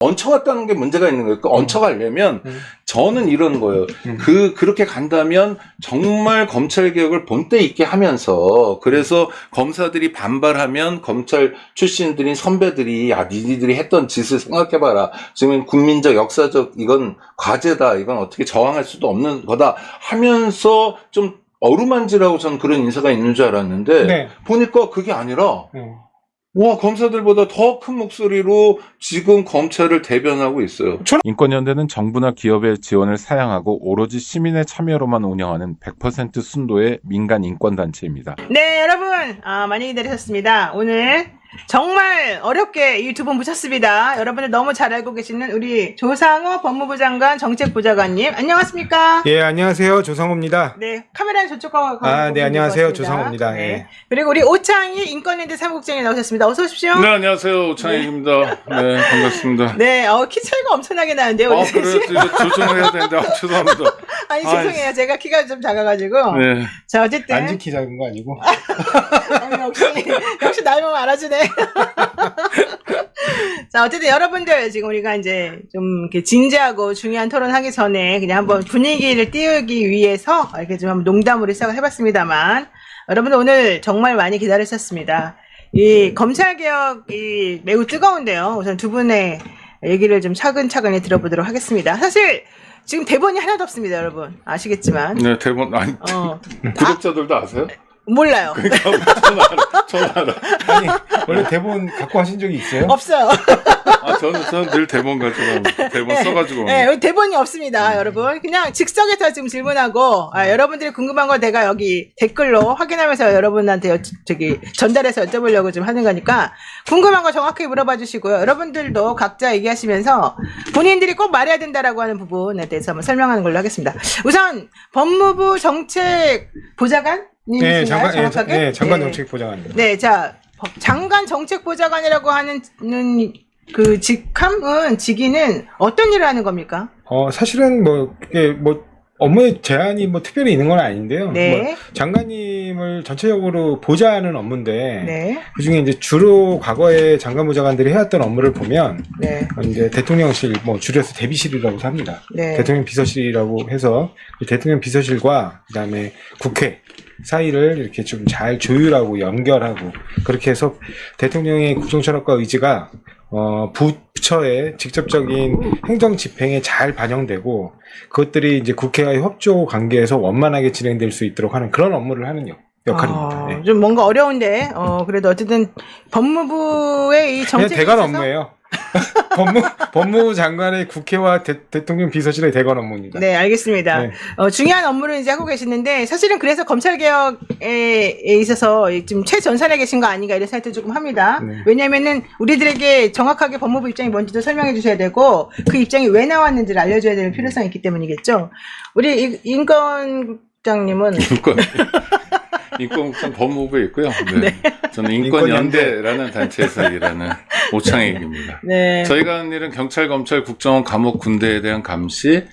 얹혀갔다는 게 문제가 있는 거예요. 얹혀가려면 저는 이런 거예요. 그렇게 간다면 정말 검찰개혁을 본때 있게 하면서 그래서 검사들이 반발하면 검찰 출신들인 선배들이 야 니들이 했던 짓을 생각해봐라. 지금 국민적 역사적 이건 과제다. 이건 어떻게 저항할 수도 없는 거다 하면서 좀 어루만지라고 저는 그런 인사가 있는 줄 알았는데 네. 보니까 그게 아니라 와, 검사들보다 더 큰 목소리로 지금 검찰을 대변하고 있어요. 인권연대는 정부나 기업의 지원을 사양하고 오로지 시민의 참여로만 운영하는 100% 순도의 민간 인권단체입니다. 네, 여러분 많이 기다리셨습니다. 오늘 정말 어렵게 이 두 분 모셨습니다. 여러분들 너무 잘 알고 계시는 우리 조상호 법무부 장관 정책보좌관님 안녕하십니까? 예, 안녕하세요. 조상호입니다. 네, 카메라는 저쪽 가고 네, 안녕하세요. 조상호입니다. 네. 예. 그리고 우리 오창희 인권연대 사무국장에 나오셨습니다. 어서 오십시오. 네, 안녕하세요. 오창익입니다. 네, 반갑습니다. 네, 키 차이가 엄청나게 나는데요. 우리 그래, 셋이. 이거 조정해야 되는데, 죄송합니다. 아니, 죄송해요. 제가 키가 좀 작아가지고. 네. 자, 어쨌든. 안 지키 작은 거 아니고. 역시 나이 먹으면 알아주네. 자, 어쨌든 여러분들 지금 우리가 이제 좀 이렇게 진지하고 중요한 토론하기 전에 그냥 한번 분위기를 띄우기 위해서 이렇게 좀 한번 농담으로 시작을 해봤습니다만 여러분들 오늘 정말 많이 기다리셨습니다. 이 검찰개혁이 매우 뜨거운데요. 우선 두 분의 얘기를 좀 차근차근히 들어보도록 하겠습니다. 사실 지금 대본이 하나도 없습니다, 여러분. 아시겠지만. 네, 대본, 아니, 구독자들도 아세요? 몰라요. 그러니까, 저는 알아. 아니, 원래 대본 갖고 하신 적이 있어요? 없어요. 저는 늘 대본 가지고, 대본 써가지고. 네, 대본이 없습니다, 여러분. 그냥 즉석에서 지금 질문하고, 여러분들이 궁금한 거 내가 여기 댓글로 확인하면서 여러분한테 전달해서 여쭤보려고 좀 하는 거니까, 궁금한 거 정확하게 물어봐 주시고요. 여러분들도 각자 얘기하시면서 본인들이 꼭 말해야 된다라고 하는 부분에 대해서 한번 설명하는 걸로 하겠습니다. 우선, 법무부 정책보좌관? 네, 정확하게? 네, 장관 정책보좌관입니다. 네, 자, 장관 정책보좌관이라고 하는 그 직위는 어떤 일을 하는 겁니까? 사실은 이게 업무의 제한이 특별히 있는 건 아닌데요. 네. 장관님을 전체적으로 보좌하는 업무인데, 네. 그 중에 이제 주로 과거에 장관보좌관들이 해왔던 업무를 보면, 네. 이제 대통령실, 줄여서 대비실이라고 합니다. 네. 대통령 비서실이라고 해서, 대통령 비서실과 그 다음에 국회 사이를 이렇게 좀 잘 조율하고 연결하고, 그렇게 해서 대통령의 국정철학과 의지가 부처의 직접적인 행정 집행에 잘 반영되고 그것들이 이제 국회와의 협조 관계에서 원만하게 진행될 수 있도록 하는 그런 업무를 하는 역할입니다. 네. 좀 뭔가 어려운데 그래도 어쨌든 법무부의 이 정책 그냥 대관 업무예요. 법무부 장관의 국회와 대통령 비서실의 대관 업무입니다. 네, 알겠습니다. 네. 중요한 업무를 이제 하고 계시는데 사실은 그래서 검찰개혁에 있어서 지금 최전선에 계신 거 아닌가 이런 생각도 조금 합니다. 네. 왜냐면은 우리들에게 정확하게 법무부 입장이 뭔지도 설명해 주셔야 되고 그 입장이 왜 나왔는지를 알려줘야 되는 필요성이 있기 때문이겠죠. 우리 인권국장님은 인권국장 법무부에 있고요. 네. 저는 인권연대라는 단체에서 일하는 오창익입니다. 네. 저희가 하는 일은 경찰, 검찰, 국정원, 감옥, 군대에 대한 감시,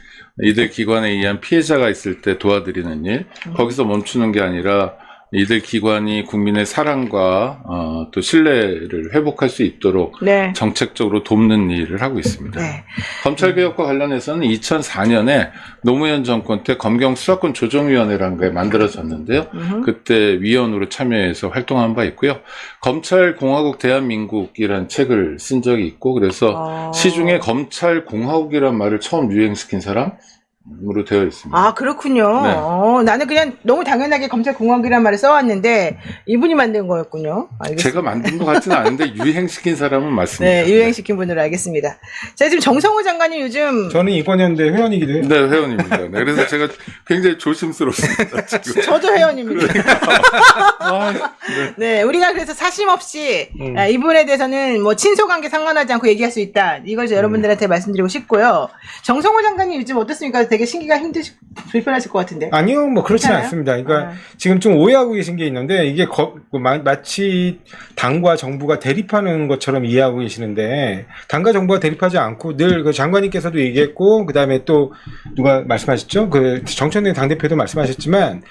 이들 기관에 의한 피해자가 있을 때 도와드리는 일, 거기서 멈추는 게 아니라 이들 기관이 국민의 사랑과 또 신뢰를 회복할 수 있도록 네. 정책적으로 돕는 일을 하고 있습니다. 네. 검찰개혁과 관련해서는 2004년에 노무현 정권 때 검경수사권 조정위원회라는 게 만들어졌는데요. 그때 위원으로 참여해서 활동한 바 있고요. 검찰공화국 대한민국이라는 책을 쓴 적이 있고 그래서 시중에 검찰공화국이라는 말을 처음 유행시킨 사람으로 되어 있습니다. 아, 그렇군요. 네. 나는 그냥 너무 당연하게 검찰공화국이라는 말을 써왔는데 이분이 만든 거였군요. 알겠습니다. 제가 만든 것 같지는 않은데 유행시킨 사람은 맞습니다. 네, 유행시킨 분으로 알겠습니다. 자, 지금 정성호 장관님 요즘 저는 인권연대 회원이기도 해요. 네, 회원입니다. 네, 그래서 제가 굉장히 조심스럽습니다. 지금. 저도 회원입니다. 네. 네, 우리가 그래서 사심 없이 이분에 대해서는 친소관계 상관하지 않고 얘기할 수 있다. 이걸 여러분들한테 말씀드리고 싶고요. 정성호 장관님 요즘 어떻습니까? 되게 신기가 불편하실 것 같은데. 아니요, 그렇지는 괜찮아요? 않습니다. 그러니까 지금 좀 오해하고 계신 게 있는데 이게 마치 당과 정부가 대립하는 것처럼 이해하고 계시는데 당과 정부가 대립하지 않고 늘 그 장관님께서도 얘기했고 그 다음에 또 누가 말씀하셨죠? 그 정청래 당대표도 말씀하셨지만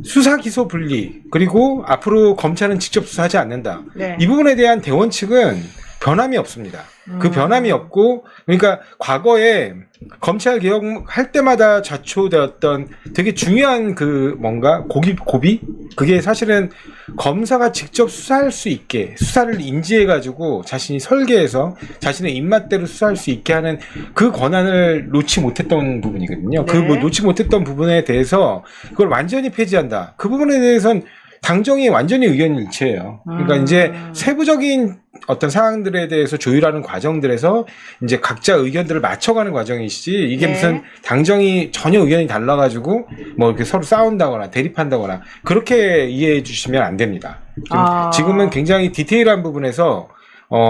수사 기소 분리 그리고 앞으로 검찰은 직접 수사하지 않는다. 네. 이 부분에 대한 대원칙은 변함이 없습니다. 그 변함이 없고, 그러니까 과거에 검찰 개혁할 때마다 자초되었던 되게 중요한 그 뭔가 고비? 그게 사실은 검사가 직접 수사할 수 있게, 수사를 인지해가지고 자신이 설계해서 자신의 입맛대로 수사할 수 있게 하는 그 권한을 놓지 못했던 부분이거든요. 그 뭐 네. 놓지 못했던 부분에 대해서 그걸 완전히 폐지한다. 그 부분에 대해서는 당정이 완전히 의견 일치해요. 그러니까 이제 세부적인 어떤 사항들에 대해서 조율하는 과정들에서 이제 각자 의견들을 맞춰가는 과정이시지, 이게 네. 무슨 당정이 전혀 의견이 달라가지고 뭐 이렇게 서로 싸운다거나 대립한다거나 그렇게 이해해 주시면 안 됩니다. 지금은 굉장히 디테일한 부분에서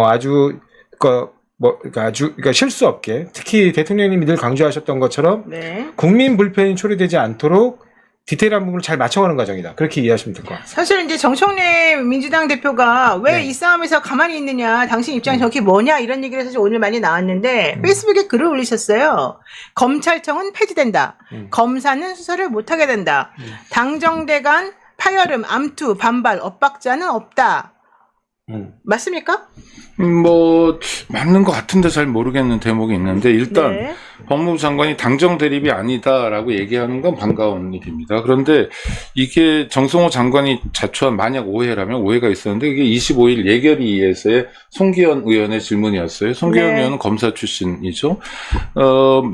아주 그러니까 실수 없게, 특히 대통령님이 늘 강조하셨던 것처럼 네. 국민 불편이 초래되지 않도록 디테일한 부분을 잘 맞춰가는 과정이다. 그렇게 이해하시면 될 것 같아요. 사실 이제 정청래 민주당 대표가 왜 네. 이 싸움에서 가만히 있느냐, 당신 입장이 저렇게 뭐냐, 이런 얘기를 사실 오늘 많이 나왔는데 페이스북에 글을 올리셨어요. 검찰청은 폐지된다. 검사는 수사를 못하게 된다. 당정대 간 파열음, 암투, 반발, 엇박자는 없다. 맞습니까? 뭐 맞는 것 같은데 잘 모르겠는 대목이 있는데, 일단 네. 법무부 장관이 당정 대립이 아니다라고 얘기하는 건 반가운 일입니다. 그런데 이게 정성호 장관이 자초한 만약 오해라면 오해가 있었는데, 이게 25일 예결위에서의 송기현 의원의 질문이었어요. 송기현 네. 의원은 검사 출신이죠.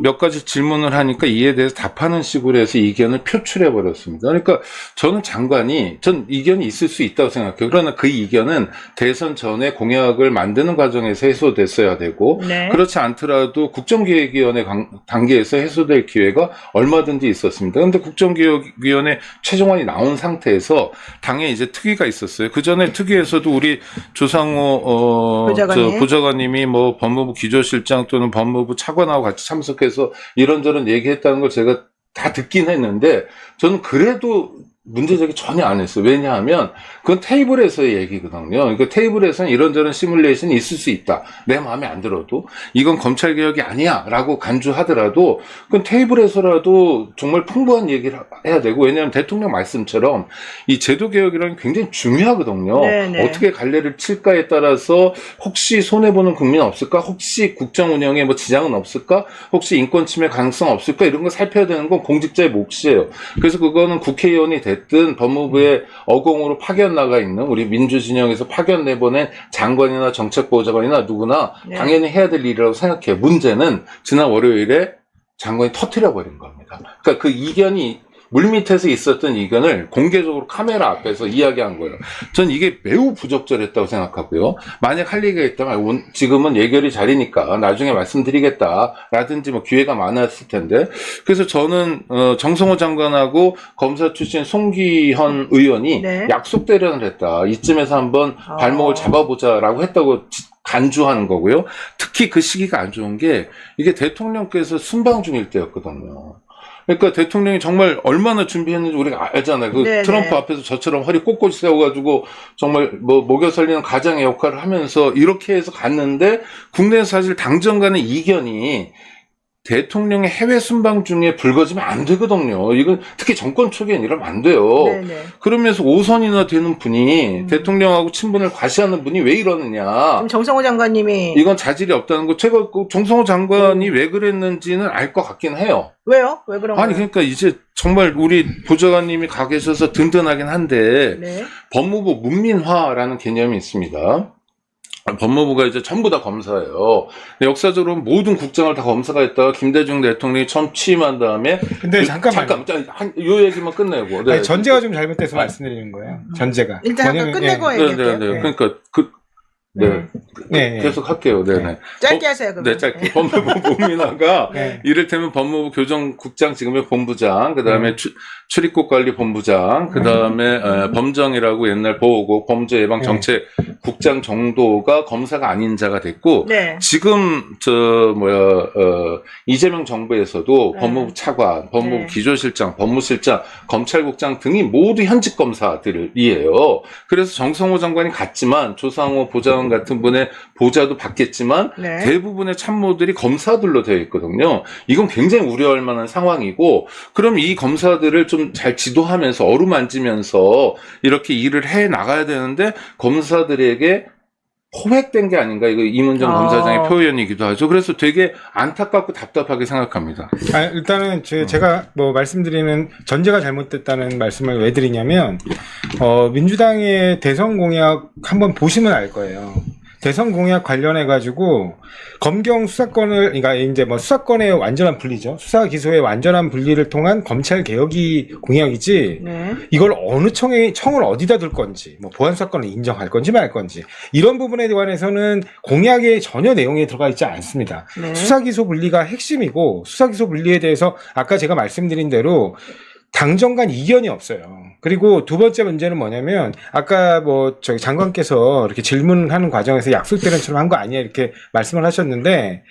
몇 가지 질문을 하니까 이에 대해서 답하는 식으로 해서 이견을 표출해 버렸습니다. 그러니까 저는 장관이, 전 이견이 있을 수 있다고 생각해요. 그러나 그 이견은 대선 전에 공약을 만드는 과정에서 해소됐어야 되고, 네. 그렇지 않더라도 국정기획위원회 단계에서 해소될 기회가 얼마든지 있었습니다. 그런데 국정기획위원회 최종안이 나온 상태에서 당에 이제 특위가 있었어요. 그 전에 특위에서도 우리 조상호 보좌관님이 뭐 법무부 기조실장 또는 법무부 차관하고 같이 참석해서 이런저런 얘기했다는 걸 제가 다 듣긴 했는데, 저는 그래도 문제제기 전혀 안 했어요. 왜냐하면 그건 테이블에서의 얘기거든요. 그러니까 테이블에서는 이런저런 시뮬레이션이 있을 수 있다. 내 마음에 안 들어도. 이건 검찰개혁이 아니야 라고 간주하더라도 그건 테이블에서라도 정말 풍부한 얘기를 해야 되고, 왜냐하면 대통령 말씀처럼 이 제도개혁이라는 게 굉장히 중요하거든요. 네네. 어떻게 갈래를 칠까에 따라서 혹시 손해보는 국민 없을까? 혹시 국정 운영에 뭐 지장은 없을까? 혹시 인권 침해 가능성 없을까? 이런 거 살펴야 되는 건 공직자의 몫이에요. 그래서 그거는 국회의원이 됐든 법무부의 어공으로 파견 나가 있는 우리 민주진영에서 파견 내보낸 장관이나 정책보좌관이나 누구나 네. 당연히 해야 될 일이라고 생각해요. 문제는 지난 월요일에 장관이 터뜨려버린 겁니다. 그러니까 그 이견이, 물밑에서 있었던 이견을 공개적으로 카메라 앞에서 이야기한 거예요. 전 이게 매우 부적절했다고 생각하고요. 만약 할 얘기가 있다면 지금은 예결위 자리니까 나중에 말씀드리겠다라든지 뭐 기회가 많았을 텐데, 그래서 저는 정성호 장관하고 검사 출신 송기현 의원이 네. 약속 대련을 했다. 이쯤에서 한번 발목을 잡아보자라고 했다고 간주하는 거고요. 특히 그 시기가 안 좋은 게 이게 대통령께서 순방 중일 때였거든요. 그러니까 대통령이 정말 얼마나 준비했는지 우리가 알잖아요. 그 네네. 트럼프 앞에서 저처럼 허리 꼿꼿이 세워가지고 정말 뭐 목여 살리는 가장의 역할을 하면서 이렇게 해서 갔는데, 국내에서 사실 당정 간의 이견이 대통령의 해외 순방 중에 불거지면 안 되거든요. 이건 특히 정권 초기엔 이러면 안 돼요. 네네. 그러면서 5선이나 되는 분이 대통령하고 친분을 과시하는 분이 왜 이러느냐. 지금 정성호 장관님이 이건 자질이 없다는 거. 제가 그 정성호 장관이 왜 그랬는지는 알 것 같긴 해요. 왜요? 왜 그런 거예요? 아니 그러니까 이제 정말 우리 보좌관님이 가 계셔서 든든하긴 한데, 네. 법무부 문민화라는 개념이 있습니다. 법무부가 이제 전부 다 검사예요. 역사적으로 모든 국장을 다 검사가 했다가 김대중 대통령이 처음 취임한 다음에 근데 잠깐만요. 요 얘기만 끝내고. 네. 아니, 전제가 좀 잘못돼서 말씀드리는 거예요. 전제가. 일단 잠깐 끝내고 네, 얘기할게요. 네, 네. 그러니까 네. 계속 할게요. 네, 네. 짧게 하세요. 그러면. 네, 짧게. 법무부 문민화가 네. 이를테면 법무부 교정국장, 지금의 본부장, 그 다음에 출입국관리본부장, 그 다음에 범정이라고 옛날 보호국 범죄예방정책국장 정도가 검사가 아닌 자가 됐고, 네. 지금 이재명 정부에서도 네. 법무부 차관, 법무부 네. 기조실장, 법무실장, 검찰국장 등이 모두 현직 검사들이에요. 그래서 정성호 장관이 갔지만 조상호 보좌관 같은 분의 보좌도 받겠지만 네. 대부분의 참모들이 검사들로 되어 있거든요. 이건 굉장히 우려할 만한 상황이고, 그럼 이 검사들을 좀 잘 지도하면서 어루만지면서 이렇게 일을 해 나가야 되는데 검사들에게 포획된 게 아닌가 이거 이문정 검사장의 어. 표현이기도 하죠. 그래서 되게 안타깝고 답답하게 생각합니다. 일단은 제가 뭐 말씀드리는 전제가 잘못됐다는 말씀을 왜 드리냐면 민주당의 대선 공약 한번 보시면 알 거예요. 대선 공약 관련해 가지고 검경 수사권을 그러니까 이제 뭐 수사권의 완전한 분리죠. 수사 기소의 완전한 분리를 통한 검찰 개혁이 공약이지. 네. 이걸 어느 청을 어디다 둘 건지, 뭐 보안 수사권을 인정할 건지 말 건지 이런 부분에 관해서는 공약의 전혀 내용에 들어가 있지 않습니다. 네. 수사 기소 분리가 핵심이고 수사 기소 분리에 대해서 아까 제가 말씀드린 대로 당정 간 이견이 없어요. 그리고 두 번째 문제는 뭐냐면 아까 뭐 저기 장관께서 이렇게 질문하는 과정에서 약속대로 한 거 아니야 이렇게 말씀을 하셨는데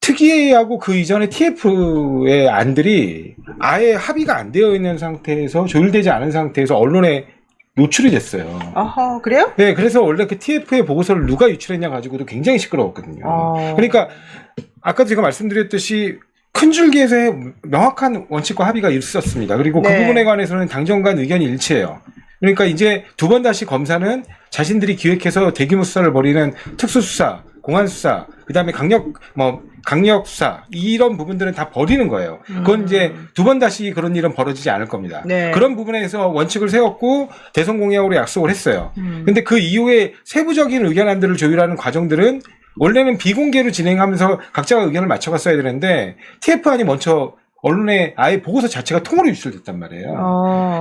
특위하고 그 이전에 TF의 안들이 아예 합의가 안 되어 있는 상태에서 조율되지 않은 상태에서 언론에 노출이 됐어요. 어허, 그래요? 네, 그래서 원래 그 TF의 보고서를 누가 유출했냐 가지고도 굉장히 시끄러웠거든요. 그러니까 아까 제가 말씀드렸듯이 큰 줄기에서의 명확한 원칙과 합의가 있었습니다. 그리고 그 네. 부분에 관해서는 당정 간 의견이 일치해요. 그러니까 이제 두 번 다시 검사는 자신들이 기획해서 대규모 수사를 벌이는 특수수사, 공안수사, 그 다음에 강력수사, 이런 부분들은 다 버리는 거예요. 그건 이제 두 번 다시 그런 일은 벌어지지 않을 겁니다. 네. 그런 부분에서 원칙을 세웠고 대선 공약으로 약속을 했어요. 근데 그 이후에 세부적인 의견안들을 조율하는 과정들은 원래는 비공개로 진행하면서 각자가 의견을 맞춰갔어야 되는데 TF안이 먼저 언론에 아예 보고서 자체가 통으로 유출됐단 말이에요.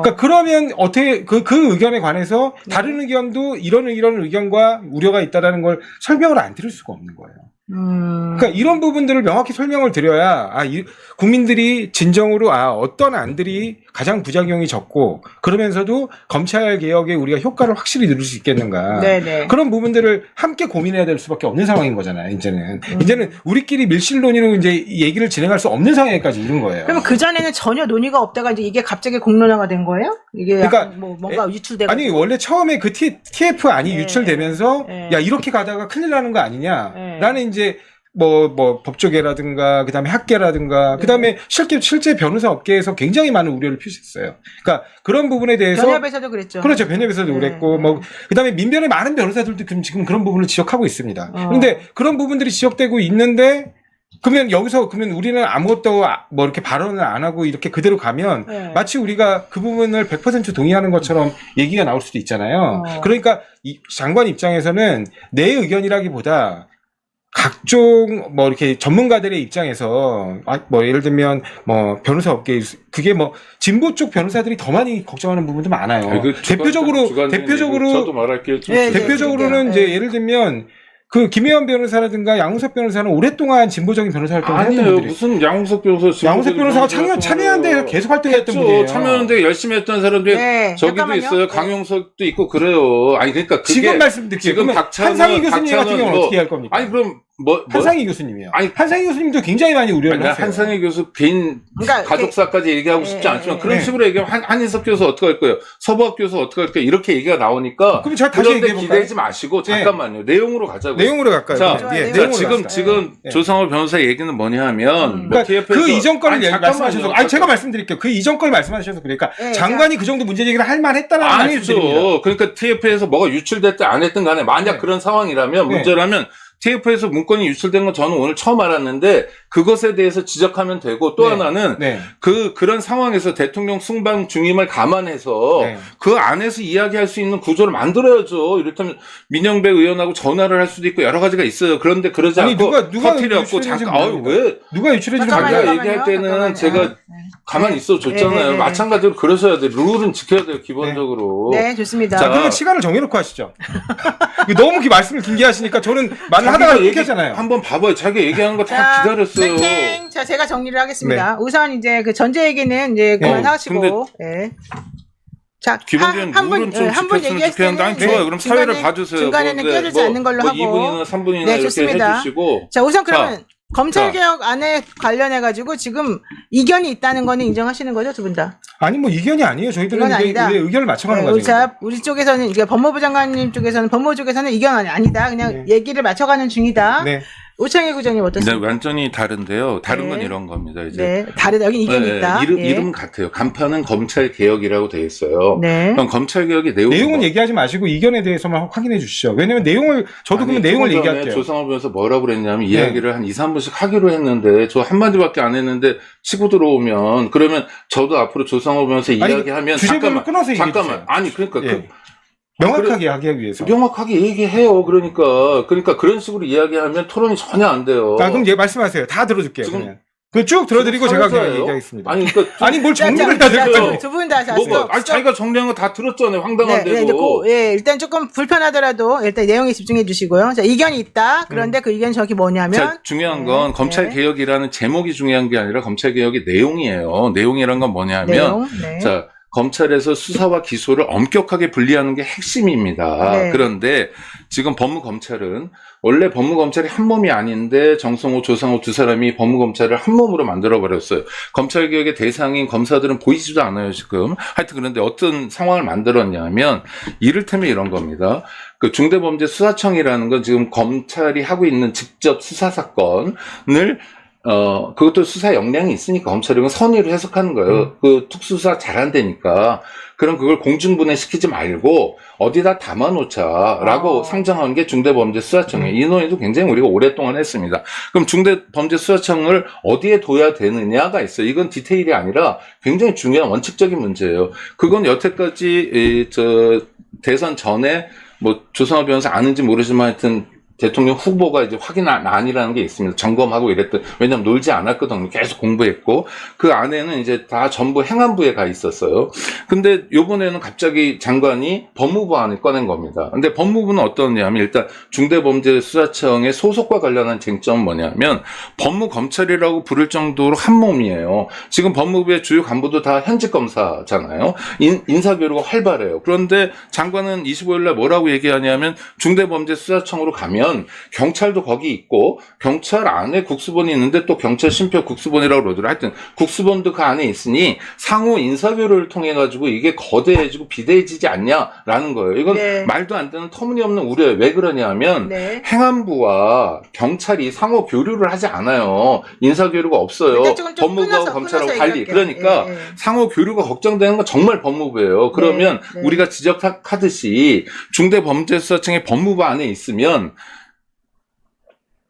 그러니까 그러면 어떻게 그 의견에 관해서 다른 의견도 이런 의견과 우려가 있다라는 걸 설명을 안 드릴 수가 없는 거예요. 그러니까 이런 부분들을 명확히 설명을 드려야 국민들이 진정으로 어떤 안들이 가장 부작용이 적고 그러면서도 검찰 개혁에 우리가 효과를 확실히 누릴 수 있겠는가. 네네. 그런 부분들을 함께 고민해야 될 수밖에 없는 상황인 거잖아요. 이제는 우리끼리 밀실논의로 이제 얘기를 진행할 수 없는 상황까지 이른 거예요. 그러면 그 전에는 전혀 논의가 없다가 이제 이게 갑자기 공론화가 된 거예요? 이게 그러니까 약간 뭐 뭔가 유출되고 아니 원래 처음에 그 TF 안이 네. 유출되면서 네. 야 이렇게 가다가 큰일 나는 거 아니냐. 네. 라는 이제 뭐 법조계라든가 그다음에 학계라든가 그다음에 실제 변호사 업계에서 굉장히 많은 우려를 표시했어요. 그러니까 그런 부분에 대해서 변협에서도 그랬죠. 그렇죠. 변협에서도 네. 그랬고 뭐 그다음에 민변의 많은 변호사들도 지금 그런 부분을 지적하고 있습니다. 그런데 그런 부분들이 지적되고 있는데 그러면 우리는 아무것도 뭐 이렇게 발언을 안 하고 이렇게 그대로 가면 네. 마치 우리가 그 부분을 100% 동의하는 것처럼 얘기가 나올 수도 있잖아요. 그러니까 이 장관 입장에서는 내 의견이라기보다 각종 뭐 이렇게 전문가들의 입장에서 뭐 예를 들면 뭐 변호사 업계 그게 뭐 진보 쪽 변호사들이 더 많이 걱정하는 부분도 많아요. 대표적으로 저도 말할게요. 네, 대표적으로는 네. 이제 예를 들면 그 김혜원 변호사라든가 양우석 변호사는 오랫동안 진보적인 변호사 활동을 했던 아니에요. 분들이 무슨 양우석 변호사. 양우석 변호사가 참여연대에서 계속 활동했던 분이에요. 참여연대 열심히 했던 사람들이 네, 저기도 잠깐만요. 있어요. 강용석도 있고 그래요. 아니 그러니까 그게 지금 말씀드릴게요. 지금 그러면 한상희 교수님 같은 경우는 어떻게 할 겁니까? 아니 그럼 한상희 교수님이요. 아니, 한상희 교수님도 굉장히 많이 우려를 아니, 했어요. 한상희 교수 개인 그러니까 가족사까지 얘기하고 싶지 않지만 그런 네. 식으로 얘기하면 한인석 교수 어떻게 할 거예요? 서부학 교수 어떻게 할 거예요? 이렇게 얘기가 나오니까 그럼 제가 다시 그런데 얘기해볼까요? 기대지 마시고 잠깐만요. 내용으로 가자고요. 내용으로 갈까요? 자, 네, 자, 내용으로 지금 네. 조성호 변호사 얘기는 뭐냐 하면 그러니까 TF에서 그 이전 거를 아니, 말씀하셔서 제가 말씀드릴게요. 그 이전 걸 말씀하셔서 그러니까 네, 장관이 그 정도 문제 제기를 할 만했다는 말씀드립니다. 아니죠. 그러니까 TF에서 뭐가 유출됐든 안 했든 간에 만약 네. 그런 상황이라면 네. 문제라면 TF에서 문건이 유출된 건 저는 오늘 처음 알았는데 그것에 대해서 지적하면 되고 또 네. 하나는 네. 그런 상황에서 대통령 순방 중임을 감안해서 네. 그 안에서 이야기할 수 있는 구조를 만들어야죠. 이를테면 민영배 의원하고 전화를 할 수도 있고 여러 가지가 있어요. 그런데 그러지 아니, 않고 누가 터뜨렸고 유출했는지 잠깐 모릅니다. 왜 누가 유출했는지 잠깐만요. 자기가 얘기할 때는 잠깐만요. 제가 가만히 있어 줬잖아요. 네. 마찬가지로 그러셔야 돼요. 룰은 지켜야 돼요. 기본적으로. 네, 좋습니다. 자, 그러면 시간을 정해놓고 하시죠. 너무 말씀을 길게 하시니까 저는 말을 하다가 얘기하잖아요. 한번 봐봐요. 자기 얘기하는 거 다 자, 기다렸어요. 땡땡. 자, 제가 정리를 하겠습니다. 우선 이제 그 전제 얘기는 이제 그만하시고. 네. 자, 기본적인 룰은 좀 한 분 지켰으면 얘기했을 좋겠는데 때는 아니, 좋아요. 그럼 사회를 봐주세요. 중간에는 뭐, 끼어들지 않는 걸로 하고. 2분이나 3분이나 네, 이렇게 좋습니다. 해주시고. 자, 우선 그러면 검찰개혁 안에 관련해가지고 지금 이견이 있다는 거는 인정하시는 거죠, 두 분 다? 아니 뭐 이견이 아니에요. 저희들은 이건 이제 아니다. 의견을 맞춰가는 네, 거죠. 자, 우리 쪽에서는 이게 법무부 장관님 쪽에서는 법무부 쪽에서는 이견 아니다. 그냥 네. 얘기를 맞춰가는 중이다. 네. 오창희 구장님 네, 어떻습니까? 완전히 다른데요. 다른 건 네. 이런 겁니다. 이제 네, 다르다. 여기 이견이 있다. 예. 이름 같아요. 간판은 검찰 개혁이라고 돼 있어요. 네. 그럼 검찰 개혁의 내용은 뭐? 얘기하지 마시고 이견에 대해서만 확인해 주시죠. 왜냐면 내용을 저도 그러면 내용을 조금 전에 얘기할게요. 조상호 변호사 뭐라고 그랬냐면 네. 이야기를 한 2, 3분씩 하기로 했는데 저 한마디밖에 안 했는데 치고 들어오면 그러면 저도 앞으로 조상호 변호사 이야기하면 주제별로 끊어서 얘기해 잠깐만. 주세요. 아니 그러니까 예. 명확하게 하기 위해서. 명확하게 얘기해요. 그러니까 그런 식으로 이야기하면 토론이 전혀 안 돼요. 그럼 얘 말씀하세요. 다 들어줄게요. 지금- 그냥. 그 쭉 들어드리고 지금 제가 그냥 사회자예요? 얘기하겠습니다. 아니 그러니까 아니 뭘 자, 정리를 자, 다 자, 들어요. 두 분 다 뭐가 자기가 정리한 거 다 들었잖아요. 황당한데도. 예, 일단 조금 불편하더라도 일단 내용에 집중해 주시고요. 자, 이견이 있다. 그런데 그 이견이 정확히 뭐냐면 자, 중요한 건 네, 검찰 네. 개혁이라는 제목이 중요한 게 아니라 검찰 개혁의 내용이에요. 내용이란 건 뭐냐면 내용. 네. 자, 검찰에서 수사와 기소를 엄격하게 분리하는 게 핵심입니다. 네. 그런데 지금 법무검찰은 원래 법무검찰이 한 몸이 아닌데 정성호, 조상호 두 사람이 법무검찰을 한 몸으로 만들어버렸어요. 검찰개혁의 대상인 검사들은 보이지도 않아요, 지금. 하여튼 그런데 어떤 상황을 만들었냐면 이를테면 이런 겁니다. 그 중대범죄수사청이라는 건 지금 검찰이 하고 있는 직접 수사사건을 그것도 수사 역량이 있으니까 검찰은 선의로 해석하는 거예요. 그 특수수사 잘한다니까. 그럼 그걸 공중분해시키지 말고 어디다 담아놓자라고 상정한 게 중대범죄수사청이에요. 이 논의도 굉장히 우리가 오랫동안 했습니다. 그럼 중대범죄수사청을 어디에 둬야 되느냐가 있어요. 이건 디테일이 아니라 굉장히 중요한 원칙적인 문제예요. 그건 여태까지 대선 전에 뭐 조상호 변호사 아는지 모르지만 하여튼 대통령 후보가 이제 확인안이라는 게 있습니다. 점검하고 이랬던, 왜냐면 놀지 않았거든요. 계속 공부했고. 그 안에는 이제 다 전부 행안부에 가 있었어요. 근데 요번에는 갑자기 장관이 법무부 안을 꺼낸 겁니다. 근데 법무부는 어떠냐면 일단 중대범죄수사청의 소속과 관련한 쟁점은 뭐냐면 법무검찰이라고 부를 정도로 한 몸이에요. 지금 법무부의 주요 간부도 다 현직 검사잖아요. 인사교류가 활발해요. 그런데 장관은 25일 날 뭐라고 얘기하냐면 중대범죄수사청으로 가면 경찰도 거기 있고 경찰 안에 국수본이 있는데 또 경찰 심표 국수본이라고 그러더라고요. 하여튼 국수본도 그 안에 있으니 상호 인사교류를 통해 가지고 이게 거대해지고 비대해지지 않냐라는 거예요. 이건 네. 말도 안 되는 터무니없는 우려예요. 왜 그러냐면 네. 행안부와 경찰이 상호 교류를 하지 않아요. 인사교류가 없어요. 일단 조금 좀 법무부하고 끊어서 검찰하고 달리. 얘기할게요. 그러니까 예, 예. 상호 교류가 걱정되는 건 정말 법무부예요. 그러면 네. 우리가 지적하듯이 중대범죄수사청의 법무부 안에 있으면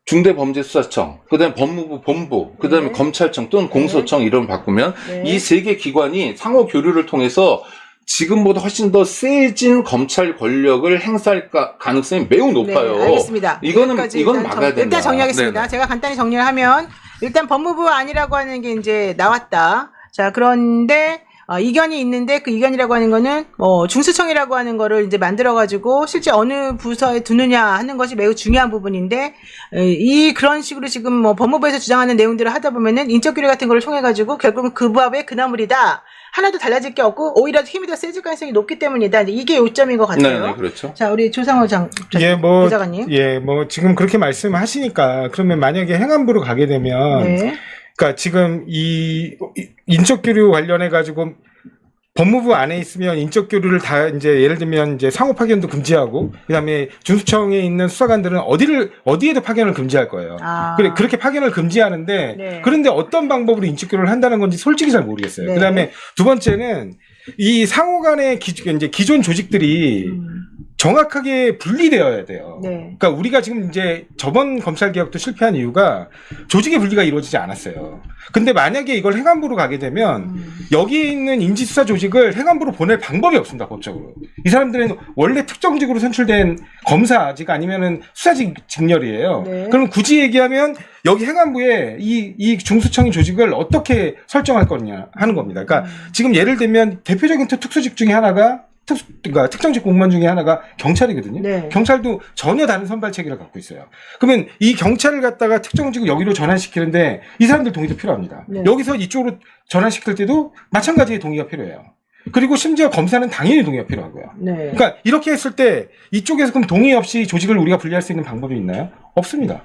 중대범죄수사청, 그다음에 법무부 본부, 그다음에 네. 검찰청 또는 공소청 이름 바꾸면 네. 이 세 개 기관이 상호 교류를 통해서 지금보다 훨씬 더 세진 검찰 권력을 행사할 가능성이 매우 높아요. 네, 알겠습니다. 이건 여기까지 막아야 된다. 일단 정리하겠습니다. 네네. 제가 간단히 정리를 하면 일단 법무부 아니라고 하는 게 이제 나왔다. 자, 그런데 이견이 있는데 그 이견이라고 하는 거는 중수청이라고 하는 거를 이제 만들어 가지고 실제 어느 부서에 두느냐 하는 것이 매우 중요한 부분인데 그런 식으로 지금 뭐 법무부에서 주장하는 내용들을 하다 보면은 인적 규례 같은 거를 통해 가지고 결국은 그 부합의 그나물이다. 하나도 달라질 게 없고 오히려 힘이 더 세질 가능성이 높기 때문이다. 이게 요점인 것 같아요. 네, 그렇죠. 자, 우리 조상호 부사관님. 지금 그렇게 말씀하시니까 그러면 만약에 행안부로 가게 되면 네. 그러니까 지금 이 인적 교류 관련해 가지고 법무부 안에 있으면 인적 교류를 다 이제 예를 들면 이제 상호 파견도 금지하고 그다음에 중수청에 있는 수사관들은 어디에도 파견을 금지할 거예요. 그래 그렇게 파견을 금지하는데 네. 그런데 어떤 방법으로 인적 교류를 한다는 건지 솔직히 잘 모르겠어요. 네. 그다음에 두 번째는 이 상호 간의 이제 기존 조직들이 정확하게 분리되어야 돼요. 네. 그러니까 우리가 지금 이제 저번 검찰 개혁도 실패한 이유가 조직의 분리가 이루어지지 않았어요. 근데 만약에 이걸 행안부로 가게 되면 여기에 있는 인지수사 조직을 행안부로 보낼 방법이 없습니다, 법적으로. 이 사람들은 원래 특정직으로 선출된 검사직 아니면은 수사직 직렬이에요. 네. 그럼 굳이 얘기하면 여기 행안부에 이 중수청의 조직을 어떻게 설정할 거냐 하는 겁니다. 그러니까 지금 예를 들면 대표적인 특수직 중에 하나가 그러니까 특정직 공무원 중에 하나가 경찰이거든요. 네. 경찰도 전혀 다른 선발 체계를 갖고 있어요. 그러면 이 경찰을 갖다가 특정직을 여기로 전환시키는데 이 사람들 동의도 필요합니다. 네. 여기서 이쪽으로 전환시킬 때도 마찬가지의 동의가 필요해요. 그리고 심지어 검사는 당연히 동의가 필요하고요. 네. 그러니까 이렇게 했을 때 이쪽에서 그럼 동의 없이 조직을 우리가 분리할 수 있는 방법이 있나요? 없습니다.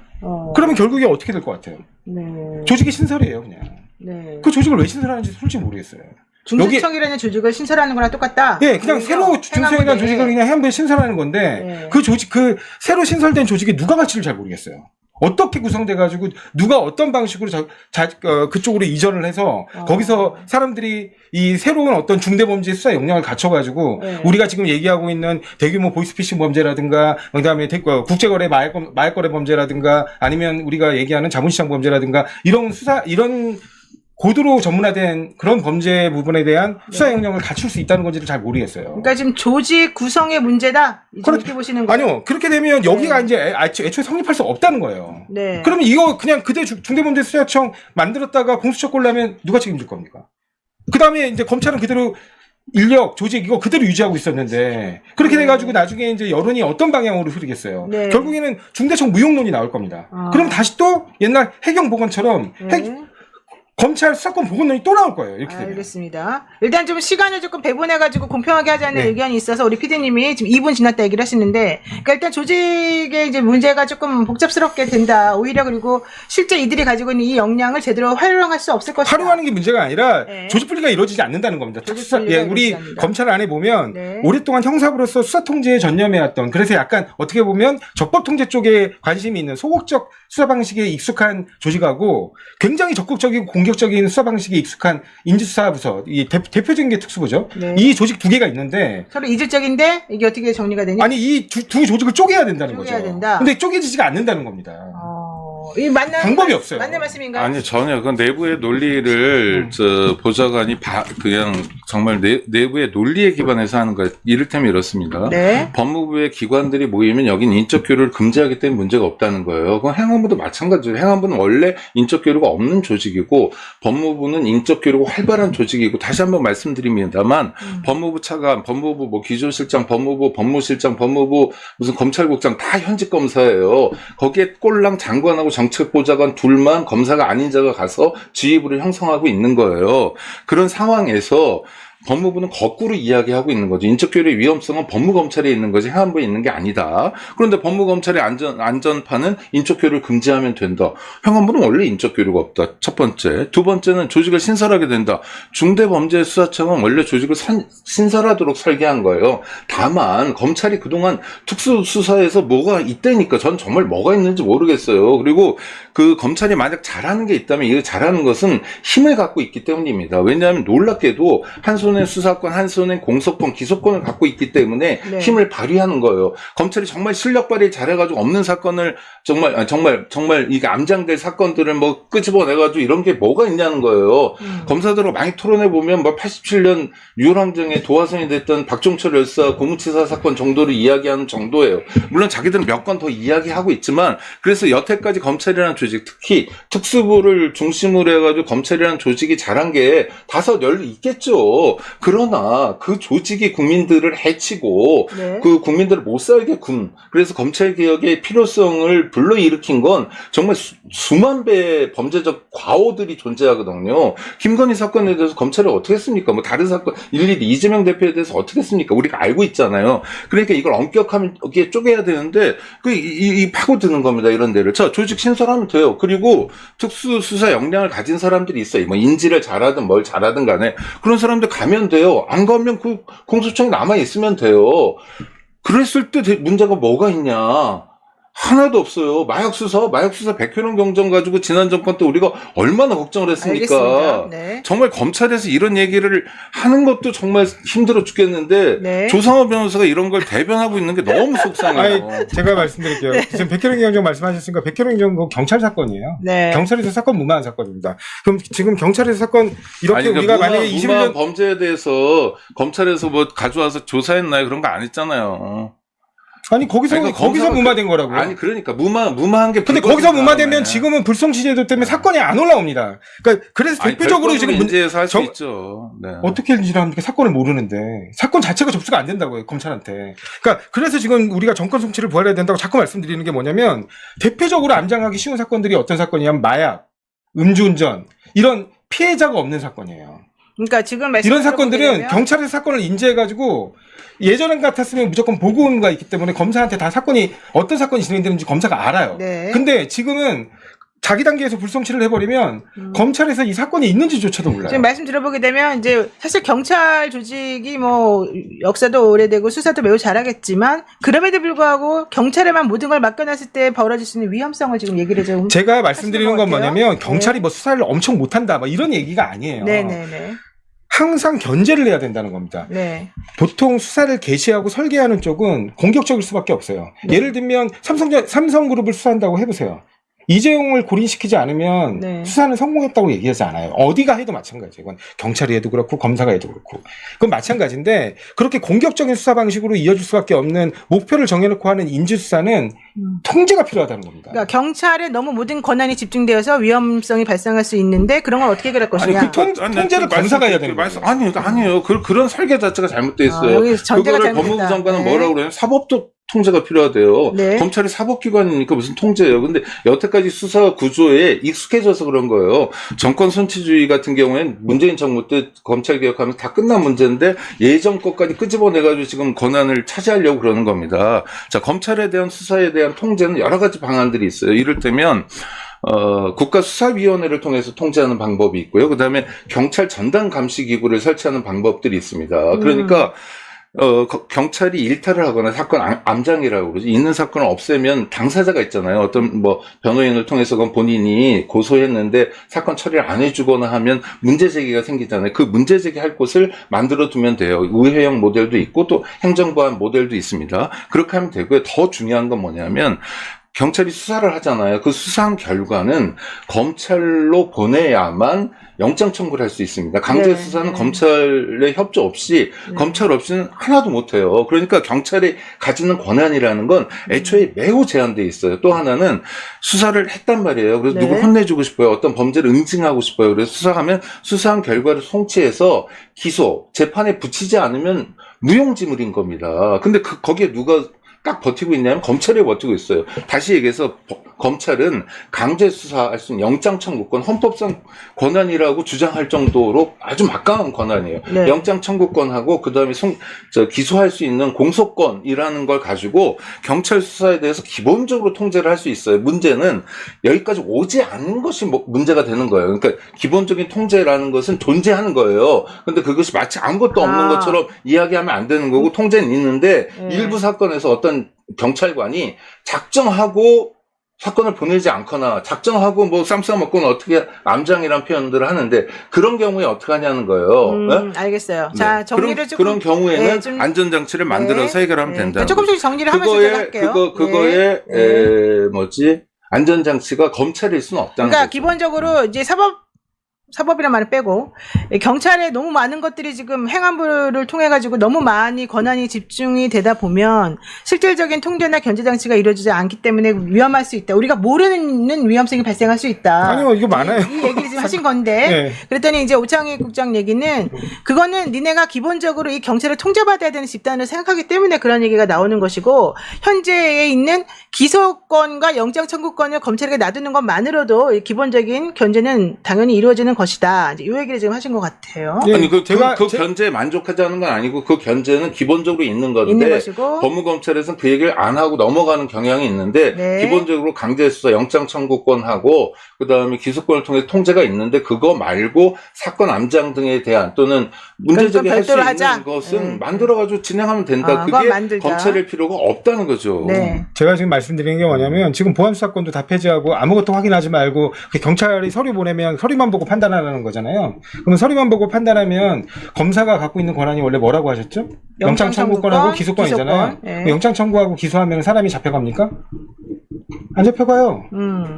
그러면 결국에 어떻게 될 것 같아요? 네. 조직이 신설이에요, 그냥. 네. 그 조직을 왜 신설하는지 솔직히 모르겠어요. 중수청이라는 조직을 신설하는 거랑 똑같다? 네, 그냥 새로 중수청이라는 행안부에. 조직을 그냥 행안부에 신설하는 건데, 네. 그 조직, 그 새로 신설된 조직이 누가 갈지를 잘 모르겠어요. 어떻게 구성돼가지고 누가 어떤 방식으로 그쪽으로 이전을 해서 거기서 사람들이 이 새로운 어떤 중대범죄 수사 역량을 갖춰가지고 네. 우리가 지금 얘기하고 있는 대규모 보이스피싱 범죄라든가 그다음에 국제거래 마약거래 범죄라든가 아니면 우리가 얘기하는 자본시장 범죄라든가 이런 이런 고도로 전문화된 그런 범죄 부분에 대한 수사 역량을 갖출 수 있다는 건지를 잘 모르겠어요. 그러니까 지금 조직 구성의 문제다 이렇게 보시는 거예요? 아니요. 그렇게 되면 여기가 이제 애초에 성립할 수 없다는 거예요. 네. 그러면 이거 그냥 그대 중대범죄수사청 만들었다가 공수처 꼴라면 누가 책임질 겁니까? 그 다음에 이제 검찰은 그대로 인력, 조직 이거 그대로 유지하고 있었는데 그렇게 돼가지고 나중에 이제 여론이 어떤 방향으로 흐르겠어요. 네. 결국에는 중대청 무용론이 나올 겁니다. 그럼 다시 또 옛날 해경보건처럼 검찰 수사권 보건론이 또 나올 거예요. 이렇게 되면. 알겠습니다. 일단 좀 시간을 조금 배분해가지고 공평하게 하자는 네. 의견이 있어서 우리 PD님이 지금 2분 지났다 얘기를 하시는데, 그러니까 일단 조직의 이제 문제가 조금 복잡스럽게 된다. 오히려 그리고 실제 이들이 가지고 있는 이 역량을 제대로 활용할 수 없을 것이다. 활용하는 게 문제가 아니라 네. 조직 분리가 이루어지지 않는다는 겁니다. 조직 분리가 우리 이루어지지 않는다. 검찰 안에 보면 네. 오랫동안 형사부로서 수사 통제에 전념해왔던 그래서 약간 어떻게 보면 적법 통제 쪽에 관심이 있는 소극적 수사 방식에 익숙한 조직하고 굉장히 적극적이고 공격적인 수사 방식에 익숙한 인지수사부서 이 대표적인 게 특수부죠. 네. 이 조직 두 개가 있는데 서로 이질적인데 이게 어떻게 정리가 되냐? 아니 이 두 조직을 쪼개야 된다는 쪼개야 거죠. 된다. 근데 쪼개지지가 않는다는 겁니다. 이 맞는 방법이 없어요. 맞는 말씀인가요? 아니 전혀 그 내부의 논리를 보좌관이 그냥 정말 내부의 논리에 기반해서 하는 거예요. 이를테면 이렇습니다. 네. 법무부의 기관들이 모이면 여긴 인적 교류를 금지하기 때문에 문제가 없다는 거예요. 그건 행안부도 마찬가지예요. 행안부는 원래 인적 교류가 없는 조직이고 법무부는 인적 교류가 활발한 조직이고 다시 한번 말씀드립니다만 법무부 차관, 법무부 뭐 기조실장, 법무부 법무실장, 법무부 무슨 검찰국장 다 현직 검사예요. 거기에 꼴랑 장관하고 정책보좌관 둘만 검사가 아닌 자가 가서 지휘부를 형성하고 있는 거예요. 그런 상황에서 법무부는 거꾸로 이야기하고 있는 거죠. 인적교류의 위험성은 법무검찰에 있는 거지 행안부에 있는 게 아니다. 그런데 법무검찰의 안전판은 인적교류를 금지하면 된다. 행안부는 원래 인적교류가 없다. 첫 번째. 두 번째는 조직을 신설하게 된다. 중대범죄수사청은 원래 조직을 신설하도록 설계한 거예요. 다만 검찰이 그동안 특수수사에서 뭐가 있다니까 전 정말 뭐가 있는지 모르겠어요. 그리고 그 검찰이 만약 잘하는 게 있다면 이 잘하는 것은 힘을 갖고 있기 때문입니다. 왜냐하면 놀랍게도 한 손에 수사권, 한 손에 공소권, 기소권을 갖고 있기 때문에 네. 힘을 발휘하는 거예요. 검찰이 정말 실력 발휘 잘해가지고 없는 사건을 정말 이게 암장될 사건들을 뭐 끄집어내가지고 이런 게 뭐가 있냐는 거예요. 검사들하고 많이 토론해 보면 뭐 87년 유월항쟁에 도화선이 됐던 박종철 열사 고무치사 사건 정도를 이야기하는 정도예요. 물론 자기들은 몇 건 더 이야기하고 있지만 그래서 여태까지 검찰이라는 조직, 특히 특수부를 중심으로 해가지고 검찰이라는 조직이 잘한 게 5-10 있겠죠. 그러나 그 조직이 국민들을 해치고 네. 그 국민들을 못 살게 그래서 검찰개혁의 필요성을 불러일으킨 건 정말 수만 배의 범죄적 과오들이 존재하거든요. 김건희 사건에 대해서 검찰이 어떻게 했습니까? 뭐 다른 사건 일일이 이재명 대표에 대해서 어떻게 했습니까? 우리가 알고 있잖아요. 그러니까 이걸 엄격하게 쪼개야 되는데 이 파고드는 겁니다. 이런 데를. 자, 조직 신설하면 돼요. 그리고 특수수사 역량을 가진 사람들이 있어요. 뭐 인지를 잘하든 뭘 잘하든 간에 그런 사람들 가면 돼요. 안 가면 그 공소청이 남아있으면 돼요. 그랬을 때 문제가 뭐가 있냐. 하나도 없어요. 마약 수사 백혈원 경정 가지고 지난 정권 때 우리가 얼마나 걱정을 했습니까? 알겠습니다. 네. 정말 검찰에서 이런 얘기를 하는 것도 정말 힘들어 죽겠는데 네. 조상호 변호사가 이런 걸 대변하고 있는 게 너무 속상해요. 아니, 제가 말씀드릴게요. 지금 백혈원 경정 말씀하셨으니까 백혈원 경정 경찰 사건이에요. 네. 경찰에서 사건 무마한 사건입니다. 그럼 지금 경찰에서 사건 이렇게 아니, 우리가 그러니까 만약에 무마한 21년 범죄에 대해서 검찰에서 뭐 가져와서 조사했나요? 그런 거 안 했잖아요. 아니 거기서 검사가 무마된 거라고요. 아니 그러니까 무마한 게 근데 불법인 거기서 무마되면 다음에. 지금은 불성시제도 때문에 사건이 안 올라옵니다. 그러니까 그래서 아니, 대표적으로 지금 인지해서 할 수 정- 있죠. 네. 어떻게 인지를 합니까? 사건을 모르는데 사건 자체가 접수가 안 된다고요 검찰한테. 그러니까 그래서 지금 우리가 정권 송치를 부활해야 된다고 자꾸 말씀드리는 게 뭐냐면 대표적으로 암장하기 쉬운 사건들이 어떤 사건이냐면 마약, 음주운전 이런 피해자가 없는 사건이에요. 그러니까 지금 이런 사건들은 들어보면 경찰에서 사건을 인지해가지고 예전 같았으면 무조건 보고가 있기 때문에 검사한테 다 어떤 사건이 진행되는지 검사가 알아요. 네. 근데 지금은 자기 단계에서 불성취를 해버리면 검찰에서 이 사건이 있는지조차도 몰라요. 지금 말씀 들어보게 되면 이제 사실 경찰 조직이 뭐 역사도 오래되고 수사도 매우 잘하겠지만 그럼에도 불구하고 경찰에만 모든 걸 맡겨놨을 때 벌어질 수 있는 위험성을 지금 얘기를 좀 제가 말씀드리는 건 같아요. 뭐냐면 경찰이 네. 뭐 수사를 엄청 못한다 막 이런 얘기가 아니에요. 네네네. 항상 견제를 해야 된다는 겁니다. 네. 보통 수사를 개시하고 설계하는 쪽은 공격적일 수밖에 없어요. 네. 예를 들면 삼성그룹을 수사한다고 해보세요. 이재용을 고린시키지 않으면 네. 수사는 성공했다고 얘기하지 않아요. 어디가 해도 마찬가지예요. 이건 경찰이 해도 그렇고 검사가 해도 그렇고. 그건 마찬가지인데 그렇게 공격적인 수사 방식으로 이어질 수밖에 없는 목표를 정해놓고 하는 인지수사는 통제가 필요하다는 겁니다. 그러니까 경찰에 너무 모든 권한이 집중되어서 위험성이 발생할 수 있는데 그런 걸 어떻게 해결할 것이냐. 통제를 검사가 해야 되는 거예요. 아니요. 그런 설계 자체가 잘못돼 있어요. 여기 전제가 그거를 잘못됐다. 법무부 장관은 네. 뭐라고 그러냐면 사법도 통제가 필요하대요. 네. 검찰이 사법기관이니까 무슨 통제예요. 근데 여태까지 수사 구조에 익숙해져서 그런 거예요. 정권 선치주의 같은 경우에는 문재인 정부 때 검찰 개혁하면서 다 끝난 문제인데 예전 것까지 끄집어내가지고 지금 권한을 차지하려고 그러는 겁니다. 자, 검찰에 대한 수사에 대한 통제는 여러 가지 방안들이 있어요. 이를테면 국가수사위원회를 통해서 통제하는 방법이 있고요. 그 다음에 경찰 전담 감시기구를 설치하는 방법들이 있습니다. 그러니까 경찰이 일탈을 하거나 사건 암장이라고 그러죠. 있는 사건을 없애면 당사자가 있잖아요. 어떤 뭐 변호인을 통해서건 본인이 고소했는데 사건 처리를 안 해주거나 하면 문제 제기가 생기잖아요. 그 문제 제기할 곳을 만들어 두면 돼요. 의회형 모델도 있고 또 행정부한 모델도 있습니다. 그렇게 하면 되고요. 더 중요한 건 뭐냐면 경찰이 수사를 하잖아요. 그 수사한 결과는 검찰로 보내야만 영장 청구를 할 수 있습니다. 강제 네, 수사는 네. 검찰의 협조 없이 네. 검찰 없이는 하나도 못해요. 그러니까 경찰이 가지는 권한이라는 건 애초에 매우 제한돼 있어요. 또 하나는 수사를 했단 말이에요. 그래서 네. 누구 혼내주고 싶어요. 어떤 범죄를 응징하고 싶어요. 그래서 수사하면 수사한 결과를 송치해서 기소, 재판에 붙이지 않으면 무용지물인 겁니다. 근데 거기에 누가 딱 버티고 있냐면 검찰이 버티고 있어요. 다시 얘기해서 검찰은 강제 수사할 수 있는 영장 청구권, 헌법상 권한이라고 주장할 정도로 아주 막강한 권한이에요. 네. 영장 청구권하고 그다음에 기소할 수 있는 공소권이라는 걸 가지고 경찰 수사에 대해서 기본적으로 통제를 할 수 있어요. 문제는 여기까지 오지 않는 것이 문제가 되는 거예요. 그러니까 기본적인 통제라는 것은 존재하는 거예요. 근데 그것이 마치 아무것도 없는 것처럼 이야기하면 안 되는 거고 통제는 있는데 네. 일부 사건에서 어떤 경찰관이 작정하고 사건을 보내지 않거나 작정하고 뭐 쌈 싸먹거나 어떻게 암장이란 표현들을 하는데 그런 경우에 어떻게 하냐는 거예요. 네? 알겠겠어요. 네. 자, 정리를 그런 경우에는 네, 좀- 안전장치를 만들어서 네. 해결하면 네. 된다. 조금씩 정리를 하면서 시작할게요. 그거에 네. 안전장치가 검찰일 수는 없다는 그러니까 거죠. 기본적으로 이제 사법이란 말을 빼고 경찰에 너무 많은 것들이 지금 행안부를 통해 가지고 너무 많이 권한이 집중이 되다 보면 실질적인 통제나 견제 장치가 이루어지지 않기 때문에 위험할 수 있다. 우리가 모르는 위험성이 발생할 수 있다. 아니요, 이거 많아요. 이 얘기를 지금 하신 건데 네. 그랬더니 이제 오창희 국장 얘기는 그거는 니네가 기본적으로 이 경찰을 통제받아야 되는 집단을 생각하기 때문에 그런 얘기가 나오는 것이고 현재에 있는 기소권과 영장 청구권을 검찰에게 놔두는 것만으로도 이 기본적인 견제는 당연히 이루어지는 것이다. 이제 이 얘기를 지금 하신 것 같아요. 예, 아니 그 제가- 견제에 만족하자는 건 아니고 그 견제는 기본적으로 있는 건데 있는 것이고 법무검찰에서는 그 얘기를 안 하고 넘어가는 경향이 있는데 네. 기본적으로 강제수사 영장 청구권하고 그다음에 기소권을 통해 통제가 있는데 그거 말고 사건 암장 등에 대한 또는 문제제기 할 수 별도로 있는 하자. 것은 네. 만들어가지고 진행하면 된다. 그건 그게 만들자. 검찰일 필요가 없다는 거죠. 네. 제가 지금 말씀드리는 게 뭐냐면 지금 보안수사권도 다 폐지하고 아무것도 확인하지 말고 그 경찰이 서류 보내면 서류만 보고 판단하라는 거잖아요. 그러면 서류만 보고 판단하면 검사가 갖고 있는 권한이 원래 뭐라고 하셨죠? 영장 청구권하고 기소권이잖아요. 기소권. 네. 영장 청구하고 기소하면 사람이 잡혀갑니까? 안 잡혀가요.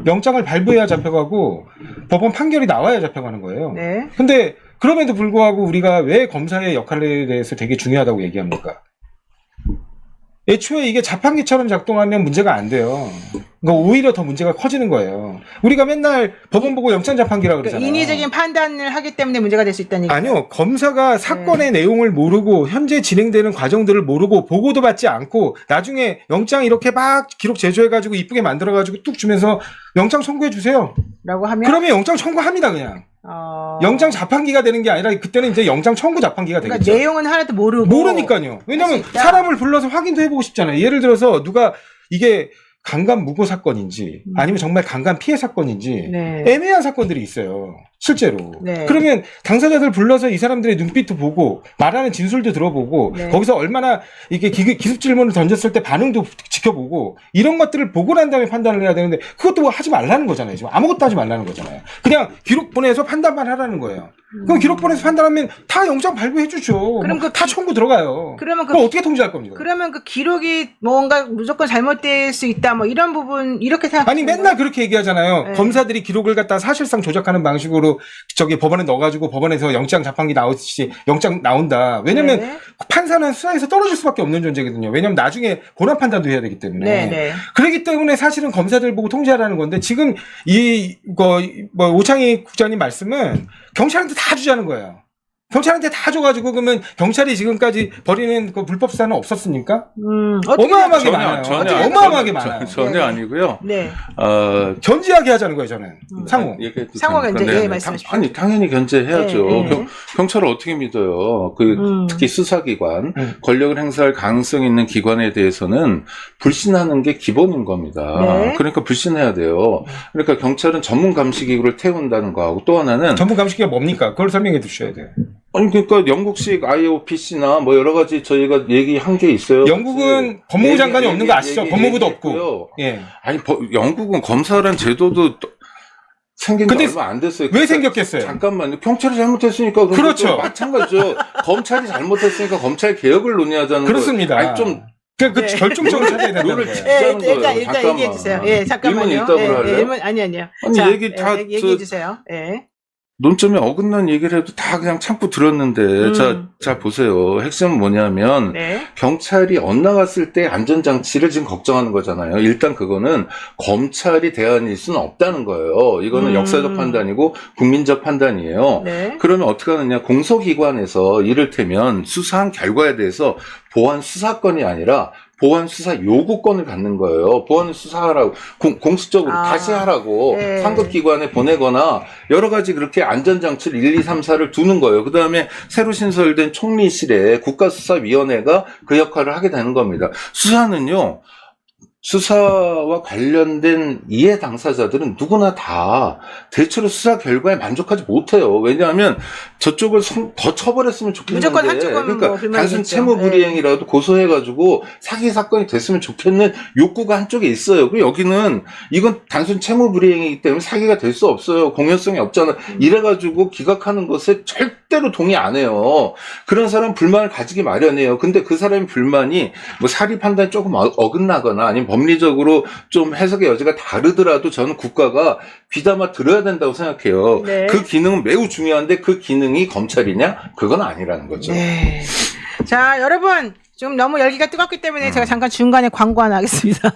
영장을 발부해야 잡혀가고 법원 판결이 나와야 잡혀가는 거예요. 네. 근데 그럼에도 불구하고 우리가 왜 검사의 역할에 대해서 되게 중요하다고 얘기합니까? 애초에 이게 자판기처럼 작동하면 문제가 안 돼요. 그러니까 오히려 더 문제가 커지는 거예요. 우리가 맨날 법원 보고 영장 자판기라 그러잖아요. 인위적인 판단을 하기 때문에 문제가 될 수 있다는 얘기죠. 아니요. 검사가 사건의 내용을 모르고 현재 진행되는 과정들을 모르고 보고도 받지 않고 나중에 영장 이렇게 막 기록 제조해가지고 이쁘게 만들어가지고 뚝 주면서 영장 청구해 주세요. 라고 하면 그러면 영장 청구합니다 그냥. 영장 자판기가 되는 게 아니라 그때는 이제 영장 청구 자판기가 그러니까 되겠죠. 내용은 하나도 모르고 모르니까요. 왜냐면 할수 있다. 사람을 불러서 확인도 해보고 싶잖아요. 예를 들어서 누가 이게 강간 무고 사건인지 아니면 정말 강간 피해 사건인지 네. 애매한 사건들이 있어요. 실제로. 네. 그러면 당사자들 불러서 이 사람들의 눈빛도 보고 말하는 진술도 들어보고 네. 거기서 얼마나 이게 기습 질문을 던졌을 때 반응도 지켜보고 이런 것들을 보고 난 다음에 판단을 해야 되는데 그것도 뭐 하지 말라는 거잖아요. 지금 아무것도 하지 말라는 거잖아요. 그냥 기록 보내서 판단만 하라는 거예요. 그럼 기록 보내서 판단하면 다 영장 발부해 주죠. 그럼 다 청구 들어가요. 그러면 그럼 어떻게 통제할 겁니까? 그러면 그 기록이 뭔가 무조건 잘못될 수 있다, 뭐 이런 부분 이렇게 생각. 아니 맨날 그렇게 얘기하잖아요. 네. 검사들이 기록을 갖다 사실상 조작하는 방식으로 저기 법원에 넣어가지고 법원에서 영장 자판기 나오듯이 영장 나온다. 왜냐면 네. 판사는 수사에서 떨어질 수밖에 없는 존재거든요. 왜냐면 나중에 본안 판단도 해야 되기 때문에. 네, 네. 그렇기 때문에 사실은 검사들 보고 통제하라는 건데 지금 오창희 국장님 말씀은 경찰한테 다 주자는 거예요. 경찰한테 다 줘가지고 그러면 경찰이 지금까지 벌이는 그 불법 수사는 없었습니까? 어마어마하게 많아요. 어마어마하게 많아요. 전혀 네. 아니고요. 네. 견제하게 하자는 거예요, 저는. 상호. 상호 견제, 네, 예, 말씀하십시오. 아니, 당연히 견제해야죠. 네, 네. 경찰을 어떻게 믿어요? 특히 수사기관, 음. 권력을 행사할 가능성 있는 기관에 대해서는 불신하는 게 기본인 겁니다. 네. 그러니까 불신해야 돼요. 그러니까 경찰은 전문 감시기구를 태운다는 거하고 또 하나는 전문 감시기가 뭡니까? 그걸 설명해 주셔야 돼요. 아니 그러니까 영국식 IOPC나 뭐 여러 가지 저희가 얘기한 게 있어요. 영국은 법무부 장관이 없는 거 아시죠? 법무부도 없고. 얘기했고요. 예. 아니 영국은 검사란 제도도 생긴 지 근데 얼마 안 됐어요. 왜 생겼겠어요? 잠깐만요. 경찰이 잘못했으니까 그렇죠. 마찬가지죠. 검찰이 잘못했으니까 검찰 개혁을 논의하자는 그렇습니다. 거예요. 아니 좀 그 네. 결정점을 찾아야 된다는 룰을 거예요. 지키자는 거예요. 일단 잠깐만. 얘기해 주세요. 예, 잠깐만요. 일문 일답을 할래요? 일문 아니요. 아니, 자, 얘기 다 얘기해 주세요. 예. 논점에 어긋난 얘기를 해도 다 그냥 참고 들었는데 자 보세요. 핵심은 뭐냐면 네. 경찰이 엇나갔을 때 안전장치를 지금 걱정하는 거잖아요. 일단 그거는 검찰이 대안일 수는 없다는 거예요. 이거는 역사적 판단이고 국민적 판단이에요. 네. 그러면 어떻게 하느냐. 공소기관에서 이를테면 수사한 결과에 대해서 보안 수사권이 아니라 보안 수사 요구권을 갖는 거예요. 보안 수사하라고 공식적으로 다시 하라고 네. 상급기관에 보내거나 여러 가지 그렇게 안전장치를 1, 2, 3, 4를 두는 거예요. 그 다음에 새로 신설된 총리실에 국가수사위원회가 그 역할을 하게 되는 겁니다. 수사는요. 수사와 관련된 이해 당사자들은 누구나 다 대체로 수사 결과에 만족하지 못해요. 왜냐하면 저쪽을 더 처벌했으면 좋겠는데 무조건 한쪽은 그러니까 뭐 불만이 단순 있죠. 채무불이행이라도 고소해가지고 사기 사건이 됐으면 좋겠는 욕구가 한쪽에 있어요. 그리고 여기는 이건 단순 채무불이행이기 때문에 사기가 될 수 없어요. 공연성이 없잖아. 이래가지고 기각하는 것에 절대로 동의 안 해요. 그런 사람 불만을 가지기 마련이에요. 근데 그 사람의 불만이 뭐 사리 판단이 조금 어긋나거나 아니면 법리적으로 좀 해석의 여지가 다르더라도 저는 국가가 귀담아 들어야 된다고 생각해요. 네. 그 기능은 매우 중요한데 그 기능이 검찰이냐? 그건 아니라는 거죠. 네. 자, 여러분. 좀 너무 열기가 뜨겁기 때문에 제가 잠깐 중간에 광고 하나 하겠습니다.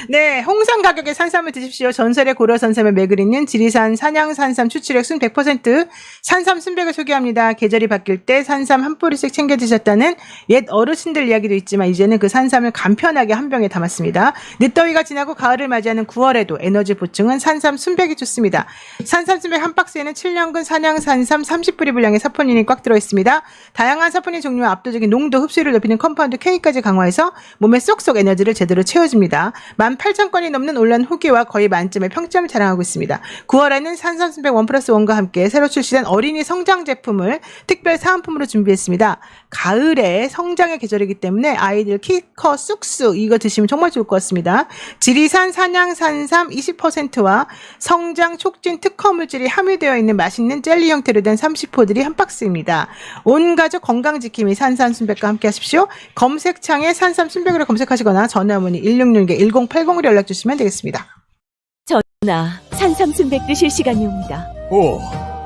네, 홍삼 가격에 산삼을 드십시오. 전설의 고려 산삼에 맥을 잇는 지리산 산양 산삼 추출액 순 100% 산삼 순백을 소개합니다. 계절이 바뀔 때 산삼 한 뿌리씩 챙겨 드셨다는 옛 어르신들 이야기도 있지만 이제는 그 산삼을 간편하게 한 병에 담았습니다. 늦더위가 지나고 가을을 맞이하는 9월에도 에너지 보충은 산삼 순백이 좋습니다. 산삼 순백 한 박스에는 7년근 산양 산삼 30뿌리 분량의 사포닌이 꽉 들어 있습니다. 다양한 사포닌 종류와 압도적인 농도 흡수율을 높이는 컴파운드 K까지 강화해서 몸에 쏙쏙 에너지를 제대로 채워줍니다. 18,000건이 넘는 온라인 후기와 거의 만점의 평점을 자랑하고 있습니다. 9월에는 산삼 순백 1+1과 함께 새로 출시된 어린이 성장 제품을 특별 사은품으로 준비했습니다. 가을에 성장의 계절이기 때문에 아이들 키 커 쑥쑥 이거 드시면 정말 좋을 것 같습니다. 지리산 산양 산삼 20%와 성장 촉진 특허 물질이 함유되어 있는 맛있는 젤리 형태로 된 30포들이 한 박스입니다. 온 가족 건강 지킴이 산삼 순백과 함께 하십시오. 검색창에 산삼 순백으로 검색하시거나 전화문의 1661-1080으로 연락 주시면 되겠습니다. 전하, 산삼 순백 드실 시간이 옵니다. 오,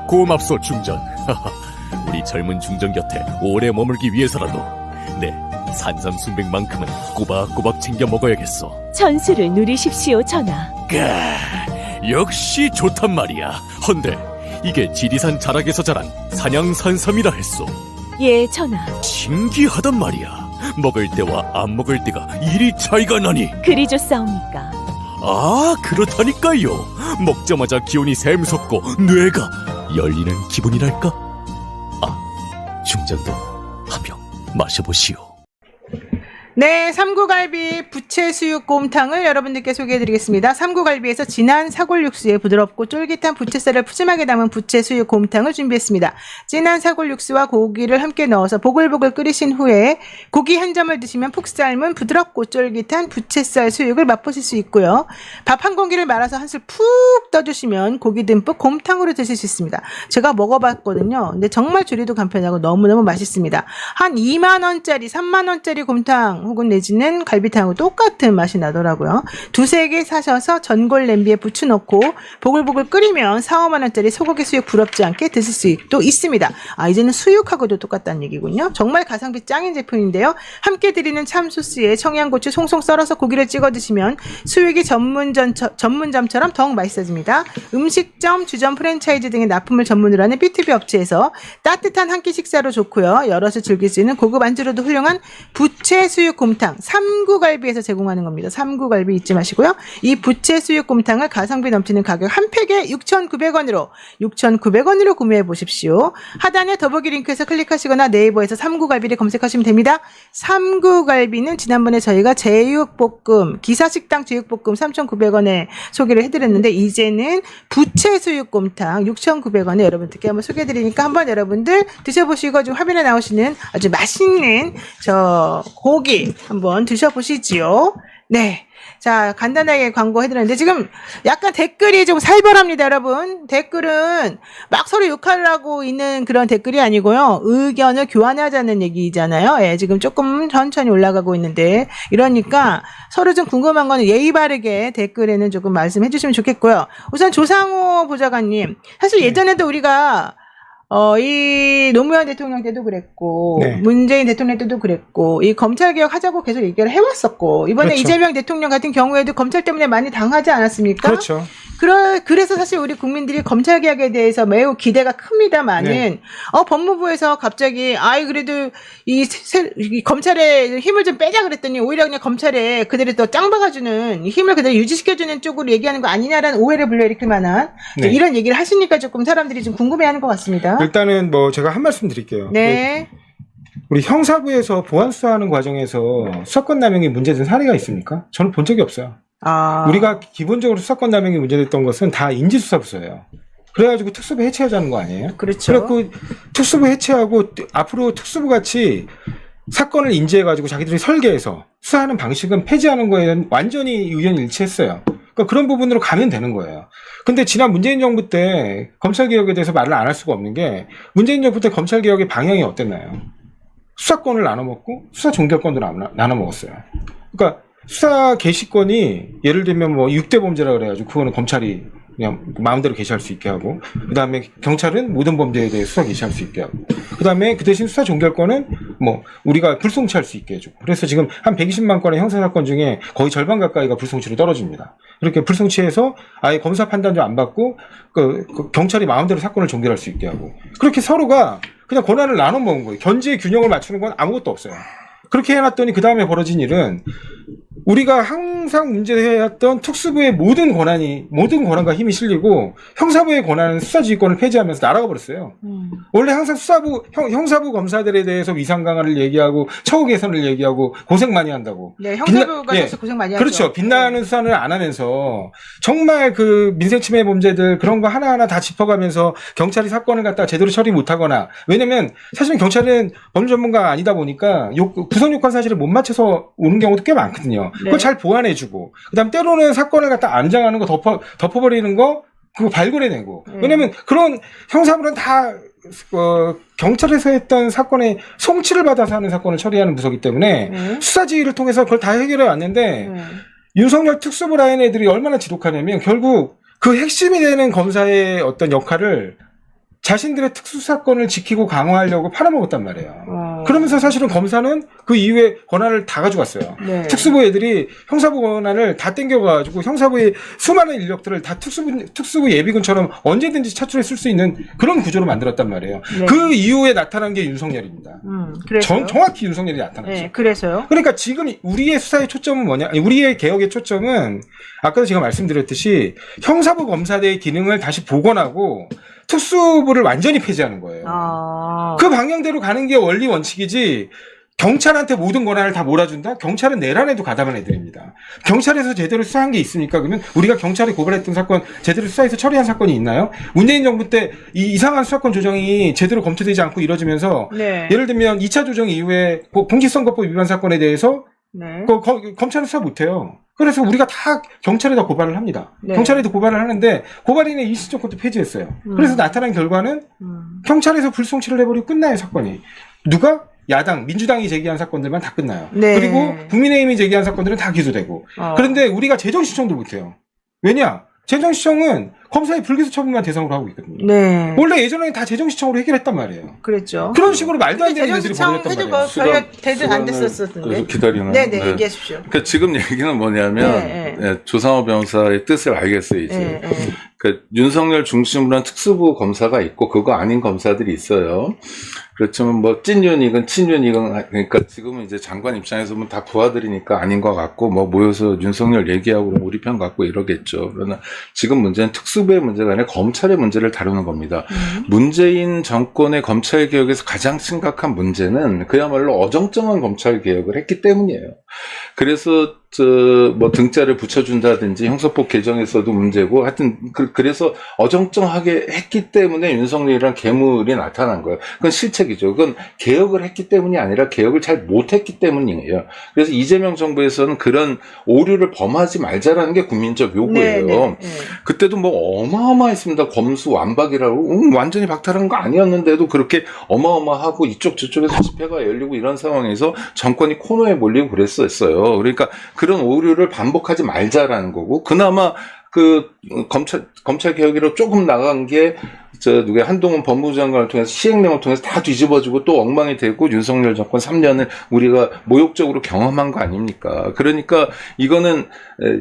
고맙소 중전. 우리 젊은 중전 곁에 오래 머물기 위해서라도 네, 산삼 순백만큼은 꼬박꼬박 챙겨 먹어야겠소. 천수를 누리십시오, 전하. 역시 좋단 말이야. 헌데 이게 지리산 자락에서 자란 산양 산삼이라 했소. 예, 전하. 신기하단 말이야. 먹을 때와 안 먹을 때가 이리 차이가 나니. 그리 좋사옵니까? 아, 그렇다니까요. 먹자마자 기운이 샘솟고 뇌가 열리는 기분이랄까? 아, 중전도 한 병 마셔보시오. 네, 삼구갈비 부채 수육곰탕을 여러분들께 소개해드리겠습니다. 삼구갈비에서 진한 사골육수에 부드럽고 쫄깃한 부채살을 푸짐하게 담은 부채 수육곰탕을 준비했습니다. 진한 사골육수와 고기를 함께 넣어서 보글보글 끓이신 후에 고기 한 점을 드시면 푹 삶은 부드럽고 쫄깃한 부채살 수육을 맛보실 수 있고요. 밥 한 공기를 말아서 한 술 푹 떠주시면 고기 듬뿍 곰탕으로 드실 수 있습니다. 제가 먹어봤거든요. 근데 정말 조리도 간편하고 너무너무 맛있습니다. 한 2만원짜리, 3만원짜리 곰탕 혹은 내지는 갈비탕하고 똑같은 맛이 나더라고요. 두세 개 사셔서 전골 냄비에 부쳐놓고 보글보글 끓이면 4, 5만원짜리 소고기 수육 부럽지 않게 드실 수도 있습니다. 아, 이제는 수육하고도 똑같다는 얘기군요. 정말 가성비 짱인 제품인데요. 함께 드리는 참소스에 청양고추 송송 썰어서 고기를 찍어 드시면 수육이 전문점처럼 더욱 맛있어집니다. 음식점, 주점, 프랜차이즈 등의 납품을 전문으로 하는 B2B 업체에서 따뜻한 한 끼 식사로 좋고요. 여럿이 즐길 수 있는 고급 안주로도 훌륭한 부채 수육 곰탕 삼구갈비에서 제공하는 겁니다. 삼구갈비 잊지 마시고요. 이 부채 수육곰탕을 가성비 넘치는 가격 한 팩에 6,900원으로 구매해 보십시오. 하단에 더보기 링크에서 클릭하시거나 네이버에서 삼구갈비를 검색하시면 됩니다. 삼구갈비는 지난번에 저희가 제육볶음, 기사식당 제육볶음 3,900원에 소개를 해드렸는데 이제는 부채 수육곰탕 6,900원에 여러분들께 한번 소개해드리니까 한번 여러분들 드셔보시고 지금 화면에 나오시는 아주 맛있는 저 고기 한번 드셔보시지요. 네. 자, 간단하게 광고해드렸는데 지금 약간 댓글이 좀 살벌합니다, 여러분. 댓글은 막 서로 욕하려고 있는 그런 댓글이 아니고요. 의견을 교환하자는 얘기잖아요. 예, 지금 조금 천천히 올라가고 있는데 이러니까 서로 좀 궁금한 거는 예의 바르게 댓글에는 조금 말씀해 주시면 좋겠고요. 우선 조상호 보좌관님, 사실 예전에도 우리가 이 노무현 대통령 때도 그랬고 네. 문재인 대통령 때도 그랬고 이 검찰 개혁 하자고 계속 얘기를 해왔었고 이번에 그렇죠. 이재명 대통령 같은 경우에도 검찰 때문에 많이 당하지 않았습니까? 그렇죠. 그래서 사실 우리 국민들이 검찰 개혁에 대해서 매우 기대가 큽니다만은 네. 법무부에서 갑자기 그래도 이 검찰에 힘을 좀 빼자 그랬더니 오히려 그냥 검찰에 그대로 또 짱 박아주는 힘을 그대로 유지시켜주는 쪽으로 얘기하는 거 아니냐라는 오해를 불러일으킬 만한 네. 이런 얘기를 하시니까 조금 사람들이 좀 궁금해하는 것 같습니다. 일단은 뭐 제가 한 말씀 드릴게요. 네. 우리 형사부에서 보안 수사하는 과정에서 수사권 남용이 문제된 사례가 있습니까? 저는 본 적이 없어요. 우리가 기본적으로 수사권 남용이 문제됐던 것은 다 인지수사부서예요. 그래가지고 특수부 해체하자는 거 아니에요? 그렇죠. 그래갖고 특수부 해체하고 앞으로 특수부 같이 사건을 인지해가지고 자기들이 설계해서 수사하는 방식은 폐지하는 거에 대한 완전히 의견이 일치했어요. 그러니까 그런 부분으로 가면 되는 거예요. 근데 지난 문재인 정부 때 검찰개혁에 대해서 말을 안 할 수가 없는 게 문재인 정부 때 검찰개혁의 방향이 어땠나요? 수사권을 나눠먹고 수사 종결권도 나눠먹었어요. 그러니까 수사 개시권이 예를 들면 뭐 6대 범죄라 그래가지고 그거는 검찰이 그냥 마음대로 개시할 수 있게 하고 그 다음에 경찰은 모든 범죄에 대해 수사 개시할 수 있게 하고 그 다음에 그 대신 수사 종결권은 뭐 우리가 불송치할 수 있게 해주고 그래서 지금 한 120만 건의 형사사건 중에 거의 절반 가까이가 불송치로 떨어집니다. 이렇게 불송치해서 아예 검사 판단도 안 받고 그 경찰이 마음대로 사건을 종결할 수 있게 하고 그렇게 서로가 그냥 권한을 나눠 먹은 거예요. 견제의 균형을 맞추는 건 아무것도 없어요. 그렇게 해놨더니 그 다음에 벌어진 일은 우리가 항상 문제해왔던 특수부의 모든 권한과 힘이 실리고 형사부의 권한은 수사지휘권을 폐지하면서 날아가 버렸어요. 원래 항상 형사부 검사들에 대해서 위상 강화를 얘기하고 처우 개선을 얘기하고 고생 많이 한다고. 네, 형사부가 사실 고생 많이 하죠. 그렇죠. 빛나는 수사를 안 하면서 정말 그 민생침해 범죄들 그런 거 하나하나 다 짚어가면서 경찰이 사건을 갖다가 제대로 처리 못하거나 왜냐면 사실은 경찰은 법률 전문가가 아니다 보니까 구성 요건 사실을 못 맞춰서 오는 경우도 꽤 많거든요. 네. 그걸 잘 보완해주고 그다음 때로는 사건을 갖다 안장하는 거 덮어버리는 거 그거 발굴해내고 왜냐면 그런 형사부는 다 경찰에서 했던 사건에 송치를 받아서 하는 사건을 처리하는 부서이기 때문에 수사지휘를 통해서 그걸 다 해결해 왔는데 윤석열 특수부 라인 애들이 얼마나 지독하냐면 결국 그 핵심이 되는 검사의 어떤 역할을 자신들의 특수사건을 지키고 강화하려고 팔아먹었단 말이에요. 그러면서 사실은 검사는 그 이후에 권한을 다 가져갔어요. 네. 특수부 애들이 형사부 권한을 다 땡겨가지고 형사부의 수많은 인력들을 다 특수부 예비군처럼 언제든지 차출해 쓸 수 있는 그런 구조로 만들었단 말이에요. 네. 그 이후에 나타난 게 윤석열입니다. 그래서요? 정확히 윤석열이 나타났죠. 네, 그래서요? 그러니까 지금 우리의 수사의 초점은 뭐냐? 아니, 우리의 개혁의 초점은 아까도 제가 말씀드렸듯이 형사부 검사대의 기능을 다시 복원하고 특수부를 완전히 폐지하는 거예요. 그 방향대로 가는 게 원리 원칙이지 경찰한테 모든 권한을 다 몰아준다? 경찰은 내란에도 가담을 해드립니다. 경찰에서 제대로 수사한 게 있습니까? 그러면 우리가 경찰에 고발했던 사건 제대로 수사해서 처리한 사건이 있나요? 문재인 정부 때 이 이상한 수사권 조정이 제대로 검토되지 않고 이뤄지면서 네. 예를 들면 2차 조정 이후에 공직선거법 위반 사건에 대해서 네. 검찰은 수사 못해요. 그래서 우리가 다 경찰에다 고발을 합니다. 네. 경찰에도 고발을 하는데 고발인의 일시조건도 폐지했어요. 그래서 나타난 결과는 경찰에서 불송치를 해버리고 끝나요, 사건이. 누가? 야당, 민주당이 제기한 사건들만 다 끝나요. 네. 그리고 국민의힘이 제기한 사건들은 다 기소되고. 그런데 우리가 재정시청도 못해요. 왜냐? 재정시청은 검사의 불기소 처분만 대상으로 하고 있거든요. 네. 원래 예전에는 다 재정시청으로 해결했단 말이에요. 그랬죠. 그런 식으로 말도 안 되는 일들이 재정시청 벌어졌단 해도 말이에요. 별로 되든 안 됐었던데. 그래서 기다리는. 네네, 얘기하십시오. 그러니까 지금 얘기는 뭐냐면 네, 예, 조상호 변호사의 뜻을 알겠어요 이제. 네, 네. 그 윤석열 중심으로 한 특수부 검사가 있고 그거 아닌 검사들이 있어요. 그렇지만 뭐 찐윤이건 친윤이건 그러니까 지금은 이제 장관 입장에서 보면 다 부하들이니까 아닌 것 같고 뭐 모여서 윤석열 얘기하고 그럼 우리 편 갖고 이러겠죠. 그러나 지금 문제는 특수부의 문제가 아니라 검찰의 문제를 다루는 겁니다. 문재인 정권의 검찰 개혁에서 가장 심각한 문제는 그야말로 어정쩡한 검찰 개혁을 했기 때문이에요. 그래서 뭐 등자를 붙여준다든지 형사법 개정에서도 문제고 하여튼 그래서 어정쩡하게 했기 때문에 윤석열이란 괴물이 나타난 거예요. 그건 실책이죠. 그건 개혁을 했기 때문이 아니라 개혁을 잘 못했기 때문이에요. 그래서 이재명 정부에서는 그런 오류를 범하지 말자라는 게 국민적 요구예요. 네, 네, 네. 그때도 뭐 어마어마했습니다. 검수 완박이라고 완전히 박탈한 거 아니었는데도 그렇게 어마어마하고 이쪽 저쪽에서 집회가 열리고 이런 상황에서 정권이 코너에 몰리고 그랬었어요. 그러니까 그런 오류를 반복하지 말자라는 거고 그나마 그 검찰 개혁으로 조금 나간 게 누가 한동훈 법무부 장관을 통해서 시행령을 통해서 다 뒤집어지고 또 엉망이 되고 윤석열 정권 3년을 우리가 모욕적으로 경험한 거 아닙니까? 그러니까 이거는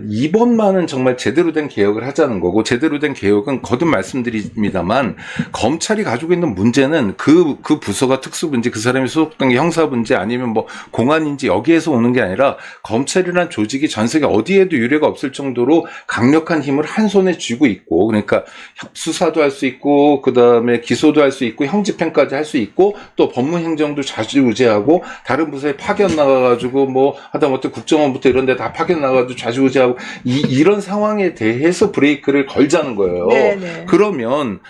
이번만은 정말 제대로 된 개혁을 하자는 거고 제대로 된 개혁은 거듭 말씀드립니다만 검찰이 가지고 있는 문제는 그 부서가 특수부인지 그 사람이 소속된 게 형사부인지 아니면 뭐 공안인지 여기에서 오는 게 아니라 검찰이란 조직이 전 세계 어디에도 유례가 없을 정도로 강력한 힘을 한 손에 쥐고 있고 그러니까 수사도 할 수 있고 그 다음에 기소도 할 수 있고 형집행까지 할 수 있고 또 법무행정도 좌지우지하고 다른 부서에 파견 나가가지고 뭐 하다못해 국정원부터 이런 데 다 파견 나가가지고 좌지우지하고 이런 상황에 대해서 브레이크를 걸자는 거예요. 네네.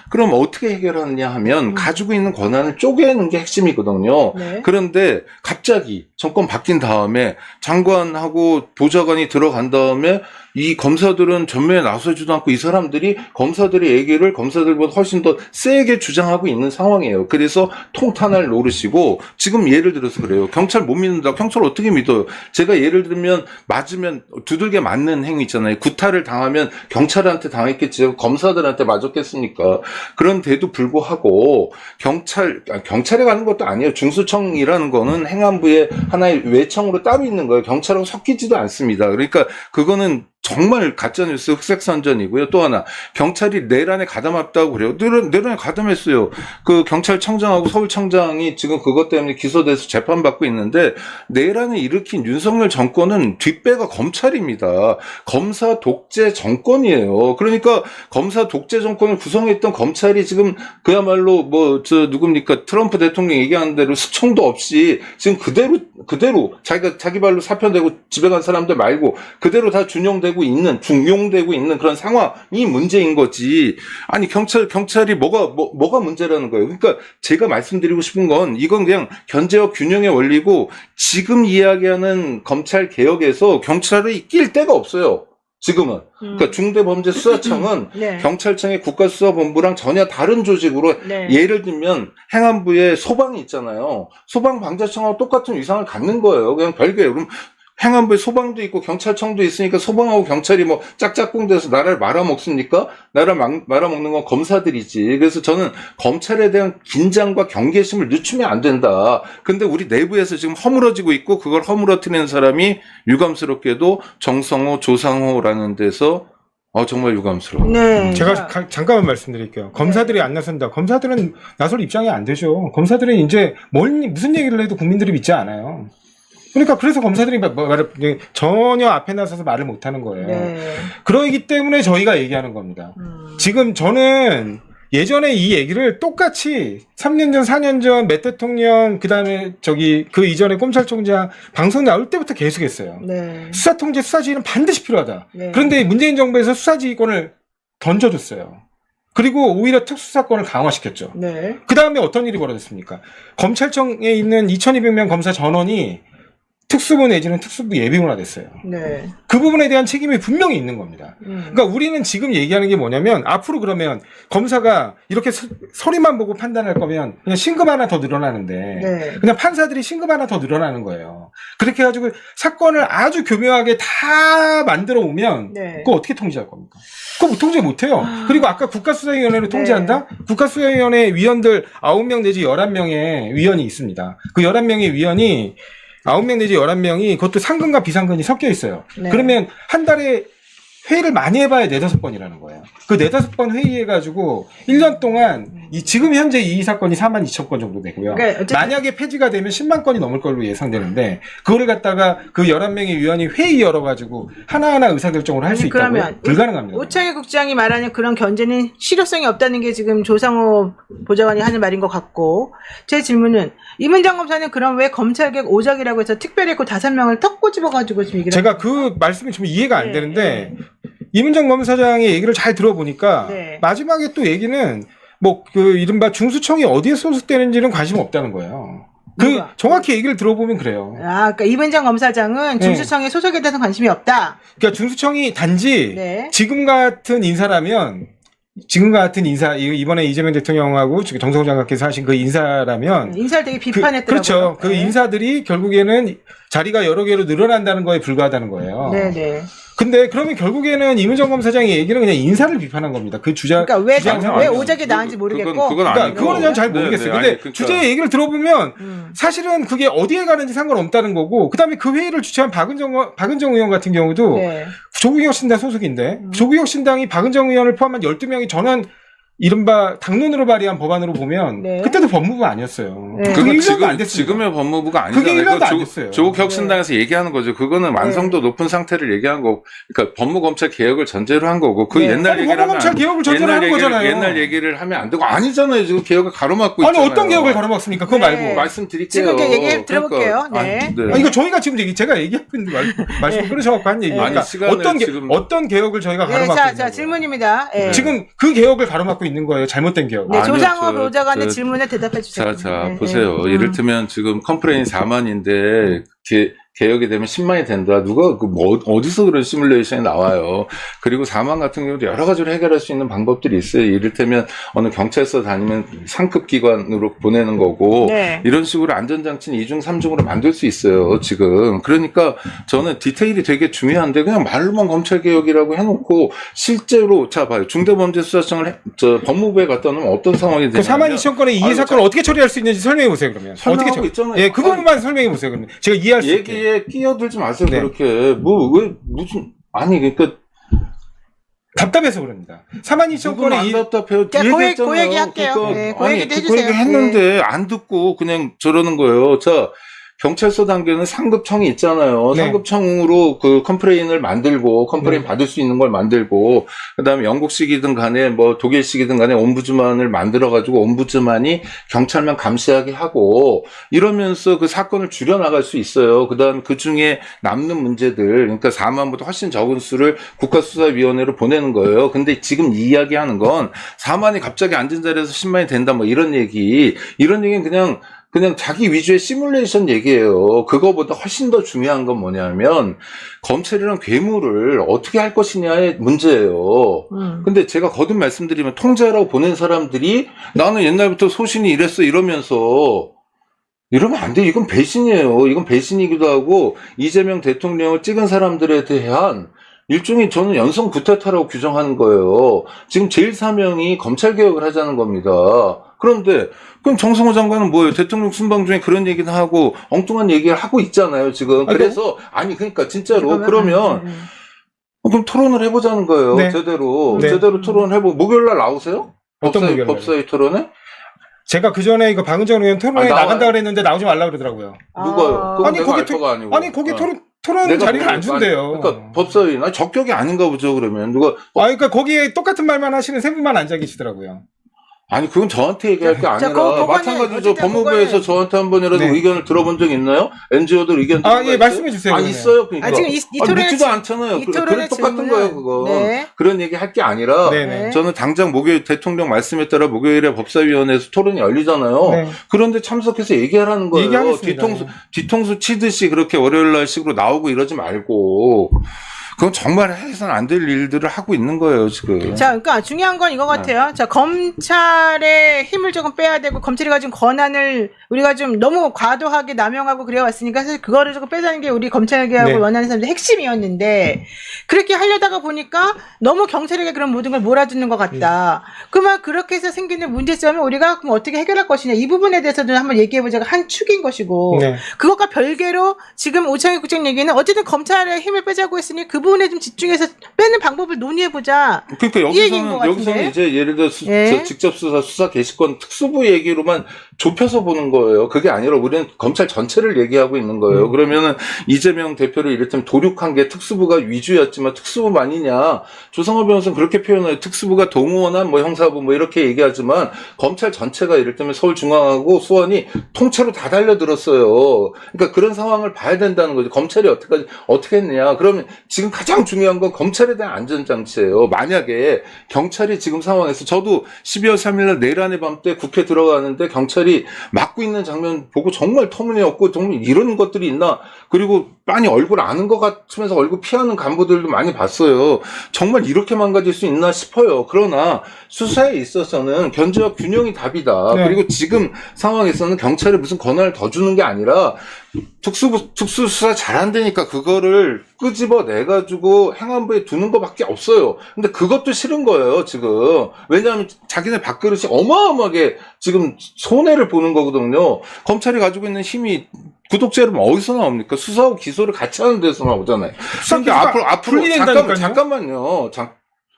그럼 어떻게 해결하느냐 하면 가지고 있는 권한을 쪼개는 게 핵심이거든요. 네. 그런데 갑자기 정권 바뀐 다음에 장관하고 보좌관이 들어간 다음에 이 검사들은 전면에 나서지도 않고 이 사람들이 검사들의 얘기를 검사들보다 훨씬 더 세게 주장하고 있는 상황이에요. 그래서 통탄할 노릇이고 지금 예를 들어서 그래요. 경찰 못 믿는다. 경찰 어떻게 믿어요? 제가 예를 들면 맞으면 두들겨 맞는 행위 있잖아요. 구타를 당하면 경찰한테 당했겠지 검사들한테 맞았겠습니까? 그런데도 불구하고 경찰에 가는 것도 아니에요. 중수청이라는 거는 행안부의 하나의 외청으로 따로 있는 거예요. 경찰하고 섞이지도 않습니다. 그러니까 그거는 정말 가짜뉴스 흑색선전이고요. 또 하나 경찰이 내란에 가담했다고 그래요. 내란에 가담했어요. 그 경찰청장하고 서울청장이 지금 그것 때문에 기소돼서 재판받고 있는데 내란을 일으킨 윤석열 정권은 뒷배가 검찰입니다. 검사 독재 정권이에요. 그러니까 검사 독재 정권을 구성했던 검찰이 지금 그야말로 누굽니까 트럼프 대통령 얘기하는 대로 수총도 없이 지금 그대로 자기 발로 사표내고 집에 간 사람들 말고 그대로 다 중용되고 있는 그런 상황이 문제인 거지. 아니 경찰이 뭐가 문제라는 거예요. 그러니까 제가 말씀드리고 싶은 건 이건 그냥 견제와 균형의 원리고 지금 이야기하는 검찰 개혁에서 경찰이 낄 데가 없어요. 지금은. 그러니까 중대범죄수사청은 네. 경찰청의 국가수사본부랑 전혀 다른 조직으로 네. 예를 들면 행안부에 소방이 있잖아요. 소방방재청하고 똑같은 위상을 갖는 거예요. 그냥 별개예요. 그럼 행안부에 소방도 있고 경찰청도 있으니까 소방하고 경찰이 뭐 짝짝꿍돼서 나라를 말아먹습니까? 나라를 말아먹는 건 검사들이지. 그래서 저는 검찰에 대한 긴장과 경계심을 늦추면 안 된다. 근데 우리 내부에서 지금 허물어지고 있고 그걸 허물어뜨리는 사람이 유감스럽게도 정성호, 조상호라는 데서 정말 유감스러워. 네. 제가 잠깐만 말씀드릴게요. 검사들이 안 나선다. 검사들은 나설 입장이 안 되죠. 검사들은 이제 무슨 얘기를 해도 국민들이 믿지 않아요. 그러니까 그래서 검사들이 전혀 앞에 나서서 말을 못하는 거예요. 네. 그러기 때문에 저희가 얘기하는 겁니다. 지금 저는 예전에 이 얘기를 똑같이 3년 전, 4년 전 몇 대통령, 그 다음에 그 이전에 검찰총장 방송 나올 때부터 계속했어요. 네. 수사통제, 수사지휘는 반드시 필요하다. 네. 그런데 문재인 정부에서 수사지휘권을 던져줬어요. 그리고 오히려 특수사건을 강화시켰죠. 네. 그 다음에 어떤 일이 벌어졌습니까? 검찰청에 있는 2200명 검사 전원이 특수부 내지는 특수부 예비군화 됐어요. 네. 그 부분에 대한 책임이 분명히 있는 겁니다. 그러니까 우리는 지금 얘기하는 게 뭐냐면 앞으로 그러면 검사가 이렇게 서류만 보고 판단할 거면 그냥 신급 하나 더 늘어나는데 네. 그냥 판사들이 신급 하나 더 늘어나는 거예요. 그렇게 해가지고 사건을 아주 교묘하게 다 만들어 오면 네. 그거 어떻게 통제할 겁니까? 그거 통제 못해요. 그리고 아까 국가수사위원회를 통제한다? 국가수사위원회 위원들 9명 내지 11명의 위원이 있습니다. 그 11명의 위원이 9명 내지 11명이 그것도 상근과 비상근이 섞여 있어요. 네. 그러면 한 달에 회의를 많이 해봐야 4-5번이라는 거예요. 그 4-5번 회의해가지고 1년 동안 지금 현재 이 사건이 42,000건 정도 되고요. 그러니까 어쨌든- 만약에 폐지가 되면 10만 건이 넘을 걸로 예상되는데 그거를 갖다가 그 11명의 위원이 회의 열어가지고 하나하나 의사결정을 할 수 아니, 있다고요? 그러면 불가능합니다. 오창희 국장이 말하는 그런 견제는 실효성이 없다는 게 지금 조상호 보좌관이 하는 말인 것 같고, 제 질문은 이문정 검사는 그럼 왜 검찰개혁 오작이라고 해서 특별했고 5명을 턱 꼬집어가지고 지금 얘기를 제가 그 말씀이 좀 이해가 안 네, 되는데 이문정 검사장의 얘기를 잘 들어보니까 네. 마지막에 또 얘기는 뭐 그 이른바 중수청이 어디에 소속되는지는 관심 없다는 거예요. 그 누가? 정확히 얘기를 들어보면 그래요. 아, 그러니까 이문정 검사장은 네. 중수청에 소속에 대해서 관심이 없다. 그러니까 중수청이 단지 네. 지금 같은 인사라면 이번에 이재명 대통령하고 정성호 장관께서 하신 그 인사라면 인사를 되게 비판했더라고요. 그렇죠. 그 네. 인사들이 결국에는 자리가 여러 개로 늘어난다는 거에 불과하다는 거예요. 네네. 근데 그러면 결국에는 이문정 검사장의 얘기는 그냥 인사를 비판한 겁니다. 그 그러니까 왜 주장은 오작이 나은지 모르겠고. 그건 그러니까 아니고. 그거는 저는 잘 네, 모르겠어요. 네, 근데 아니, 그러니까. 주제의 얘기를 들어보면 음. 사실은 그게 어디에 가는지 상관없다는 거고, 그 다음에 그 회의를 주최한 박은정 의원 같은 경우도 네. 조국혁 신당 소속인데, 조국혁 신당이 박은정 의원을 포함한 12명이 전원 이른바 당론으로 발의한 법안으로 보면 네. 그때도 법무부 아니었어요. 네. 그게 그건 1년도 안 됐습니다. 지금의 법무부가 그게 아니잖아요. 1년도 안 그거 됐어요. 조국 네. 혁신당에서 얘기하는 거죠. 그거는 완성도 높은 상태를 얘기한 거고, 그러니까 법무검찰 개혁을 전제로 한 거고, 그 네. 옛날 아니, 얘기를 하면 법무검찰 개혁을 전제로 하는 거잖아요. 옛날 얘기를 하면 안 되고 아니잖아요. 지금 개혁을 가로막고 아니 있잖아요. 어떤 개혁을 가로막습니까? 그거 네. 말고. 말씀드릴게요. 지금 이제 얘기 들어볼게요. 그러니까, 네. 아, 이거 저희가 지금 제가 얘기하고 있는 말씀 끊으셔갖고 한 얘기니까. 아니, 시간을 어떤 개혁을 저희가 네, 가로막고 자, 있는 거예요? 질문입니다. 네. 지금 그 개혁을 가로막고 있는 거예요. 잘못된 개혁. 네, 아니요, 조상호 저- 보좌관의 저- 질문에 대답해 주세요. 자, 네, 보세요. 네. 이를테면 지금 컴플레인 4만인데, 개혁이 되면 10만이 된다. 누가, 어디서 그런 시뮬레이션이 나와요. 그리고 4만 같은 경우도 여러 가지로 해결할 수 있는 방법들이 있어요. 이를테면 어느 경찰서 다니면 상급 기관으로 보내는 거고, 네. 이런 식으로 안전장치는 2중, 3중으로 만들 수 있어요, 지금. 그러니까 저는 디테일이 되게 중요한데, 그냥 말로만 검찰개혁이라고 해놓고, 실제로, 자, 봐요. 중대범죄수사청을 법무부에 갖다 놓으면 어떤 상황이 그 되냐면. 42,000건의 이해 아니, 사건을 어떻게 처리할 수 있는지 설명해 보세요, 그러면. 설명하고 어떻게 있잖아요. 예, 그 부분만 설명해 보세요, 그러면. 제가 이해할 수 있게. 얘기에 끼어들지 마세요, 네. 그렇게. 아니, 그러니까. 답답해서 그럽니다. 42,000건의 누구는 안 답답해요. 자, 얘기했잖아요. 그 얘기 할게요. 네, 그 얘기도 그 해주세요. 얘기 했는데 안 듣고 그냥 저러는 거예요. 자, 경찰서 단계는 상급청이 있잖아요. 네. 상급청으로 그 컴플레인을 만들고, 컴플레인 네. 받을 수 있는 걸 만들고, 그 다음에 영국식이든 간에, 뭐, 독일식이든 간에 옴부즈만을 만들어가지고, 옴부즈만이 경찰만 감시하게 하고, 이러면서 그 사건을 줄여나갈 수 있어요. 그 다음 그 중에 남는 문제들, 그러니까 4만보다 훨씬 적은 수를 국가수사위원회로 보내는 거예요. 근데 지금 이 이야기 하는 건 4만이 갑자기 앉은 자리에서 10만이 된다, 뭐 이런 얘기는 그냥 자기 위주의 시뮬레이션 얘기예요. 그거보다 훨씬 더 중요한 건 뭐냐면 검찰이랑 괴물을 어떻게 할 것이냐의 문제예요. 근데 제가 거듭 말씀드리면 통제하라고 보낸 사람들이 나는 옛날부터 소신이 이랬어 이러면서 이러면 안 돼. 이건 배신이에요. 이건 배신이기도 하고 이재명 대통령을 찍은 사람들에 대한 일종의 저는 연성 구태타라고 규정하는 거예요. 지금 제1사명이 검찰개혁을 하자는 겁니다. 그런데 그럼 정성호 장관은 뭐예요? 대통령 순방 중에 그런 얘기는 하고 엉뚱한 얘기를 하고 있잖아요, 지금. 그래서 그러니까 진짜로 그러면 그럼 토론을 해보자는 거예요. 네. 제대로 네. 토론을 해보고 목요일 날 나오세요? 어떤 목요일 날요? 법사위 토론에? 제가 그 전에 이거 박은정 의원 토론에 나와요? 나간다 그랬는데 나오지 말라 그러더라고요. 누가요? 그건 아니, 내가 거기 알 거가 아니고. 아니, 거기 토론 내가 자리를 안 아니, 준대요. 그러니까 법사위, 적격이 아닌가 보죠, 그러면. 누가, 그러니까 거기에 똑같은 말만 하시는 세 분만 앉아 계시더라고요. 아니 그건 저한테 얘기할 게 아니라 그거는 마찬가지죠. 어쨌든 법무부에서 그거는- 저한테 한 번이라도 네. 의견을 들어본 적 있나요? NGO들 의견 아, 들어본 적 예, 말씀해 주세요. 아, 그러면. 있어요. 그러니까. 지금 이 토론의 묻지도 않잖아요. 이 그래 토론의 똑같은 질문은- 거예요, 그거. 네. 그런 얘기 할 게 아니라 네네. 저는 당장 목요일 대통령 말씀에 따라 목요일에 법사위원회에서 토론이 열리잖아요. 네. 그런데 참석해서 얘기하라는 거예요. 얘기하겠습니다. 뒤통수 치듯이 그렇게 월요일 날 식으로 나오고 이러지 말고. 그건 정말 해서는 안 될 일들을 하고 있는 거예요, 지금. 자, 그러니까 중요한 건 이거 같아요. 자, 검찰의 힘을 조금 빼야 되고, 검찰이 가진 권한을 우리가 좀 너무 과도하게 남용하고 그래왔으니까, 사실 그거를 조금 빼자는 게 우리 검찰개혁을 네. 원하는 사람들의 핵심이었는데, 그렇게 하려다가 보니까 너무 경찰에게 그런 모든 걸 몰아주는 것 같다. 그러면 그렇게 해서 생기는 문제점을 우리가 그럼 어떻게 해결할 것이냐. 이 부분에 대해서도 한번 얘기해보자가 한 축인 것이고, 네. 그것과 별개로 지금 오창익 국장 얘기는 어쨌든 검찰의 힘을 빼자고 했으니 그 부분에 좀 집중해서 빼는 방법을 논의해보자. 그러니까 이 얘기인 것 여기서는 같은데? 이제 예를 들어 예. 저 직접 수사 개시권 특수부 얘기로만 좁혀서 보는 거예요. 그게 아니라 우리는 검찰 전체를 얘기하고 있는 거예요. 그러면은 이재명 대표를 이를테면 도륙한 게 특수부가 위주였지만 특수부만이냐? 조성호 변호사는 그렇게 표현해요. 특수부가 동원한 뭐 형사부 뭐 이렇게 얘기하지만 검찰 전체가 이를테면 서울중앙하고 수원이 통째로 다 달려들었어요. 그러니까 그런 상황을 봐야 된다는 거죠. 검찰이 어떻게 했느냐? 그러면 지금 가장 중요한 건 검찰에 대한 안전장치예요. 만약에 경찰이 지금 상황에서 저도 12월 3일날 내란의 밤 때 국회 들어가는데 경찰이 막고 있는 장면 보고 정말 터무니없고 정말 이런 것들이 있나. 그리고 많이 얼굴 아는 것 같으면서 얼굴 피하는 간부들도 많이 봤어요. 정말 이렇게 망가질 수 있나 싶어요. 그러나 수사에 있어서는 견제와 균형이 답이다. 네. 그리고 지금 상황에서는 경찰에 무슨 권한을 더 주는 게 아니라 특수수사 잘한다니까 그거를 끄집어내가지고 행안부에 두는 것밖에 없어요. 근데 그것도 싫은 거예요, 지금. 왜냐하면 자기네 밥그릇이 어마어마하게 지금 손해를 보는 거거든요. 검찰이 가지고 있는 힘이 구독제로는 어디서 나옵니까? 수사하고 기소를 같이 하는 데서 나오잖아요. 그런데 앞으로 분리된다니까요? 잠깐만요.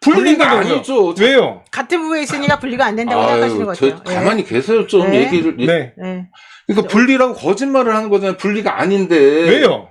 분리된다고요? 아니죠. 왜요? 같은 부에 있으니까 분리가 안 된다고 생각하시는 거죠. 저 가만히 계세요, 좀 네. 얘기를. 네. 네. 그러니까 분리라고 거짓말을 하는 거잖아요. 분리가 아닌데. 왜요?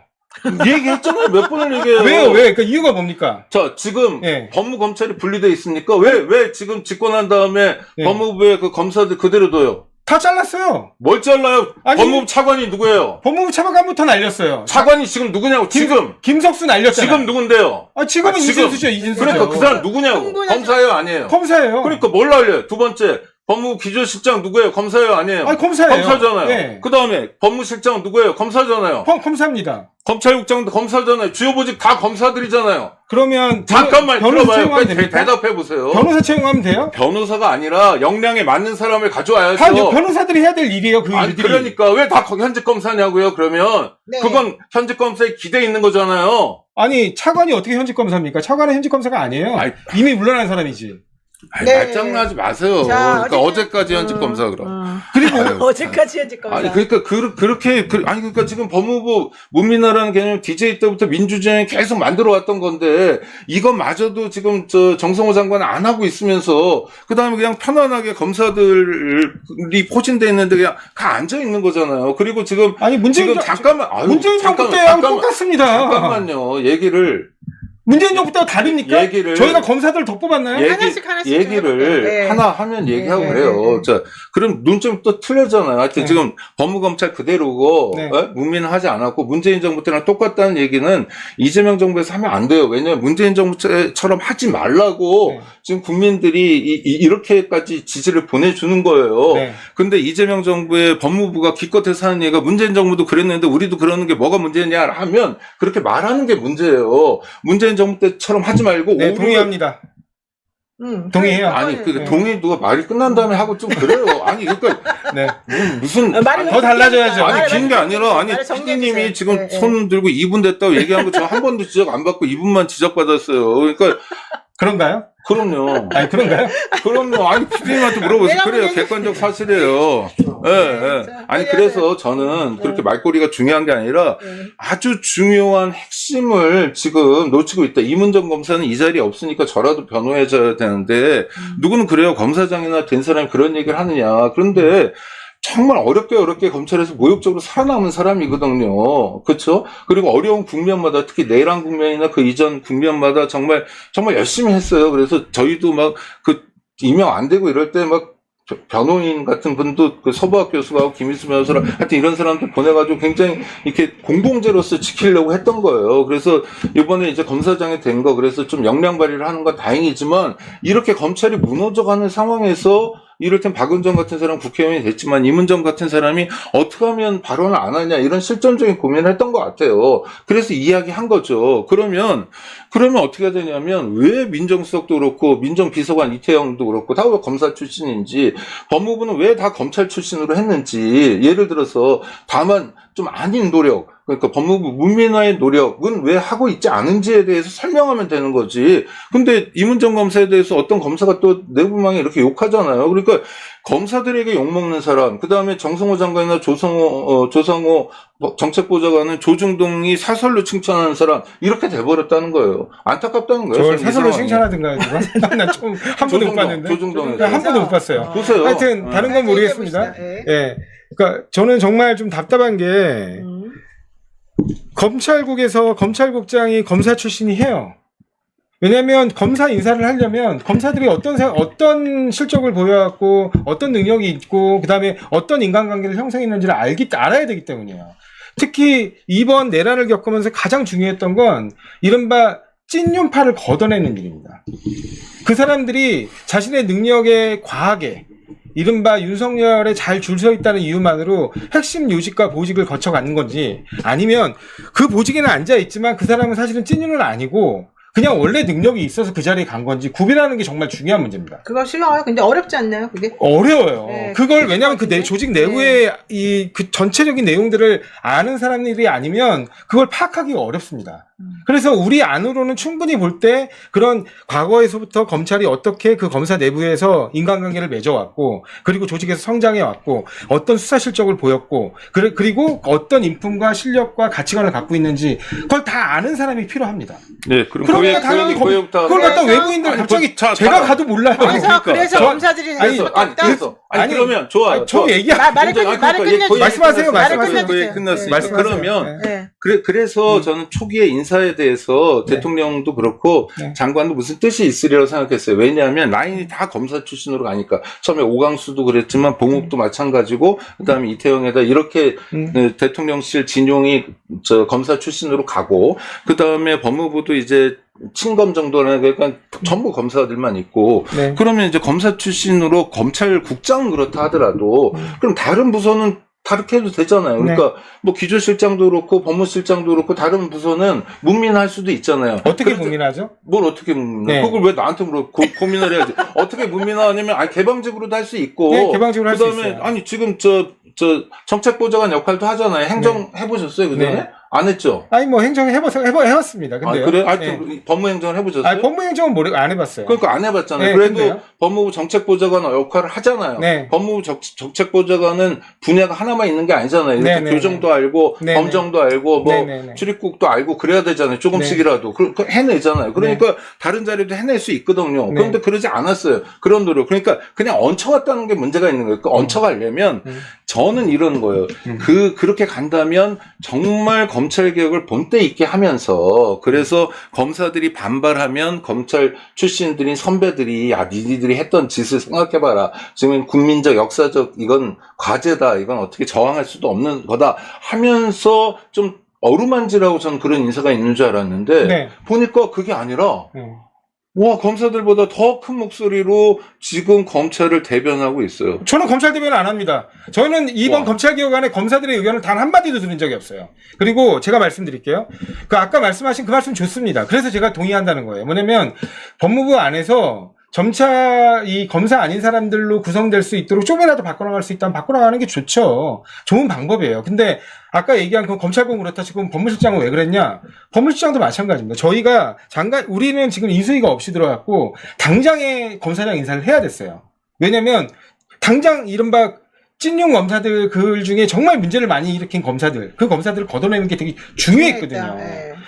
얘기했잖아요. 몇 번을 얘기해요. 왜요? 왜? 그 이유가 뭡니까? 자, 지금 예. 법무검찰이 분리돼 있습니까? 왜 지금 집권한 다음에 예. 법무부의 그 검사들 그대로 둬요? 다 잘랐어요. 뭘 잘라요? 아니, 법무부 차관이 누구예요? 법무부 차관부터 날렸어요. 차관이 지금 누구냐고? 지금 김석수 날렸잖아요. 지금 누군데요? 지금은 아, 지금. 이진수죠, 이진수. 그러니까 그 사람 누구냐고? 흥분하지 검사예요, 아니에요? 검사예요. 그러니까 뭘 날려요? 두 번째, 법무부 기조실장 누구예요? 검사예요, 아니에요? 아니, 검사예요. 검사잖아요. 네. 그 다음에 법무실장 누구예요? 검사잖아요. 검사입니다. 검찰국장도 검사잖아요. 주요 보직 다 검사들이잖아요. 그러면 잠깐만 변호사 들어봐요. 채용하면 빨리 됩니까? 대답해 보세요. 변호사 채용하면 돼요? 변호사가 아니라 역량에 맞는 사람을 가져와야죠. 다 변호사들이 해야 될 일이에요, 그 아니, 일들이. 그러니까 왜 다 현직 검사냐고요? 그러면 네. 그건 현직 검사에 기대 있는 거잖아요. 아니, 차관이 어떻게 현직 검사입니까? 차관은 현직 검사가 아니에요. 아이, 이미 물러난 사람이지. 아니, 네. 말장난하지 마세요. 자, 그러니까 어제까지 현직 검사 그럼. 그리고 아유, 어제까지 현직 검사. 아니 그러니까 그러니까 지금 법무부 문민화라는 개념 DJ 때부터 민주주의 계속 만들어 왔던 건데 이것마저도 지금 저 정성호 장관은 안 하고 있으면서 그다음에 그냥 편안하게 검사들이 포진돼 있는데 그냥 가 앉아 있는 거잖아요. 그리고 지금 아니, 문재인 지금 정- 잠깐만 아유, 문재인 정부 때하고 똑같습니다. 잠깐만요. 얘기를 문재인 정부 때하고 다릅니까? 얘기를- 저희가 검사들 더 뽑았나요? 하나씩 얘기를 좀 해볼게요. 네. 하나 하면 얘기하고 네, 그래요. 네, 네. 자, 그럼 눈좀 또 틀려잖아요. 하여튼 네. 지금 법무검찰 그대로고 네. 문민하지 않았고 문재인 정부 때랑 똑같다는 얘기는 이재명 정부에서 하면 안 돼요. 왜냐하면 문재인 정부처럼 하지 말라고 네. 지금 국민들이 이렇게까지 지지를 보내주는 거예요. 네. 근데 이재명 정부의 법무부가 기껏해서 하는 얘기가 문재인 정부도 그랬는데 우리도 그러는 게 뭐가 문제냐 하면 그렇게 말하는 게 문제예요. 문재인 정부 때처럼 하지 말고 네, 오히려 동의합니다. 동의해요. 아니 그 네. 동의 누가 말이 끝난 다음에 하고 좀 그래요. 아니 그러니까 네. 무슨 말을 더 달라져야죠. 아니 긴 게 아니라 아니 말을 정리해 PD님이 주세요. 지금 네, 네. 손 들고 2분 됐다고 얘기한 거 저 한 번도 지적 안 받고 2분만 지적받았어요. 그러니까 그런가요? 그럼요. 아니, 그런가요? 그럼요. 아니 PD님한테 물어보세요. 내가 그래요. 보기에는- 객관적 사실이에요. 예, 예. 자, 아니 그래야 그래서 저는 그렇게 말꼬리가 중요한 게 아니라 네. 아주 중요한 핵심을 지금 놓치고 있다. 이문정 검사는 이 자리에 없으니까 저라도 변호해줘야 되는데 누구는 그래요. 검사장이나 된 사람이 그런 얘기를 하느냐. 그런데 정말 어렵게 검찰에서 모욕적으로 살아남은 사람이거든요. 그렇죠? 그리고 어려운 국면마다 특히 내란 국면이나 그 이전 국면마다 정말 열심히 했어요. 그래서 저희도 막 그 임명 안 되고 이럴 때 막 변호인 같은 분도 그 서부학 교수하고 김희수 변호사랑 하여튼 이런 사람들 보내가지고 굉장히 이렇게 공공재로서 지키려고 했던 거예요. 그래서 이번에 이제 검사장이 된 거 그래서 좀 역량 발휘를 하는 건 다행이지만 이렇게 검찰이 무너져가는 상황에서 이를테면 박은정 같은 사람 국회의원이 됐지만 이문정 같은 사람이 어떻게 하면 발언을 안 하냐 이런 실존적인 고민을 했던 것 같아요. 그래서 이야기한 거죠. 그러면 어떻게 해야 되냐면 왜 민정수석도 그렇고 민정비서관 이태영도 그렇고 다 왜 검사 출신인지 법무부는 왜 다 검찰 출신으로 했는지 예를 들어서 다만 좀 아닌 노력 그러니까 법무부 문민화의 노력은 왜 하고 있지 않은지에 대해서 설명하면 되는 거지. 근데 이문정 검사에 대해서 어떤 검사가 또 내부망에 이렇게 욕하잖아요. 그러니까 검사들에게 욕먹는 사람, 그 다음에 정성호 장관이나 조성호 정책보좌관은 조중동이 사설로 칭찬하는 사람, 이렇게 돼버렸다는 거예요. 안타깝다는 거예요. 저를 사설로 칭찬하던가요, 누가? 난 좀, 한 번도 못 봤는데. 조중동에서. 한 번도 못 봤어요. 보세요. 하여튼, 다른 건 모르겠습니다. 예. 예. 그러니까, 저는 정말 좀 답답한 게, 검찰국에서 검찰국장이 검사 출신이 해요. 왜냐면 검사 인사를 하려면 검사들이 어떤 실적을 보여왔고 어떤 능력이 있고 그다음에 어떤 인간관계를 형성했는지를 알아야 되기 때문이에요. 특히 이번 내란을 겪으면서 가장 중요했던 건 이른바 찐윤파를 걷어내는 일입니다. 그 사람들이 자신의 능력에 과하게 이른바 윤석열에 잘 줄 서 있다는 이유만으로 핵심 요직과 보직을 거쳐가는 건지 아니면 그 보직에는 앉아있지만 그 사람은 사실은 찐윤은 아니고 그냥 원래 능력이 있어서 그 자리에 간 건지 구별하는 게 정말 중요한 문제입니다. 그거 쉬워요. 근데 어렵지 않나요, 그게? 어려워요. 네, 그걸 왜냐하면 그 조직 내부의 그 전체적인 내용들을 아는 사람들이 아니면 그걸 파악하기가 어렵습니다. 그래서 우리 안으로는 충분히 볼 때 그런 과거에서부터 검찰이 어떻게 그 검사 내부에서 인간관계를 맺어왔고 그리고 조직에서 성장해왔고 어떤 수사 실적을 보였고 그리고 어떤 인품과 실력과 가치관을 갖고 있는지 그걸 다 아는 사람이 필요합니다. 네, 그럼 그러면 당연히 그걸 갖다 외부인들 갑자기 제가 가도 몰라요. 그래서 검사들이 그러면 좋아요. 저 얘기하 말을 끝내주세요. 말씀하세요. 끝났으니까. 그러면 그래서 저는 초기에 인사에 대해서 대통령도 그렇고 장관도 무슨 뜻이 있으리라고 생각했어요. 왜냐하면 라인이 다 검사 출신으로 가니까 처음에 오강수도 그랬지만 봉욱도 마찬가지고 그다음에 이태영에다 이렇게 대통령실 진용이 검사 출신으로 가고 그다음에 법무부도 이제 친검 정도는 그러니까 전부 검사들만 있고 그러면 이제 검사 출신으로 검찰국장은 그렇다 하더라도 그럼 다른 부서는 다르게 해도 되잖아요. 그러니까 뭐 기조실장도 그렇고 법무실장도 그렇고 다른 부서는 문민할 수도 있잖아요. 어떻게 문민하죠? 뭘 어떻게 문민해? 그걸 왜 나한테 고민을 해야지? 어떻게 문민하냐면 개방직으로도 할 수 있고 개방직으로 할 수 있어요. 그다음에 아니 지금 정책보좌관 역할도 하잖아요. 행정 해보셨어요, 그전에? 안 했죠? 아니, 뭐, 행정 해봤습니다. 근데. 그래? 하여튼, 법무행정을 해보셨어요? 아니, 법무행정은 안 해봤어요. 그러니까 안 해봤잖아요. 그래도 법무부 정책보좌관 역할을 하잖아요. 법무부 정책보좌관은 분야가 하나만 있는 게 아니잖아요. 이렇게 교정도 알고, 범정도 알고, 출입국도 알고, 그래야 되잖아요. 조금씩이라도. 해내잖아요. 그러니까 다른 자리도 해낼 수 있거든요. 그런데 그러지 않았어요. 그런 노력. 그러니까 그냥 얹혀갔다는 게 문제가 있는 거예요. 얹혀가려면 저는 이런 거예요. 그렇게 간다면 정말 검찰개혁을 본때 있게 하면서 그래서 검사들이 반발하면 검찰 출신들인 선배들이 니들이 했던 짓을 생각해봐라. 지금 국민적 역사적 이건 과제다. 이건 어떻게 저항할 수도 없는 거다 하면서 좀 어루만지라고 저는 그런 인사가 있는 줄 알았는데 보니까 그게 아니라 검사들보다 더 큰 목소리로 지금 검찰을 대변하고 있어요. 저는 검찰 대변을 안 합니다. 저는 이번 검찰개혁안에 검사들의 의견을 단 한마디도 들은 적이 없어요. 그리고 제가 말씀드릴게요. 아까 말씀하신 그 말씀 좋습니다. 그래서 제가 동의한다는 거예요. 뭐냐면 법무부 안에서 점차 이 검사 아닌 사람들로 구성될 수 있도록 조금이라도 바꿔나갈 수 있다면 바꿔나가는 게 좋죠. 좋은 방법이에요. 근데 아까 얘기한 그 검찰국 그렇다 지금 법무실장은 왜 그랬냐? 법무실장도 마찬가지입니다. 저희가 우리는 지금 인수위가 없이 들어갔고 당장에 검사장 인사를 해야 됐어요. 왜냐면 당장 이른바 찐용 검사들 그 중에 정말 문제를 많이 일으킨 검사들, 그 검사들을 걷어내는 게 되게 중요했거든요.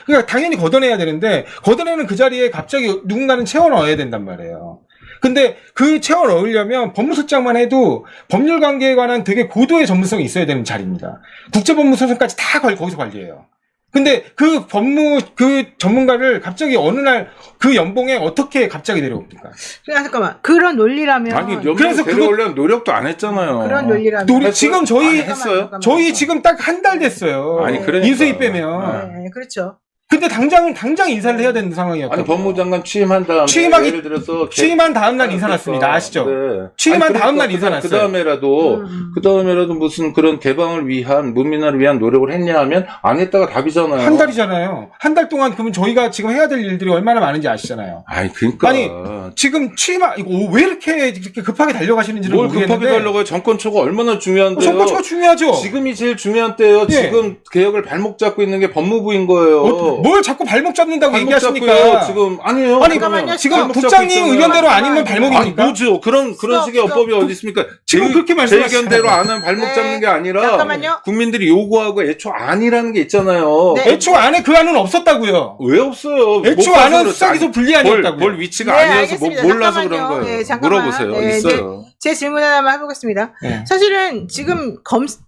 그러니까 당연히 걷어내야 되는데 걷어내는 그 자리에 갑자기 누군가는 채워 넣어야 된단 말이에요. 근데 그 채워 넣으려면 법무실장만 해도 법률 관계에 관한 되게 고도의 전문성이 있어야 되는 자리입니다. 국제법무소송까지 다 거기서 관리해요. 근데 그 그 전문가를 갑자기 어느 날 그 연봉에 어떻게 갑자기 내려옵니까? 잠깐만. 그런 논리라면. 아니, 연봉 그래서 데려오려면 노력도 안 했잖아요. 그런 논리라면. 지금 저희 했어요? 저희 지금 딱 한 달 됐어요. 아니, 그러니까. 인수위 빼면. 네, 그렇죠. 근데 당장 인사를 해야 되는 상황이었거든요. 아니, 법무장관 취임한 다음에 예를 들어서 취임한 다음 날 인사 났습니다. 아시죠? 네. 취임한 다음 날 인사 났어요. 그 다음에라도 무슨 그런 개방을 위한 문민화를 위한 노력을 했냐 하면 안 했다가 답이잖아요. 한 달이잖아요. 한 달 동안 그러면 저희가 지금 해야 될 일들이 얼마나 많은지 아시잖아요. 아니, 그러니까 아니, 지금 이거 왜 이렇게 급하게 달려가시는지를 뭘 모르겠는데. 급하게 달려가요? 정권초가 얼마나 중요한데요. 정권초가 중요하죠. 지금이 제일 중요한 때예요. 예. 지금 개혁을 발목 잡고 있는 게 법무부인 거예요. 뭘 자꾸 발목 잡는다고 발목 얘기하십니까? 잡고요. 지금 아니에요. 아니, 잠깐만요. 지금 발목 잡고 국장님 있잖아요. 의견대로 아니면 발목입니까? 아니, 뭐죠? 그런 식의 어법이 어디 있습니까? 지금 그렇게 제 말씀하시잖아요. 의견대로 안 하면 발목 네. 잡는 게 아니라 잠깐만요. 국민들이 요구하고 애초 아니라는 게 있잖아요. 네. 애초 안에 그 안은 없었다고요. 왜 없어요? 애초 못 봐서 안은 그렇지. 수사기소 분리안이었다고요. 볼 위치가 네, 아니어서 알겠습니다. 몰라서 잠깐만요. 그런 거예요. 네, 잠깐만. 물어보세요. 네, 있어요. 제 질문 하나만 해보겠습니다. 네. 사실은 지금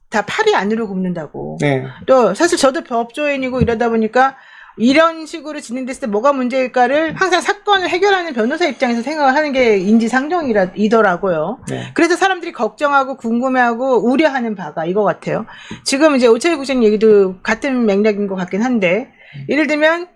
다 팔이 안으로 굽는다고. 네. 또 사실 저도 법조인이고 이러다 보니까 이런 식으로 진행됐을 때 뭐가 문제일까를 항상 사건을 해결하는 변호사 입장에서 생각을 하는 게 인지상정이더라고요. 네. 그래서 사람들이 걱정하고 궁금해하고 우려하는 바가 이거 같아요. 지금 이제 오차일 국장 얘기도 같은 맥락인 것 같긴 한데, 예를 들면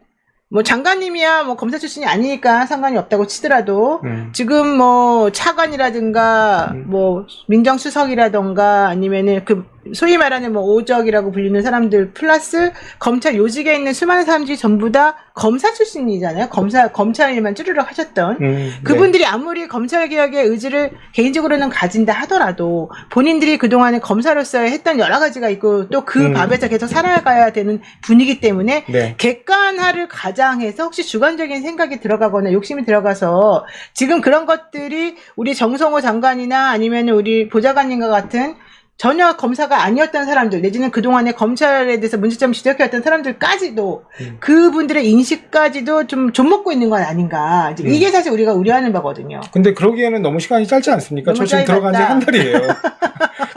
뭐 장관님이야 뭐 검사 출신이 아니니까 상관이 없다고 치더라도 지금 뭐 차관이라든가 뭐 민정수석이라든가 아니면은 그 소위 말하는 뭐 오적이라고 불리는 사람들 플러스 검찰 요직에 있는 수많은 사람들이 전부 다 검사 출신이잖아요. 검찰 일만 쭈르륵 하셨던 그분들이 아무리 검찰 개혁의 의지를 개인적으로는 가진다 하더라도 본인들이 그동안에 검사로서의 했던 여러 가지가 있고 또 그 밥에서 계속 살아가야 되는 분위기 때문에 네. 객관화를 가장해서 혹시 주관적인 생각이 들어가거나 욕심이 들어가서 지금 그런 것들이 우리 정성호 장관이나 아니면 우리 보좌관님과 같은 전혀 검사가 아니었던 사람들 내지는 그동안에 검찰에 대해서 문제점 지적해왔던 사람들까지도 그분들의 인식까지도 좀 좀먹고 있는 건 아닌가. 이게 사실 우리가 우려하는 바거든요. 근데 그러기에는 너무 시간이 짧지 않습니까? 너무 저 지금 들어간 지 짧았다. 한 달이에요.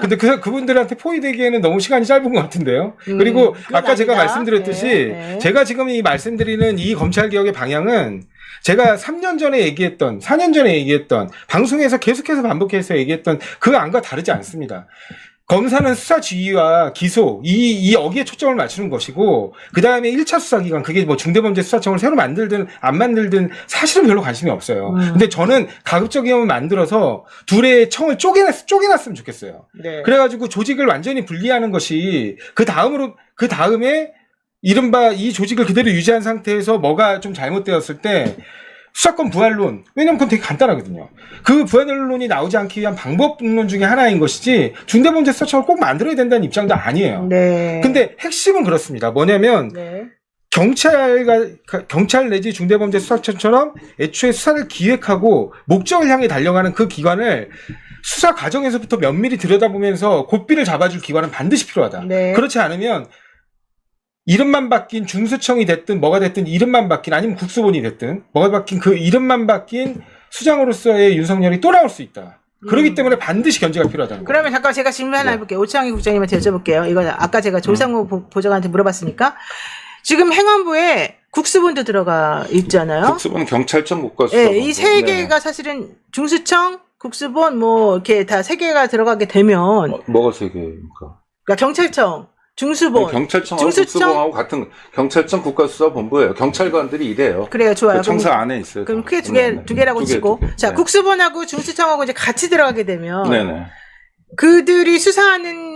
근데 그분들한테 포위되기에는 너무 시간이 짧은 것 같은데요. 그리고 그건 아까 제가 아니다. 말씀드렸듯이 네. 제가 지금 이 말씀드리는 이 검찰개혁의 방향은 제가 3년 전에 얘기했던, 4년 전에 얘기했던, 방송에서 계속해서 반복해서 얘기했던 그 안과 다르지 않습니다. 검사는 수사 지휘와 기소, 여기에 초점을 맞추는 것이고, 그 다음에 1차 수사기관, 그게 뭐 중대범죄수사청을 새로 만들든 안 만들든 사실은 별로 관심이 없어요. 근데 저는 가급적이면 만들어서 둘의 청을 쪼개놨으면 좋겠어요. 네. 그래가지고 조직을 완전히 분리하는 것이 그 다음에 이른바 이 조직을 그대로 유지한 상태에서 뭐가 좀 잘못되었을 때 수사권 부활론, 왜냐면 그건 되게 간단하거든요. 그 부활론이 나오지 않기 위한 방법론 중에 하나인 것이지 중대범죄수사청을 꼭 만들어야 된다는 입장도 아니에요. 네. 근데 핵심은 그렇습니다. 뭐냐면 네. 경찰 내지 중대범죄수사청처럼 애초에 수사를 기획하고 목적을 향해 달려가는 그 기관을 수사 과정에서부터 면밀히 들여다보면서 고삐를 잡아줄 기관은 반드시 필요하다. 네. 그렇지 않으면 이름만 바뀐 중수청이 됐든 뭐가 됐든 이름만 바뀐 아니면 국수본이 됐든 뭐가 바뀐 그 이름만 바뀐 수장으로서의 윤석열이 또 나올 수 있다. 그렇기 때문에 반드시 견제가 필요하다는 거예요. 그러면 잠깐 제가 질문 하나 해볼게요. 오창희 국장님한테 여쭤볼게요. 이거 아까 제가 조상우 보좌관한테 물어봤으니까 지금 행안부에 국수본도 들어가 있잖아요. 국수본 경찰청 국가수사. 네, 이 세 개가 사실은 중수청, 국수본 뭐 이렇게 다 세 개가 들어가게 되면 뭐가 세 개입니까? 그러니까 경찰청, 중수본, 경찰청하고 국수본하고 같은 경찰청 국가수사본부예요. 경찰관들이 이래요. 그래요, 좋아요. 그 청사 안에 있어요. 그럼 크게 두 네. 개라고 치고, 자 네. 국수본하고 중수청하고 이제 같이 들어가게 되면 네네. 그들이 수사하는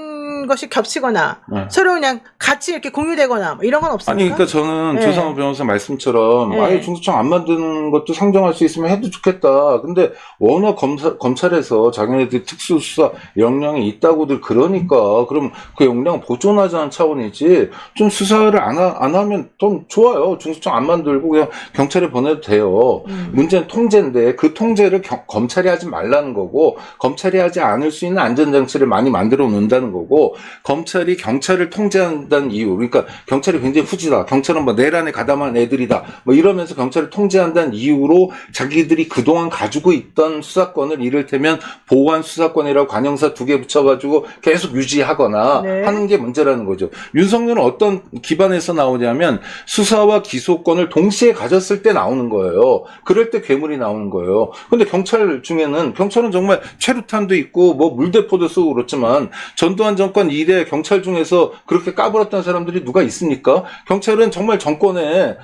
것이 겹치거나 네. 서로 그냥 같이 이렇게 공유되거나 뭐 이런 건 없습니까? 아니, 그러니까 저는 네. 조상우 변호사 말씀처럼 네. 아예 중수청 안 만드는 것도 상정할 수 있으면 해도 좋겠다. 근데 워낙 검찰에서 자기네들 특수수사 역량이 있다고들 그러니까 그럼 그 역량 보존하자는 차원이지 좀 수사를 안 하면 좀 좋아요. 중수청 안 만들고 그냥 경찰에 보내도 돼요. 문제는 통제인데 그 통제를 검찰이 하지 말라는 거고 검찰이 하지 않을 수 있는 안전장치를 많이 만들어 놓는다는 거고 되고 검찰이 경찰을 통제한다는 이유, 그러니까 경찰이 굉장히 후지다, 경찰은 뭐 내란에 가담한 애들이다, 뭐 이러면서 경찰을 통제한다는 이유로 자기들이 그동안 가지고 있던 수사권을 이를테면 보완 수사권이라고 관형사 2개 붙여가지고 계속 유지하거나 네. 하는 게 문제라는 거죠. 윤석열은 어떤 기반에서 나오냐면 수사와 기소권을 동시에 가졌을 때 나오는 거예요. 그럴 때 괴물이 나오는 거예요. 근데 경찰 중에는, 경찰은 정말 최루탄도 있고 뭐 물대포도 쓰고 그렇지만 전두환 정권 이래 경찰 중에서 그렇게 까불었던 사람들이 누가 있습니까? 경찰은 정말 정권에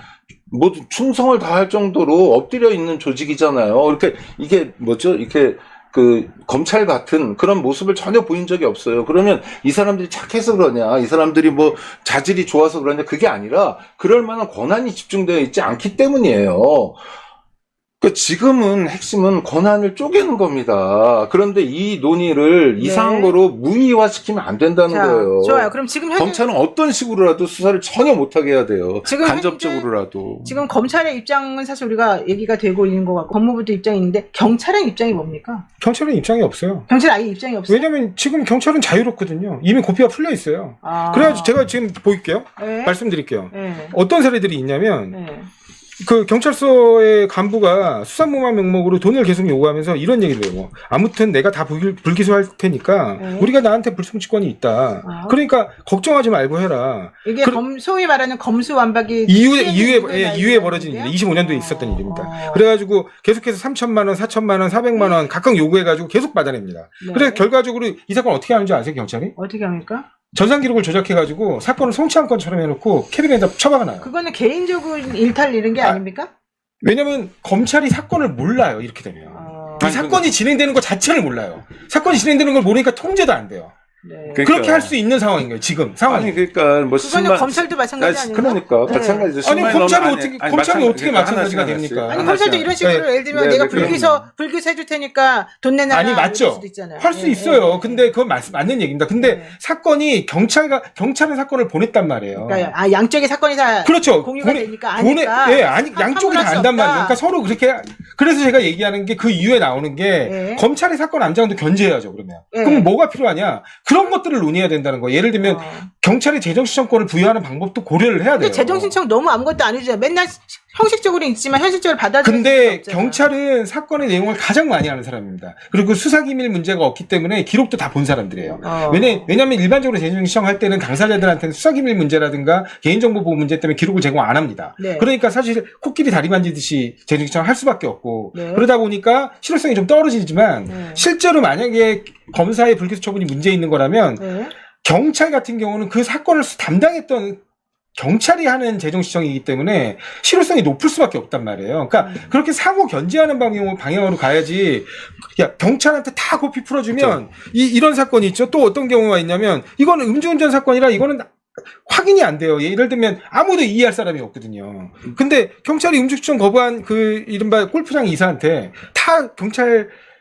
뭐 충성을 다할 정도로 엎드려 있는 조직이잖아요. 그러니까 이게 뭐죠? 이렇게 그 검찰 같은 그런 모습을 전혀 보인 적이 없어요. 그러면 이 사람들이 착해서 그러냐, 이 사람들이 뭐 자질이 좋아서 그러냐, 그게 아니라 그럴 만한 권한이 집중되어 있지 않기 때문이에요. 그 지금은 핵심은 권한을 쪼개는 겁니다. 그런데 이 논의를 네. 이상한 거로 무의화시키면 안 된다는 자, 거예요. 좋아요. 그럼 지금 현재 검찰은 어떤 식으로라도 수사를 전혀 못하게 해야 돼요. 지금 간접적으로라도. 지금 검찰의 입장은 사실 우리가 얘기가 되고 있는 것 같고 법무부도 입장이 있는데 경찰의 입장이 뭡니까? 경찰은 입장이 없어요. 경찰 아예 입장이 없어요. 왜냐면 지금 경찰은 자유롭거든요. 이미 고피가 풀려 있어요. 아. 그래가지고 제가 지금 보일게요. 네. 말씀드릴게요. 네. 어떤 사례들이 있냐면 네. 그 경찰서의 간부가 수사무마 명목으로 돈을 계속 요구하면서 이런 얘기를 해요. 아무튼 내가 다 불기소할 테니까 네. 우리가 나한테 불송치권이 있다. 아. 그러니까 걱정하지 말고 해라. 이게 소위 말하는 검수완박이 이후에 벌어진 일이에요. 25년도에 있었던 일입니다. 그래가지고 계속해서 3천만 원, 4천만 원, 400만 원 각각 요구해가지고 계속 받아냅니다. 네. 그래서 결과적으로 이 사건 어떻게 하는지 아세요, 경찰이? 어떻게 합니까? 전산 기록을 조작해가지고 사건을 송치한 건처럼 해놓고 캐비넷에다 처박아놔요. 그거는 개인적인 일탈 이런 게 아닙니까? 왜냐면 검찰이 사건을 몰라요, 이렇게 되면. 이 사건이 진행되는 것 자체를 몰라요. 사건이 진행되는 걸 모르니까 통제도 안 돼요. 네. 그러니까. 그렇게 할 수 있는 상황인 거예요, 지금 상황이. 아니 그러니까 뭐 그거는 검찰도 마찬가지 아닌가? 그러니까 네. 마찬가지죠. 아니, 10만 검찰이 넘으면 어떻게- 아니, 검찰이 마찬가지- 어떻게 마찬가지가 하나씩 됩니까? 아니 하나씩 검찰도 하나씩. 이런 식으로 네. 예를 들면 네, 내가 네, 불기소 해줄 테니까 돈 내놔라. 아니, 맞죠. 이럴 수도 있잖아요. 할 수 네, 있어요. 네. 근데 그건 맞는 얘기입니다. 근데 네. 사건이 경찰은 사건을 보냈단 말이에요. 그러니까 양쪽의 사건이 다 그렇죠. 공유가 되니까 아니까 예, 아니, 양쪽이 다 함부로 할수 안단 없다. 말이에요. 그러니까 서로 그렇게, 그래서 제가 얘기하는 게 그 이후에 나오는 게, 네. 검찰의 사건 암장도 견제해야죠, 그러면. 네. 그럼 뭐가 필요하냐? 그런 것들을 논의해야 된다는 거예요. 예를 들면, 경찰이 재정신청권을 부여하는 방법도 고려를 해야 돼요. 근데 재정신청 너무 아무것도 안 해주잖아요. 맨날 형식적으로는 있지만 현실적으로 받아들일 근데 수가 없잖아. 경찰은 사건의 내용을 가장 많이 아는 사람입니다. 그리고 수사기밀 문제가 없기 때문에 기록도 다 본 사람들이에요. 왜냐면 일반적으로 재정신청할 때는 당사자들한테는 수사기밀 문제라든가 개인정보보호 문제 때문에 기록을 제공 안 합니다. 네. 그러니까 사실 코끼리 다리 만지듯이 재정신청을 할 수밖에 없고 네. 그러다 보니까 실효성이 좀 떨어지지만 네. 실제로 만약에 검사의 불기소 처분이 문제 있는 거라면 네. 경찰 같은 경우는 그 사건을 담당했던 경찰이 하는 재정신청이기 때문에 실효성이 높을 수밖에 없단 말이에요. 그러니까 그렇게 상호 견제하는 방향으로 가야지. 야, 경찰한테 다 고피 풀어주면 이런 사건이 있죠. 또 어떤 경우가 있냐면 이거는 음주운전 사건이라 이거는 확인이 안 돼요. 예를 들면 아무도 이해할 사람이 없거든요. 근데 경찰이 음주운전 거부한 그 이른바 골프장 이사한테 다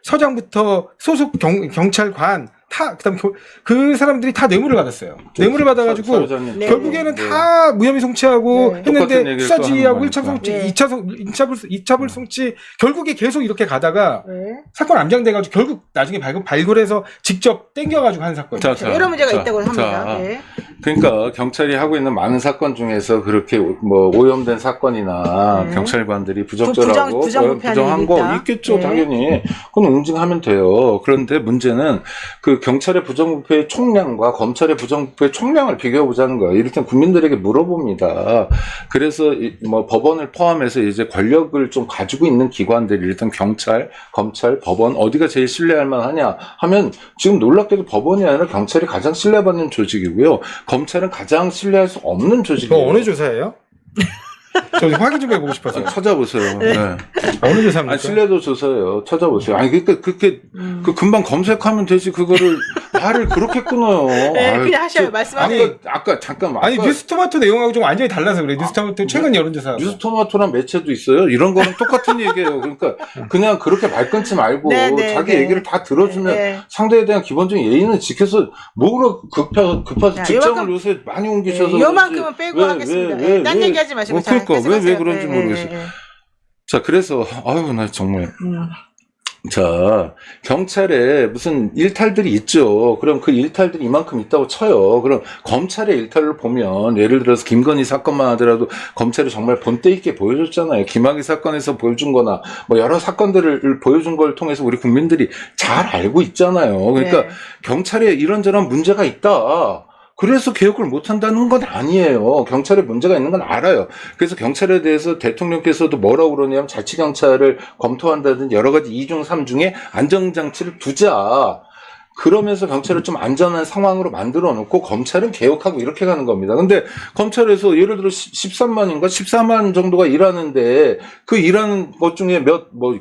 경찰서장부터 소속 경찰관 그다음 그 사람들이 다 뇌물을 받았어요. 뇌물을 받아가지고 네. 결국에는 다 무혐의 송치하고 네. 똑같은 했는데 얘기를 수사지휘하고 또 1차 하는 송치, 거니까. 2차 불송치 결국에 계속 이렇게 가다가 네. 사건 암장돼가지고 결국 나중에 발굴해서 직접 땡겨가지고 한 사건. 여러 문제가 있다고 합니다. 네. 그러니까 경찰이 하고 있는 많은 사건 중에서 그렇게 뭐 오염된 사건이나 네. 경찰관들이 부적절하고 부정부패하는 부정한 일이 거 있다. 있겠죠. 네. 당연히. 그건 응징하면 돼요. 그런데 문제는 그 경찰의 부정부패의 총량과 검찰의 부정부패의 총량을 비교해 보자는 거예요. 이를테면 국민들에게 물어봅니다. 그래서 뭐 법원을 포함해서 이제 권력을 좀 가지고 있는 기관들이 이를테면 경찰, 검찰, 법원 어디가 제일 신뢰할 만하냐 하면 지금 놀랍게도 법원이 아니라 경찰이 가장 신뢰받는 조직이고요. 검찰은 가장 신뢰할 수 없는 조직이에요. 그거 어느 조사예요? 저 확인 좀 해보고 싶어서. 찾아보세요. 네. 어느 조사입니까? 아니, 신뢰도 조사예요. 찾아보세요. 아니, 그러니까 그렇게 그 금방 검색하면 되지. 그거를 말을 그렇게 끊어요. 네, 아유, 그냥 하셔요. 말씀하세요. 아까 잠깐만. 아니, 아까 뉴스토마토 내용하고 좀 완전히 달라서 그래. 뉴스토마토 최근 여론조사. 뉴스토마토란 매체도 있어요. 이런 거는 똑같은 얘기예요. 그러니까 그냥 그렇게 말 끊지 말고 네, 네, 자기 네. 얘기를 다 들어주면 네. 상대에 대한 기본적인 예의는 지켜서 뭐로 급해서 자, 직장을 요만큼- 요새 많이 옮기셔서 요만큼은 빼고 하겠습니다. 딴 얘기 하지 마시고. 자, 그러니까 왜 계속하세요. 그런지 네, 모르겠어요. 네, 네. 자, 그래서 아유 나 정말 자, 경찰에 무슨 일탈들이 있죠. 그럼 그 일탈들이 이만큼 있다고 쳐요. 그럼 검찰의 일탈을 보면 예를 들어서 김건희 사건만 하더라도 검찰이 정말 본때 있게 보여줬잖아요. 김학의 사건에서 보여준 거나 뭐 여러 사건들을 보여준 걸 통해서 우리 국민들이 잘 알고 있잖아요. 그러니까 네. 경찰에 이런저런 문제가 있다. 그래서 개혁을 못한다는 건 아니에요. 경찰에 문제가 있는 건 알아요. 그래서 경찰에 대해서 대통령께서도 뭐라고 그러냐면 자치경찰을 검토한다든지 여러 가지 2중, 3중에 안정장치를 두자. 그러면서 경찰을 좀 안전한 상황으로 만들어 놓고 검찰은 개혁하고 이렇게 가는 겁니다. 근데 검찰에서 예를 들어 13만인가 14만 정도가 일하는데 그 일하는 것 중에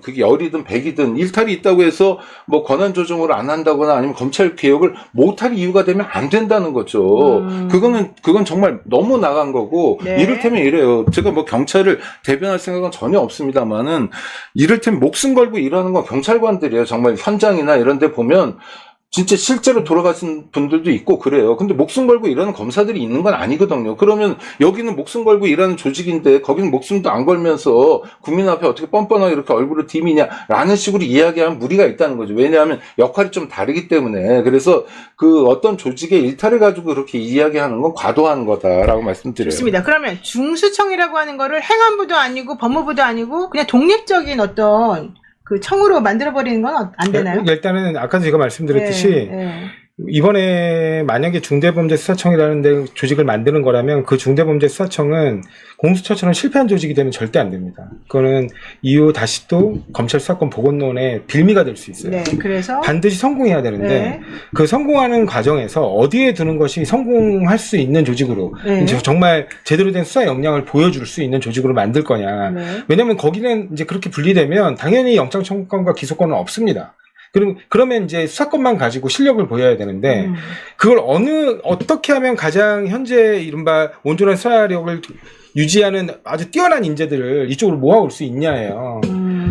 그게 10이든 100이든 일탈이 있다고 해서 뭐 권한 조정을 안 한다거나 아니면 검찰 개혁을 못할 이유가 되면 안 된다는 거죠. 그건 정말 너무 나간 거고 네. 이를테면 이래요. 제가 뭐 경찰을 대변할 생각은 전혀 없습니다만은 이를테면 목숨 걸고 일하는 건 경찰관들이에요. 정말 현장이나 이런 데 보면 진짜 실제로 돌아가신 분들도 있고 그래요. 근데 목숨 걸고 일하는 검사들이 있는 건 아니거든요. 그러면 여기는 목숨 걸고 일하는 조직인데 거기는 목숨도 안 걸면서 국민 앞에 어떻게 뻔뻔하게 이렇게 얼굴을 디미냐라는 식으로 이야기하면 무리가 있다는 거죠. 왜냐하면 역할이 좀 다르기 때문에. 그래서 그 어떤 조직의 일탈을 가지고 그렇게 이야기하는 건 과도한 거다라고 말씀드려요. 좋습니다. 그러면 중수청이라고 하는 거를 행안부도 아니고 법무부도 아니고 그냥 독립적인 어떤 그 청으로 만들어버리는 건 안 되나요? 일단은 아까도 제가 말씀드렸듯이 네. 이번에 만약에 중대범죄수사청이라는 데 조직을 만드는 거라면 그 중대범죄수사청은 공수처처럼 실패한 조직이 되면 절대 안 됩니다. 그거는 이후 다시 또 검찰 수사권 복원론의 빌미가 될 수 있어요. 네, 그래서 반드시 성공해야 되는데 네. 그 성공하는 과정에서 어디에 두는 것이 성공할 수 있는 조직으로 네. 이제 정말 제대로 된 수사 역량을 보여줄 수 있는 조직으로 만들 거냐. 네. 왜냐하면 거기는 이제 그렇게 분리되면 당연히 영장 청구권과 기소권은 없습니다. 그러면 이제 수사권만 가지고 실력을 보여야 되는데 그걸 어떻게 하면 가장 현재 이른바 온전한 수사력을 유지하는 아주 뛰어난 인재들을 이쪽으로 모아올 수 있냐예요.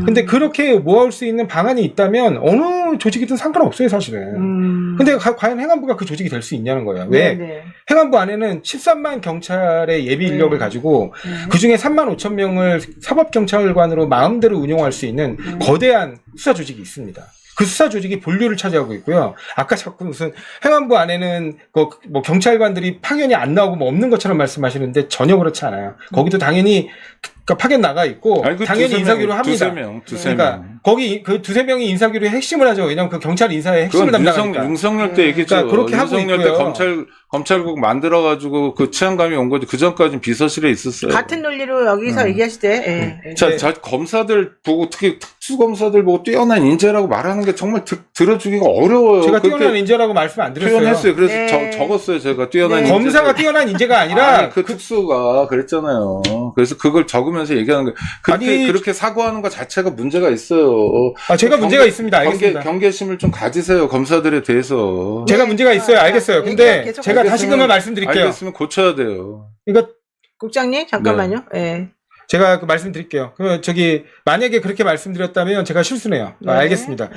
근데 그렇게 모아올 수 있는 방안이 있다면 어느 조직이든 상관없어요, 사실은. 근데 과연 행안부가 그 조직이 될 수 있냐는 거예요. 왜? 네. 행안부 안에는 13만 경찰의 예비 인력을 가지고 그 중에 3만 5천 명을 사법경찰관으로 마음대로 운용할 수 있는 거대한 수사 조직이 있습니다. 그 수사 조직이 본류를 차지하고 있고요. 아까 자꾸 무슨 행안부 안에는 뭐 경찰관들이 파견이 안 나오고 뭐 없는 것처럼 말씀하시는데 전혀 그렇지 않아요. 거기도 당연히 파견 나가 있고 아니, 당연히 인사규로 합니다. 두세 명. 그러니까 거기 그 두세 명이 인사규로의 핵심을 하죠. 왜냐하면 그 경찰 인사의 핵심을 담당하니까. 윤석열 때 얘기죠. 그러니까 그렇게 하고 윤석열 있고요. 때 검찰국 만들어가지고 그 치안감이 온 거지. 그 전까지는 비서실에 있었어요. 같은 논리로 여기서 얘기하실 때 자, 검사들 보고 특히 특수검사들 보고 뛰어난 인재라고 말하는 게 정말 들어주기가 어려워요. 제가 그렇게 뛰어난 인재라고 말씀 안 드렸어요. 표현했어요. 그래서 네. 적었어요. 제가 뛰어난 인재. 검사가 뛰어난 인재가 아니라 아니, 그 특수가 그랬잖아요. 그래서 그걸 적으면서 얘기하는 거예요. 그렇게 사고하는 것 자체가 문제가 있어요. 제가 문제가 있습니다. 알겠습니다. 경계심을 좀 가지세요. 검사들에 대해서. 제가 문제가 있어요. 알겠어요. 근데 계속 제가 다시금만 말씀드릴게요. 알겠으면 고쳐야 돼요. 그러니까 국장님 잠깐만요. 네. 제가 말씀드릴게요. 만약에 그렇게 말씀드렸다면 제가 실수네요. 알겠습니다.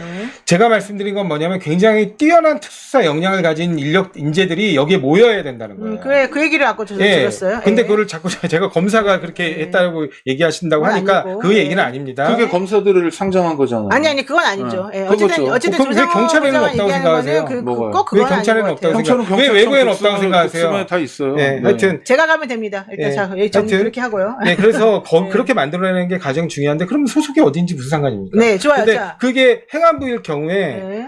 제가 말씀드린 건 뭐냐면 굉장히 뛰어난 특수사 역량을 가진 인재들이 여기에 모여야 된다는 거예요. 그래, 그 얘기를 아까 저도 들었어요. 근데 그거를 자꾸 제가 검사가 그렇게 했다고 얘기하신다고 그건 하니까 아니고. 그 얘기는 아닙니다. 그게 검사들을 상정한 거잖아요. 아니 그건 아니죠. 그거죠. 어쨌든 그럼 왜 경찰에는 없다고 생각하세요? 뭐가요? 왜 경찰에는 없다고 생각하세요? 왜 외부에는 없다고 생각하세요? 특수본에 다 있어요. 네, 하여튼 제가 가면 됩니다. 일단 자, 하여튼 그렇게 하고요. 네, 그래서 그렇게 만들어내는 게 가장 중요한데 그럼 소속이 어딘지 무슨 상관입니까? 네, 좋아요. 근데 자. 그게 행안부일 경우에 네.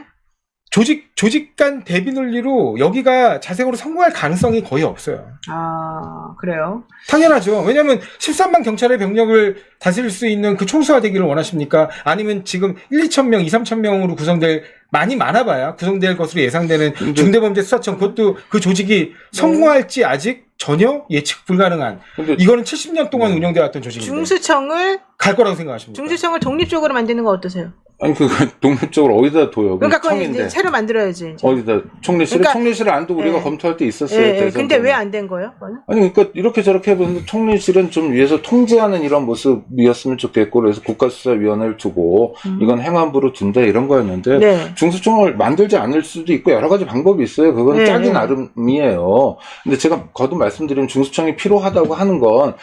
조직 간 대비 논리로 여기가 자생으로 성공할 가능성이 거의 없어요. 아, 그래요? 당연하죠. 왜냐하면 13만 경찰의 병력을 다스릴 수 있는 그 총수화되기를 원하십니까? 아니면 지금 2천 명, 3천 명으로 많아봐야 구성될 것으로 예상되는 중대범죄수사청, 그것도 그 조직이 성공할지 아직 전혀 예측 불가능한. 이거는 70년 동안 운영되어 왔던 조직인데. 중수청을 갈 거라고 생각하십니까? 중수청을 독립적으로 만드는 건 어떠세요? 아니 독립적으로 어디다 둬요? 그러니까 그건 청인데. 이제 새로 만들어야지. 이제. 어디다 총리실에 그러니까, 총리실을 안도 우리가 예. 검토할 때 있었어요. 대선 근데 때는. 왜 안 된 거예요? 그거는? 아니 그러니까 이렇게 저렇게 해보는데 총리실은 좀 위에서 통제하는 이런 모습이었으면 좋겠고 그래서 국가수사위원회를 두고 이건 행안부로 둔다 이런 거였는데 네. 중수청을 만들지 않을 수도 있고 여러 가지 방법이 있어요. 그건 네, 짜기 네. 나름이에요. 근데 제가 거듭 말씀드리면 중수청이 필요하다고 하는 건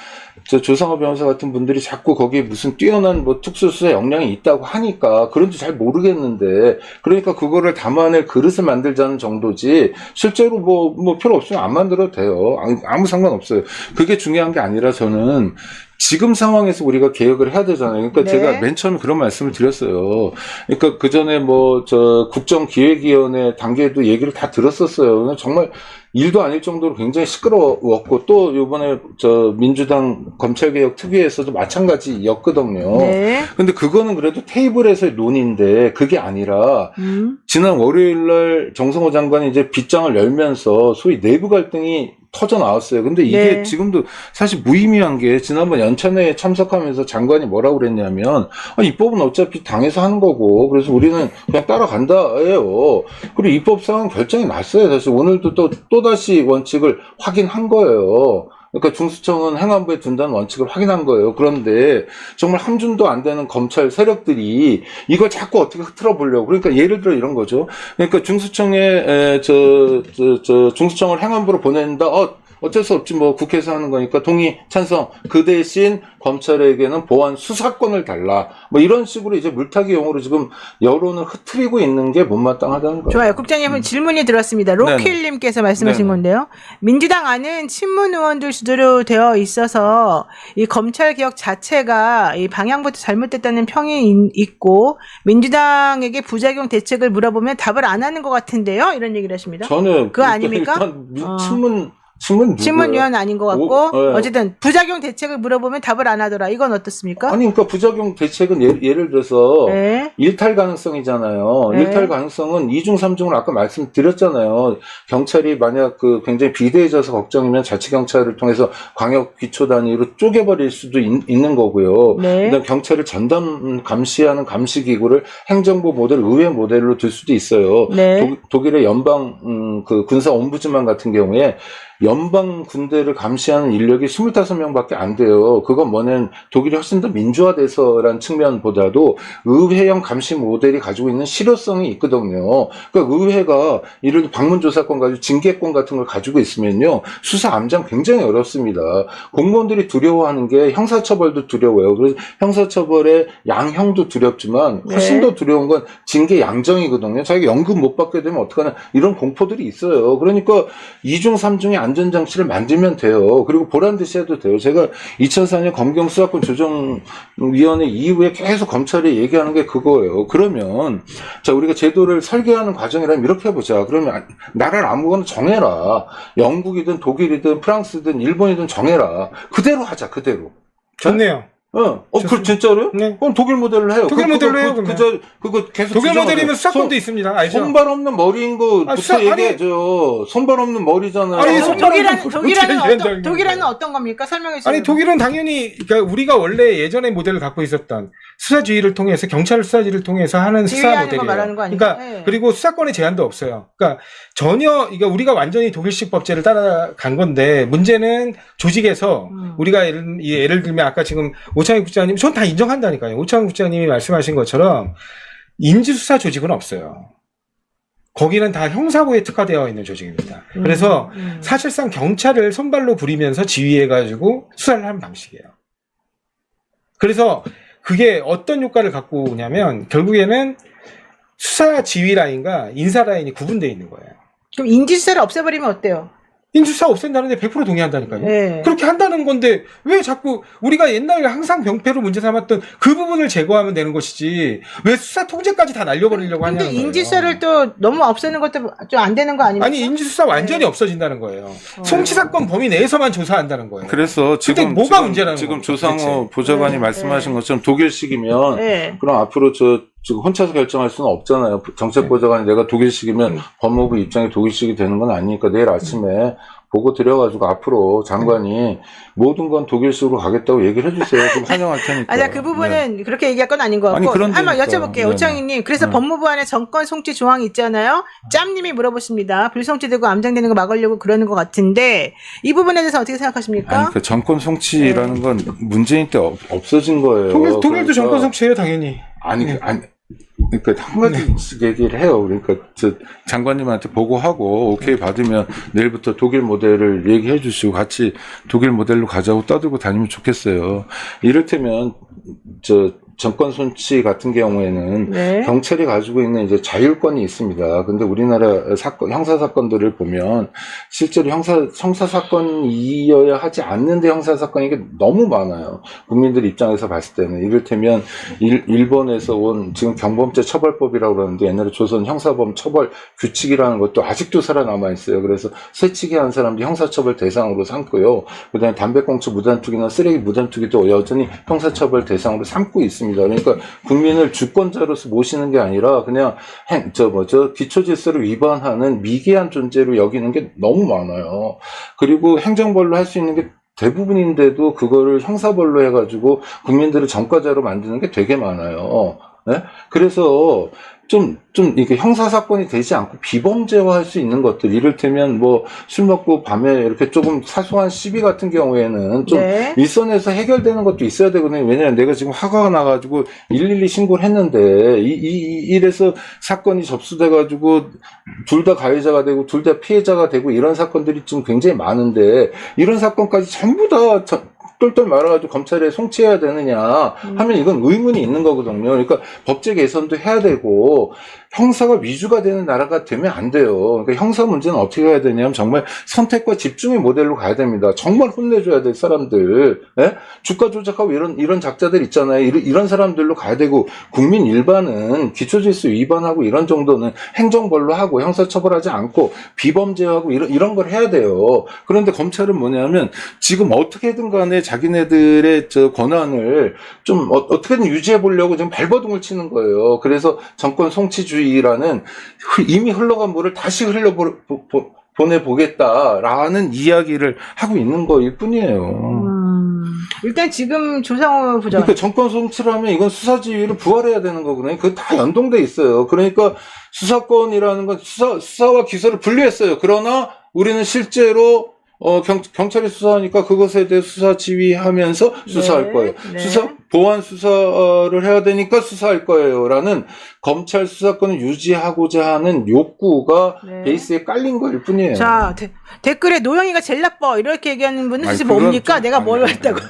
조상호 변호사 같은 분들이 자꾸 거기에 무슨 뛰어난 뭐 특수수사 역량이 있다고 하니까 아닌가 그런지 잘 모르겠는데 그러니까 그거를 담아낼 그릇을 만들자는 정도지 실제로 뭐 필요 없으면 안 만들어도 돼요. 아무 상관없어요. 그게 중요한 게 아니라 저는 지금 상황에서 우리가 개혁을 해야 되잖아요. 그러니까 네. 제가 맨 처음에 그런 말씀을 드렸어요. 그러니까 그 전에 국정기획위원회 단계에도 얘기를 다 들었었어요. 정말 일도 아닐 정도로 굉장히 시끄러웠고 또 이번에 민주당 검찰개혁 특위에서도 마찬가지였거든요. 네. 근데 그거는 그래도 테이블에서의 논의인데 그게 아니라 지난 월요일날 정성호 장관이 이제 빗장을 열면서 소위 내부 갈등이 터져 나왔어요. 근데 이게 네. 지금도 사실 무의미한 게 지난번 연찬회에 참석하면서 장관이 뭐라고 그랬냐면 입법은 어차피 당에서 하는 거고 그래서 우리는 그냥 따라간다예요. 그리고 입법상은 결정이 났어요. 사실 오늘도 또다시 원칙을 확인한 거예요. 그러니까 중수청은 행안부에 둔다는 원칙을 확인한 거예요. 그런데 정말 한 줌도 안 되는 검찰 세력들이 이걸 자꾸 어떻게 흐트러 보려고. 그러니까 예를 들어 이런 거죠. 그러니까 중수청에 중수청을 행안부로 보낸다. 어쩔 수 없지 뭐 국회에서 하는 거니까 동의 찬성. 그 대신 검찰에게는 보안 수사권을 달라. 뭐 이런 식으로 이제 물타기 용어로 지금 여론을 흐트리고 있는 게 못마땅하다는 거예요. 좋아요. 국장님 질문이 들었습니다. 로킬님께서 말씀하신 네네. 건데요. 민주당 안은 친문 의원들 주도로 되어 있어서 이 검찰 개혁 자체가 이 방향부터 잘못됐다는 평이 있고 민주당에게 부작용 대책을 물어보면 답을 안 하는 것 같은데요. 이런 얘기를 하십니다. 저는 그거 아닙니까? 일단 친문위원 아닌 것 같고 네. 어쨌든 부작용 대책을 물어보면 답을 안 하더라. 이건 어떻습니까? 아니 그러니까 부작용 대책은 예를 들어서 네. 일탈 가능성이잖아요. 네. 일탈 가능성은 2중 3중을 아까 말씀드렸잖아요. 경찰이 만약 굉장히 비대해져서 걱정이면 자치경찰을 통해서 광역 기초 단위로 쪼개버릴 수도 있는 거고요. 네. 그다음 경찰을 전담 감시하는 감시기구를 행정부 모델, 의회 모델로 둘 수도 있어요. 네. 독일의 연방 군사 옴부즈만 같은 경우에 연방 군대를 감시하는 인력이 25명밖에 안 돼요. 그건 뭐냐면 독일이 훨씬 더 민주화돼서라는 측면보다도 의회형 감시 모델이 가지고 있는 실효성이 있거든요. 그러니까 의회가 예를 들어 방문조사권 가지고 징계권 같은 걸 가지고 있으면요. 수사 암장 굉장히 어렵습니다. 공무원들이 두려워하는 게 형사처벌도 두려워요. 그래서 형사처벌의 양형도 두렵지만 훨씬 네. 더 두려운 건 징계 양정이거든요. 자기가 연금 못 받게 되면 어떡하나 이런 공포들이 있어요. 그러니까 2중 3중의 안전장치를 만들면 돼요. 그리고 보란듯이 해도 돼요. 제가 2004년 검경수사권 조정위원회 이후에 계속 검찰이 얘기하는 게 그거예요. 그러면 자 우리가 제도를 설계하는 과정이라면 이렇게 해보자. 그러면 나라를 아무거나 정해라. 영국이든 독일이든 프랑스든 일본이든 정해라. 그대로 하자. 그대로. 좋네요. 그 진짜로요? 네. 그럼 독일 모델로 해요. 독일 모델로 해요, 그러면. 그거 계속 독일 주장하세요. 모델이면 수사권도 있습니다. 알죠? 손발 없는 머리인 거부터 얘기해줘. 손발 없는 머리잖아요. 아니, 손발 독일에는 어떤 겁니까? 설명해 주세요. 아니 독일은 당연히 그러니까 우리가 원래 예전의 모델을 갖고 있었던 수사지휘를 통해서 경찰 수사지를 통해서 하는 수사 지휘하는 거 모델이에요. 말하는 거 아닙니까? 그러니까 네. 그리고 수사권의 제한도 없어요. 그러니까 그러니까 우리가 완전히 독일식 법제를 따라간 건데 문제는 조직에서 우리가 예를 들면 아까 지금 오창익 국장님 전 다 인정한다니까요. 오창익 국장님이 말씀하신 것처럼 인지수사 조직은 없어요. 거기는 다 형사부에 특화되어 있는 조직입니다. 그래서 사실상 경찰을 손발로 부리면서 지휘해가지고 수사를 하는 방식이에요. 그래서 그게 어떤 효과를 갖고 오냐면 결국에는 수사 지휘 라인과 인사 라인이 구분되어 있는 거예요. 그럼 인지수사를 없애버리면 어때요? 인수사 없앤다는데 100% 동의한다니까요. 네. 그렇게 한다는 건데 왜 자꾸 우리가 옛날에 항상 병폐로 문제 삼았던 그 부분을 제거하면 되는 것이지 왜 수사 통제까지 다 날려버리려고 하냐는 근데 거예요. 인지수사를 또 너무 없애는 것도 좀 안 되는 거 아닙니까? 아니 인지수사 완전히 없어진다는 거예요. 송치사건 범위 내에서만 조사한다는 거예요. 그래서 근데 지금 뭐가 문제라는 지금 거예요, 조상호 도대체. 보좌관이 네, 말씀하신 것처럼 독일식이면 네. 그럼 앞으로 지금 혼자서 결정할 수는 없잖아요. 정책보좌관이 내가 독일식이면 법무부 입장이 독일식이 되는 건 아니니까 내일 아침에 보고 드려가지고 앞으로 장관이 모든 건 독일식으로 가겠다고 얘기를 해주세요. 좀 환영할 테니까. 아니, 그 부분은 그렇게 얘기할 건 아닌 것 아니, 같고. 그런데니까. 한번 여쭤볼게요. 네네. 오창희님. 그래서 법무부 안에 정권 송치 조항이 있잖아요. 짬님이 물어보십니다. 불송치되고 암장되는 거 막으려고 그러는 것 같은데 이 부분에 대해서 어떻게 생각하십니까? 아니, 그 정권 송치라는 건 문재인 때 없어진 거예요. 독일도 그러니까 정권 성취해요 당연히. 그러니까 한 가지씩 얘기를 해요. 그러니까 장관님한테 보고하고 오케이 받으면 내일부터 독일 모델을 얘기해 주시고 같이 독일 모델로 가자고 떠들고 다니면 좋겠어요. 이를테면 정권 손치 같은 경우에는 네. 경찰이 가지고 있는 이제 자율권이 있습니다. 근데 우리나라 형사 사건들을 보면 실제로 형사 사건이어야 하지 않는데 형사 사건이 이게 너무 많아요. 국민들 입장에서 봤을 때는 이를테면 일본에서 온 지금 경범죄 처벌법이라고 그러는데 옛날에 조선 형사범 처벌 규칙이라는 것도 아직도 살아남아 있어요. 그래서 새치기 한 사람도 형사처벌 대상으로 삼고요. 그다음에 담배꽁초 무단투기나 쓰레기 무단투기도 여전히 형사처벌 대상으로 삼고 있습니다. 그러니까 국민을 주권자로서 모시는 게 아니라 그냥 기초질서를 위반하는 미개한 존재로 여기는 게 너무 많아요. 그리고 행정벌로 할 수 있는 게 대부분인데도 그거를 형사벌로 해가지고 국민들을 전과자로 만드는 게 되게 많아요. 네? 그래서 이게 형사사건이 되지 않고 비범죄화할 수 있는 것들, 이를테면 술 먹고 밤에 이렇게 조금 사소한 시비 같은 경우에는 좀 네. 일선에서 해결되는 것도 있어야 되거든요. 왜냐면 내가 지금 화가 나가지고 112 신고를 했는데, 이래서 사건이 접수돼가지고 둘 다 가해자가 되고 둘 다 피해자가 되고 이런 사건들이 좀 굉장히 많은데, 이런 사건까지 전부 다 똘똘 말아가지고 검찰에 송치해야 되느냐 하면 이건 의문이 있는 거거든요. 그러니까 법제 개선도 해야 되고 형사가 위주가 되는 나라가 되면 안 돼요. 그러니까 형사 문제는 어떻게 해야 되냐면 정말 선택과 집중의 모델로 가야 됩니다. 정말 혼내줘야 될 사람들, 예? 주가 조작하고 이런 작자들 있잖아요. 이런 사람들로 가야 되고 국민 일반은 기초질서 위반하고 이런 정도는 행정벌로 하고 형사처벌하지 않고 비범죄하고 이런 걸 해야 돼요. 그런데 검찰은 뭐냐면 지금 어떻게든 간에 자기네들의 권한을 좀 어떻게든 유지해 보려고 지금 발버둥을 치는 거예요. 그래서 정권 송치주의라는 이미 흘러간 물을 다시 보내보겠다라는 이야기를 하고 있는 거일 뿐이에요. 일단 지금 조상호 부장. 그러니까 정권 송치를 하면 이건 수사지휘를 부활해야 되는 거거든요. 그거 다 연동돼 있어요. 그러니까 수사권이라는 건 수사와 기소를 분리했어요. 그러나 우리는 실제로 경찰이 수사하니까 그것에 대해 수사 지휘하면서 수사할 네, 거예요. 네. 보안 수사를 해야 되니까 수사할 거예요라는 검찰 수사권을 유지하고자 하는 욕구가 네. 베이스에 깔린 거일 뿐이에요. 자, 댓글에 노영이가 제일 나빠 이렇게 얘기하는 분은 도대체 아니, 그건 뭡니까? 좀 내가 뭘 아니에요. 했다고.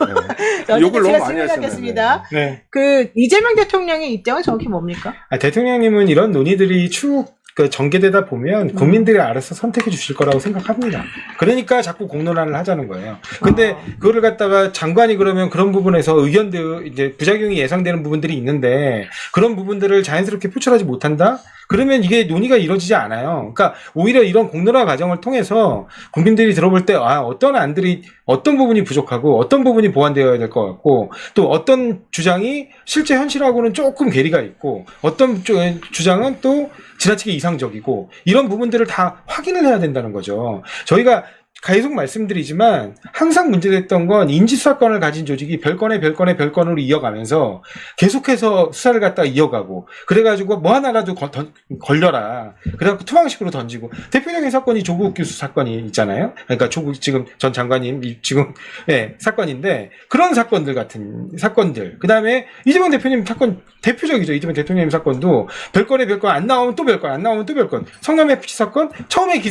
네. 욕을 너무 많이 하셨습니다. 네. 그 이재명 대통령의 입장은 정확히 뭡니까? 대통령님은 이런 논의들이 전개되다 보면 국민들이 알아서 선택해 주실 거라고 생각합니다. 그러니까 자꾸 공론화를 하자는 거예요. 근데 그거를 갖다가 장관이 그러면 그런 부분에서 의견들, 이제 부작용이 예상되는 부분들이 있는데 그런 부분들을 자연스럽게 표출하지 못한다? 그러면 이게 논의가 이루어지지 않아요. 그러니까 오히려 이런 공론화 과정을 통해서 국민들이 들어볼 때 어떤 안들이 어떤 부분이 부족하고 어떤 부분이 보완되어야 될 것 같고 또 어떤 주장이 실제 현실하고는 조금 괴리가 있고 어떤 주장은 또 지나치게 이상적이고 이런 부분들을 다 확인을 해야 된다는 거죠. 저희가 계속 말씀드리지만 항상 문제됐던 건 인지수사권을 가진 조직이 별건으로 이어가면서 계속해서 수사를 갖다가 이어가고 그래가지고 뭐 하나라도 걸려라 그래갖고 투항식으로 던지고 대표적인 사건이 조국 교수 사건이 있잖아요. 그러니까 조국 지금 전 장관님 지금 사건인데 그런 사건들 같은 사건들 그다음에 이재명 대표님 사건 대표적이죠. 이재명 대통령 사건도 별건 안 나오면 또 별건 안 나오면 또 별건 성남 FC 사건 처음에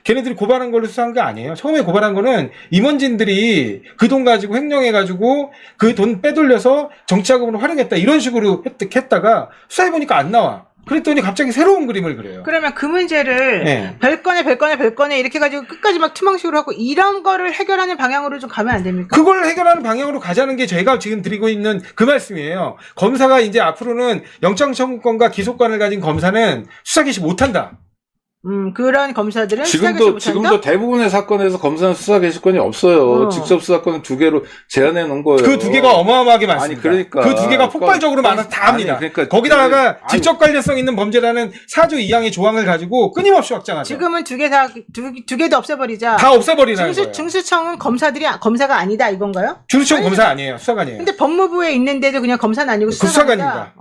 걔네들이 고발한 걸로 수사한 거 아니에요. 처음에 고발한 거는 임원진들이 그 돈 가지고 횡령해가지고 그 돈 빼돌려서 정치자금으로 활용했다 이런 식으로 했다가 수사해보니까 안 나와. 그랬더니 갑자기 새로운 그림을 그려요. 그러면 그 문제를 네. 별건에 이렇게 가지고 끝까지 막 투망식으로 하고 이런 거를 해결하는 방향으로 좀 가면 안 됩니까? 그걸 해결하는 방향으로 가자는 게 저희가 지금 드리고 있는 그 말씀이에요. 검사가 이제 앞으로는 영장청구권과 기소권을 가진 검사는 수사 개시 못한다. 그런 검사들은 수사 개시 못한다? 지금도 대부분의 사건에서 검사는 수사 개시권이 없어요. 직접 수사권은 2개로 제한해 놓은 거예요. 그 2개가 어마어마하게 많습니다. 아니, 그러니까. 그 2개가 폭발적으로 많아서 다 합니다. 그러니까 거기다가 직접 관련성 있는 범죄라는 4조 2항의 조항을 가지고 끊임없이 확장하죠. 지금은 두 개도 없애버리자. 다 없애버리라는 거예요. 중수청은 검사가 아니다 이건가요? 중수청 검사 아니에요. 수사관이에요. 근데 법무부에 있는데도 그냥 검사는 아니고 수사관입니다.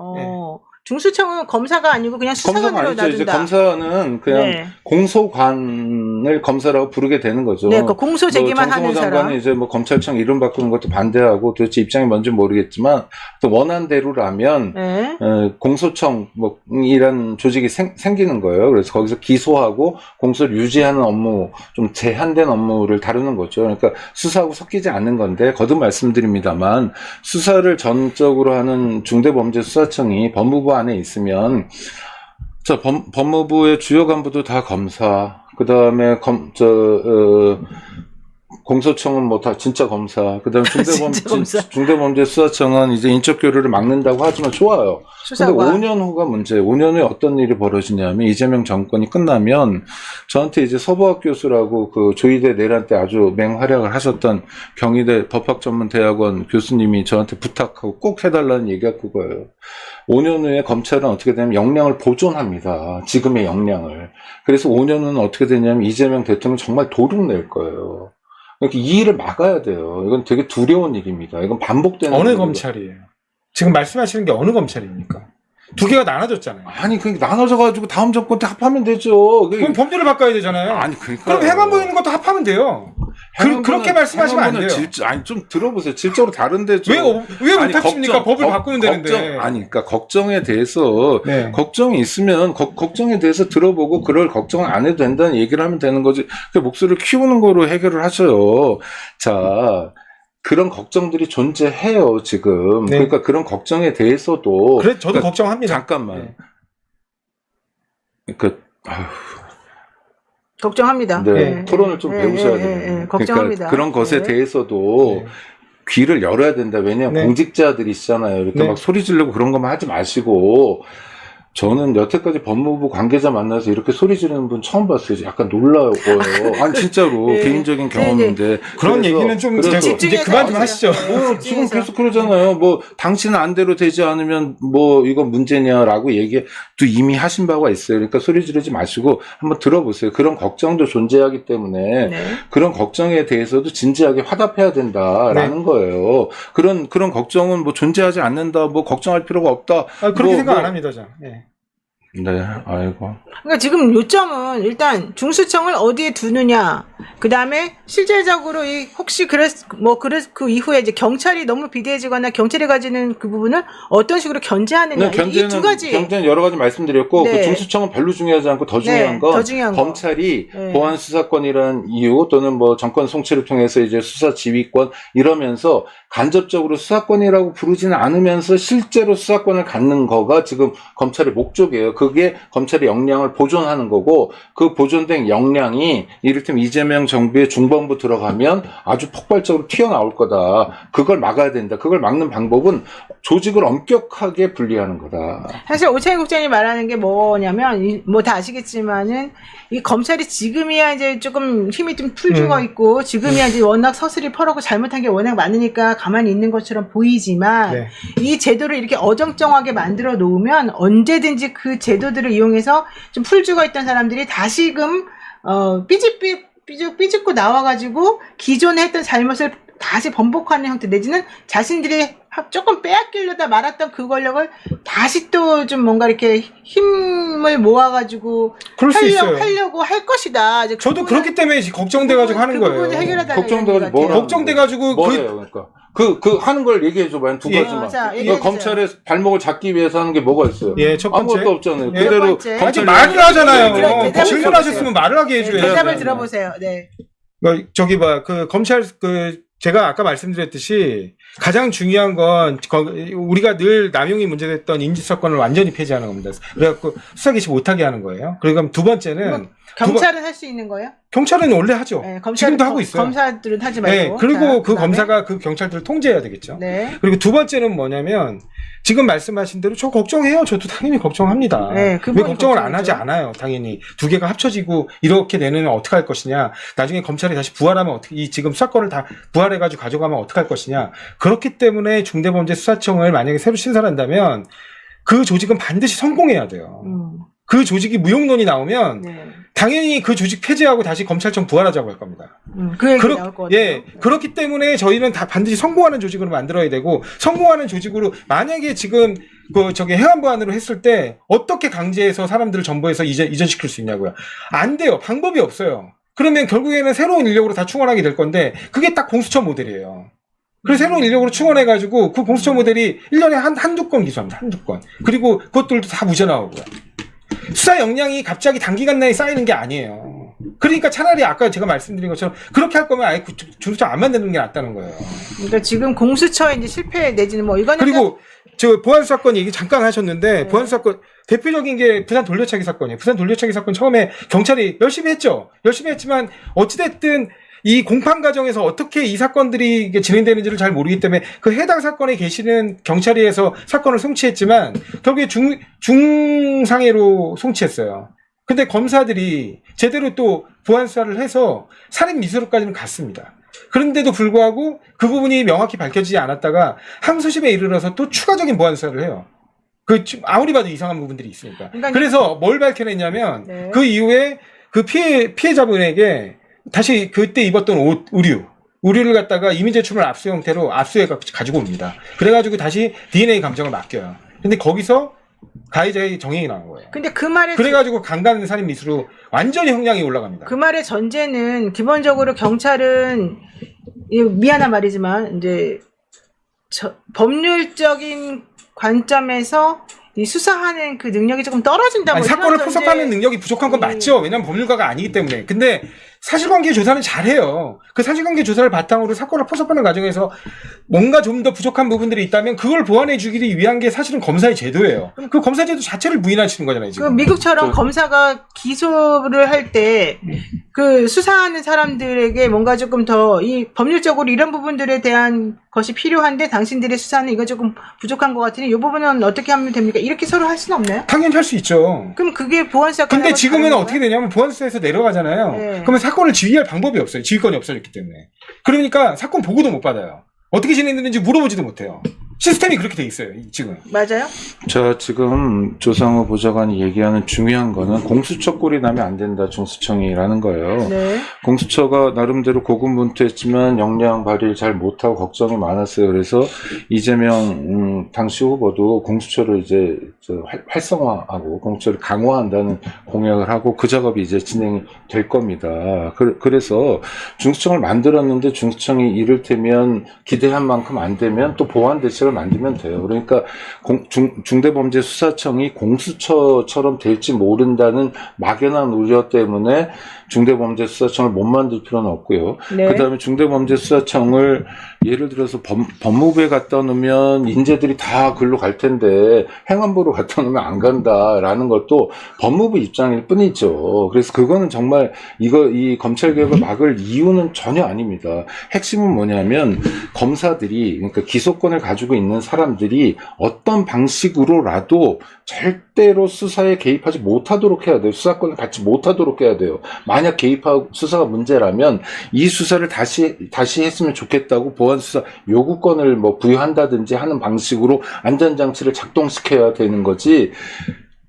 중수청은 검사가 아니고 그냥 검사가 수사관으로 아니죠. 이제 놔둔다. 검사는 그냥 네. 공소관을 검사라고 부르게 되는 거죠. 네, 그 공소 제기만 하는 정성호 사람. 장관은 이제 뭐 검찰청 이름 바꾸는 것도 반대하고 도대체 입장이 뭔지 모르겠지만 또 원한 대로라면 네. 공소청이란 조직이 생기는 거예요. 그래서 거기서 기소하고 공소를 유지하는 업무, 좀 제한된 업무를 다루는 거죠. 그러니까 수사하고 섞이지 않는 건데 거듭 말씀드립니다만 수사를 전적으로 하는 중대범죄수사청이 법무부 안에 있으면 법무부의 주요 간부도 다 검사, 그 다음에 공소청은 뭐 다 진짜 검사, 그 다음에 중대범죄수사청은 이제 인적 교류를 막는다고 하지만 좋아요. 근데 수사관. 5년 후가 문제예요. 5년 후에 어떤 일이 벌어지냐면 이재명 정권이 끝나면 저한테 이제 서부학 교수라고 그 조이대 내란 때 아주 맹활약을 하셨던 경희대 법학전문대학원 교수님이 저한테 부탁하고 꼭 해달라는 얘기가 그거예요. 5년 후에 검찰은 어떻게 되냐면 역량을 보존합니다. 지금의 역량을. 그래서 5년 후는 어떻게 되냐면 이재명 대통령 정말 도둑낼 거예요. 그러니까 이 일을 막아야 돼요. 이건 되게 두려운 일입니다. 이건 반복되는 어느 일이고. 검찰이에요? 지금 말씀하시는 게 어느 검찰입니까? 두 개가 나눠졌잖아요. 아니, 그게 나눠져가지고 다음 정권 때 합하면 되죠. 그럼 범죄를 바꿔야 되잖아요. 아니, 그러니까. 그럼 행안부에 있는 것도 합하면 돼요. 그렇게 말씀하시면 안 돼요. 아니, 좀 들어보세요. 질적으로 다른데 좀. 왜 못하십니까? 법을 바꾸는 되는데. 그러니까 걱정에 대해서, 네. 걱정이 있으면, 걱정에 대해서 들어보고, 그럴 걱정을 안 해도 된다는 얘기를 하면 되는 거지. 그 목소리를 키우는 거로 해결을 하셔요. 자, 그런 걱정들이 존재해요, 지금. 네. 그러니까 그런 걱정에 대해서도. 그래, 저도 그러니까 걱정합니다. 잠깐만. 네. 걱정합니다. 네, 토론을 좀 배우셔야 돼요. 걱정합니다. 그러니까 그런 것에 네. 대해서도 네. 귀를 열어야 된다. 왜냐하면 네. 공직자들이시잖아요. 이렇게 네. 막 소리 지르고 그런 것만 하지 마시고. 저는 여태까지 법무부 관계자 만나서 이렇게 소리 지르는 분 처음 봤어요. 약간 놀라워요. 아니 진짜로 네. 개인적인 경험인데. 그런 그래서- 얘기는 좀 그래서- 이제 그만 좀 하시죠. 지금 계속 그러잖아요. 뭐 당신은 안대로 되지 않으면 뭐 이건 문제냐라고 또 이미 하신 바가 있어요. 그러니까 소리 지르지 마시고 한번 들어보세요. 그런 걱정도 존재하기 때문에 네. 그런 걱정에 대해서도 진지하게 화답해야 된다라는 거예요. 그런 걱정은 뭐 존재하지 않는다. 뭐 걱정할 필요가 없다. 그렇게 생각 안 합니다, 저. 네. 네, 아이고. 그러니까 지금 요점은 일단 중수청을 어디에 두느냐, 그 다음에 실질적으로 혹시 그 이후에 이제 경찰이 너무 비대해지거나 경찰이 가지는 그 부분을 어떤 식으로 견제하느냐, 이 두 가지. 견제는 여러 가지 말씀드렸고 네. 그 중수청은 별로 중요하지 않고 더 중요한 건 더 중요한 거. 검찰이 네. 보안 수사권이라는 이유 또는 뭐 정권 송치를 통해서 이제 수사 지휘권 이러면서 간접적으로 수사권이라고 부르지는 않으면서 실제로 수사권을 갖는 거가 지금 검찰의 목적이에요. 그게 검찰의 역량을 보존하는 거고 그 보존된 역량이 이를테면 이재명 정부의 중범부 들어가면 아주 폭발적으로 튀어나올 거다. 그걸 막아야 된다. 그걸 막는 방법은 조직을 엄격하게 분리하는 거다. 사실 오창희 국장이 말하는 게 뭐냐면, 뭐 다 아시겠지만은, 이 검찰이 지금이야 이제 조금 힘이 좀 풀 죽어 있고, 지금이야 이제 워낙 서슬이 펄하고 잘못한 게 워낙 많으니까 가만히 있는 것처럼 보이지만, 네. 이 제도를 이렇게 어정쩡하게 만들어 놓으면 언제든지 그 제도들을 이용해서 좀 풀 죽어 있던 사람들이 다시금, 삐죽고 나와가지고 기존에 했던 잘못을 다시 번복하는 형태 내지는 자신들이 조금 빼앗기려다 말았던 그 권력을 다시 또 좀 뭔가 이렇게 힘을 모아가지고 그럴 수 있어요. 하려고 할 것이다. 이제 저도 그거는- 그렇기 때문에 걱정돼가지고 하는 그 거예요. 부분을 해결하다는 걱정돼가지고 얘기 같아요. 뭐라고 걱정돼가지고 뭐래요, 그러니까. 하는 걸 얘기해줘봐요. 두 예. 가지만. 자, 그러니까 얘기해주세요. 검찰의 발목을 잡기 위해서 하는 게 뭐가 있어요? 예, 첫 번째. 아무것도 없잖아요. 예. 그대로 첫 번째. 아직 검찰 말을 그래, 하잖아요. 대답을 질문하셨으면 말을 하게 네, 해줘야죠. 대답을 네. 들어보세요. 네. 저기 그 검찰 제가 아까 말씀드렸듯이 가장 중요한 건 우리가 늘 남용이 문제됐던 인지사건을 완전히 폐지하는 겁니다. 그래갖고 수사 개시 못하게 하는 거예요. 그리고 두 번째는 경찰은 할 수 있는 거예요? 경찰은 원래 하죠. 네, 검찰은 지금도 하고 있어요. 검사들은 하지 말고. 네, 그리고 자, 그 그다음에? 검사가 그 경찰들을 통제해야 되겠죠. 네. 그리고 두 번째는 뭐냐면 지금 말씀하신 대로 저 걱정해요. 저도 당연히 걱정합니다. 네, 왜 그분이 걱정을 안 하지 걱정이죠. 않아요. 당연히 두 개가 합쳐지고 이렇게 되면 어떻게 할 것이냐. 나중에 검찰이 다시 부활하면 어떻게 이 지금 수사권을 다 부활해가지고 가져가면 어떻게 할 것이냐. 그렇기 때문에 중대범죄수사청을 만약에 새로 신설한다면 그 조직은 반드시 성공해야 돼요. 그 조직이 무용론이 나오면 네. 당연히 그 조직 폐지하고 다시 검찰청 부활하자고 할 겁니다. 그 얘기 나올 것 같아요. 예, 그렇기 때문에 저희는 다 반드시 성공하는 조직으로 만들어야 되고 성공하는 조직으로 만약에 지금 저기 해안부 안으로 했을 때 어떻게 강제해서 사람들을 전부해서 이전시킬 수 있냐고요. 안 돼요. 방법이 없어요. 그러면 결국에는 새로운 인력으로 다 충원하게 될 건데 그게 딱 공수처 모델이에요. 그래서 새로운 인력으로 충원해가지고 그 공수처 모델이 1년에 한두 건 기소합니다. 한두 건. 그리고 그것들도 다 무죄 나오고요. 수사 역량이 갑자기 단기간 내에 쌓이는 게 아니에요. 그러니까 차라리 아까 제가 말씀드린 것처럼 그렇게 할 거면 아예 중수처 안 만드는 게 낫다는 거예요. 그러니까 지금 공수처에 이제 실패 내지는 뭐 이거는 그리고 저 보안수 사건 얘기 잠깐 하셨는데 네. 보안수 사건 대표적인 게 부산 돌려차기 사건이에요. 부산 돌려차기 사건 처음에 경찰이 열심히 했죠. 열심히 했지만 어찌됐든 이 공판 과정에서 어떻게 이 사건들이 이게 진행되는지를 잘 모르기 때문에 그 해당 사건에 계시는 경찰위에서 사건을 송치했지만 결국에 중상해로 송치했어요. 근데 검사들이 제대로 또 보안 수사를 해서 살인 미수로까지는 갔습니다. 그런데도 불구하고 그 부분이 명확히 밝혀지지 않았다가 항소심에 이르러서 또 추가적인 보안 수사를 해요. 아무리 봐도 이상한 부분들이 있으니까. 그러니까 그래서 뭘 밝혀냈냐면 네. 그 이후에 그 피해자분에게 다시 그때 입었던 의류를 갖다가 이민제출을 압수 형태로 압수해 가지고 옵니다. 그래가지고 다시 DNA 감정을 맡겨요. 근데 거기서 가해자의 정의가 나온 거예요. 근데 그 말에 그래가지고 강간 살인 미수로 완전히 형량이 올라갑니다. 그 말의 전제는 기본적으로 경찰은 미안한 말이지만 이제 법률적인 관점에서 이 수사하는 그 능력이 조금 떨어진다. 아니, 사건을 포섭하는 능력이 부족한 건 맞죠. 왜냐하면 법률가가 아니기 때문에. 근데 사실관계 조사는 잘해요. 그 사실관계 조사를 바탕으로 사건을 포섭하는 과정에서 뭔가 좀 더 부족한 부분들이 있다면 그걸 보완해 주기 위한 게 사실은 검사의 제도예요. 그 검사 제도 자체를 부인하시는 거잖아요, 그 지금. 미국처럼 검사가 기소를 할 때 그 수사하는 사람들에게 뭔가 조금 더 이 법률적으로 이런 부분들에 대한 것이 필요한데 당신들의 수사는 이거 조금 부족한 것 같으니 이 부분은 어떻게 하면 됩니까? 이렇게 서로 할 수는 없나요? 당연히 할 수 있죠. 그럼 그게 보안수사. 근데 지금은 어떻게 되냐면 보안수사에서 내려가잖아요. 네. 그러면 사건을 지휘할 방법이 없어요. 지휘권이 없어졌기 때문에. 그러니까 사건 보고도 못 받아요. 어떻게 진행되는지 물어보지도 못해요. 시스템이 그렇게 돼 있어요, 지금. 맞아요? 자, 지금 조상우 보좌관이 얘기하는 중요한 거는 공수처 꼴이 나면 안 된다, 중수청이라는 거예요. 네. 공수처가 나름대로 고군분투했지만 역량 발휘를 잘 못하고 걱정이 많았어요. 그래서 이재명 당시 후보도 공수처를 이제 활성화하고 공수처를 강화한다는 공약을 하고 그 작업이 이제 진행이 될 겁니다. 그래서 중수청을 만들었는데 중수청이 이를테면 기대한 만큼 안 되면 또 보완 대책을 만들면 돼요. 그러니까 중대범죄수사청이 공수처처럼 될지 모른다는 막연한 우려 때문에 중대범죄수사청을 못 만들 필요는 없고요. 네. 그다음에 중대범죄수사청을 예를 들어서 법무부에 갖다 놓으면 인재들이 다 글로 갈 텐데 행안부로 갖다 놓으면 안 간다라는 것도 법무부 입장일 뿐이죠. 그래서 그거는 정말 이 검찰개혁을 막을 이유는 전혀 아닙니다. 핵심은 뭐냐면 검사들이, 그러니까 기소권을 가지고 있는 사람들이 어떤 방식으로라도 절대로 수사에 개입하지 못하도록 해야 돼요. 수사권을 갖지 못하도록 해야 돼요. 만약 개입하고 수사가 문제라면 이 수사를 다시 했으면 좋겠다고 보안수사 요구권을 뭐 부여한다든지 하는 방식으로 안전장치를 작동시켜야 되는 거지.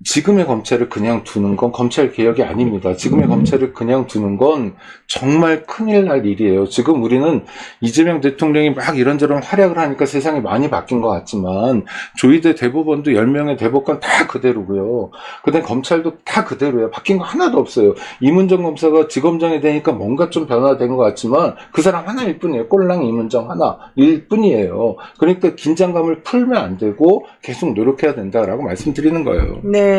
지금의 검찰을 그냥 두는 건 검찰 개혁이 아닙니다. 지금의 검찰을 그냥 두는 건 정말 큰일 날 일이에요. 지금 우리는 이재명 대통령이 막 이런저런 활약을 하니까 세상이 많이 바뀐 것 같지만 조희대 대법원도 10명의 대법관 다 그대로고요. 그다음에 검찰도 다 그대로예요. 바뀐 거 하나도 없어요. 이문정 검사가 지검장이 되니까 뭔가 좀 변화된 것 같지만 그 사람 하나일 뿐이에요. 꼴랑 이문정 하나일 뿐이에요. 그러니까 긴장감을 풀면 안 되고 계속 노력해야 된다라고 말씀드리는 거예요. 네.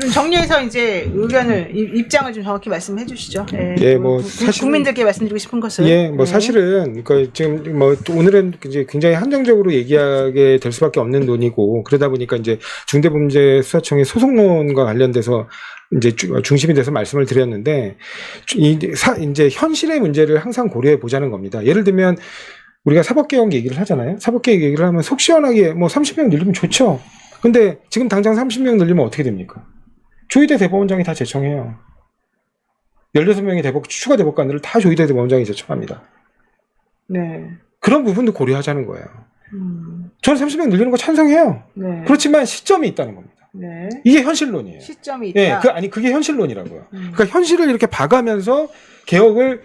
좀 정리해서 이제 의견을, 입장을 좀 정확히 말씀해 주시죠. 네. 예, 뭐 사실은- 국민들께 말씀드리고 싶은 것을. 예, 뭐 네. 사실은 그러니까 지금 뭐 또 오늘은 이제 굉장히 한정적으로 얘기하게 될 수밖에 없는 논의고 그러다 보니까 이제 중대범죄수사청의 소송론과 관련돼서 이제 중심이 돼서 말씀을 드렸는데 이제 현실의 문제를 항상 고려해 보자는 겁니다. 예를 들면 우리가 사법개혁 얘기를 하잖아요. 사법개혁 얘기를 하면 속 시원하게 뭐 30명 늘리면 좋죠. 근데 지금 당장 30명 늘리면 어떻게 됩니까? 조희대 대법원장이 다 제청해요. 16명의 추가 대법관들을 다 조희대 대법원장이 제청합니다. 네. 그런 부분도 고려하자는 거예요. 저는 30명 늘리는 거 찬성해요. 네. 그렇지만 시점이 있다는 겁니다. 네. 이게 현실론이에요. 시점이 있다. 예, 그게 현실론이라고요. 그러니까 현실을 이렇게 봐가면서 개혁을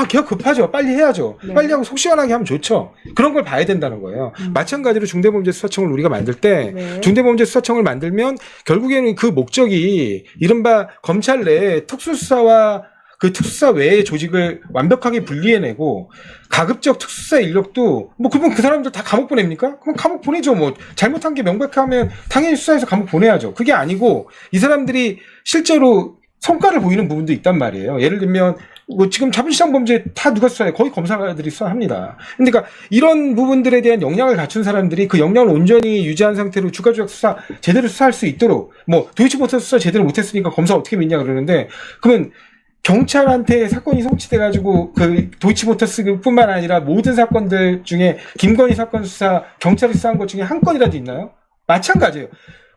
개혁 급하죠. 빨리 해야죠. 네. 빨리 하고 속 시원하게 하면 좋죠. 그런 걸 봐야 된다는 거예요. 마찬가지로 중대범죄수사청을 우리가 만들 때 네. 중대범죄수사청을 만들면 결국에는 그 목적이 이른바 검찰 내에 특수수사와 그 특수사 외의 조직을 완벽하게 분리해내고 가급적 특수사 인력도 그러면 그 사람들 다 감옥 보냅니까? 그럼 감옥 보내죠. 잘못한 게 명백하면 당연히 수사해서 감옥 보내야죠. 그게 아니고 이 사람들이 실제로 성과를 보이는 부분도 있단 말이에요. 예를 들면 지금 자본시장 범죄 다 누가 수사해요? 거의 검사들이 수사합니다. 그러니까 이런 부분들에 대한 역량을 갖춘 사람들이 그 역량을 온전히 유지한 상태로 주가조작 수사 제대로 수사할 수 있도록 도이치모터스 수사 제대로 못했으니까 검사 어떻게 믿냐 그러는데 그러면 경찰한테 사건이 송치돼가지고 그 도이치모터스뿐만 아니라 모든 사건들 중에 김건희 사건 수사 경찰이 수사한 것 중에 한 건이라도 있나요? 마찬가지예요.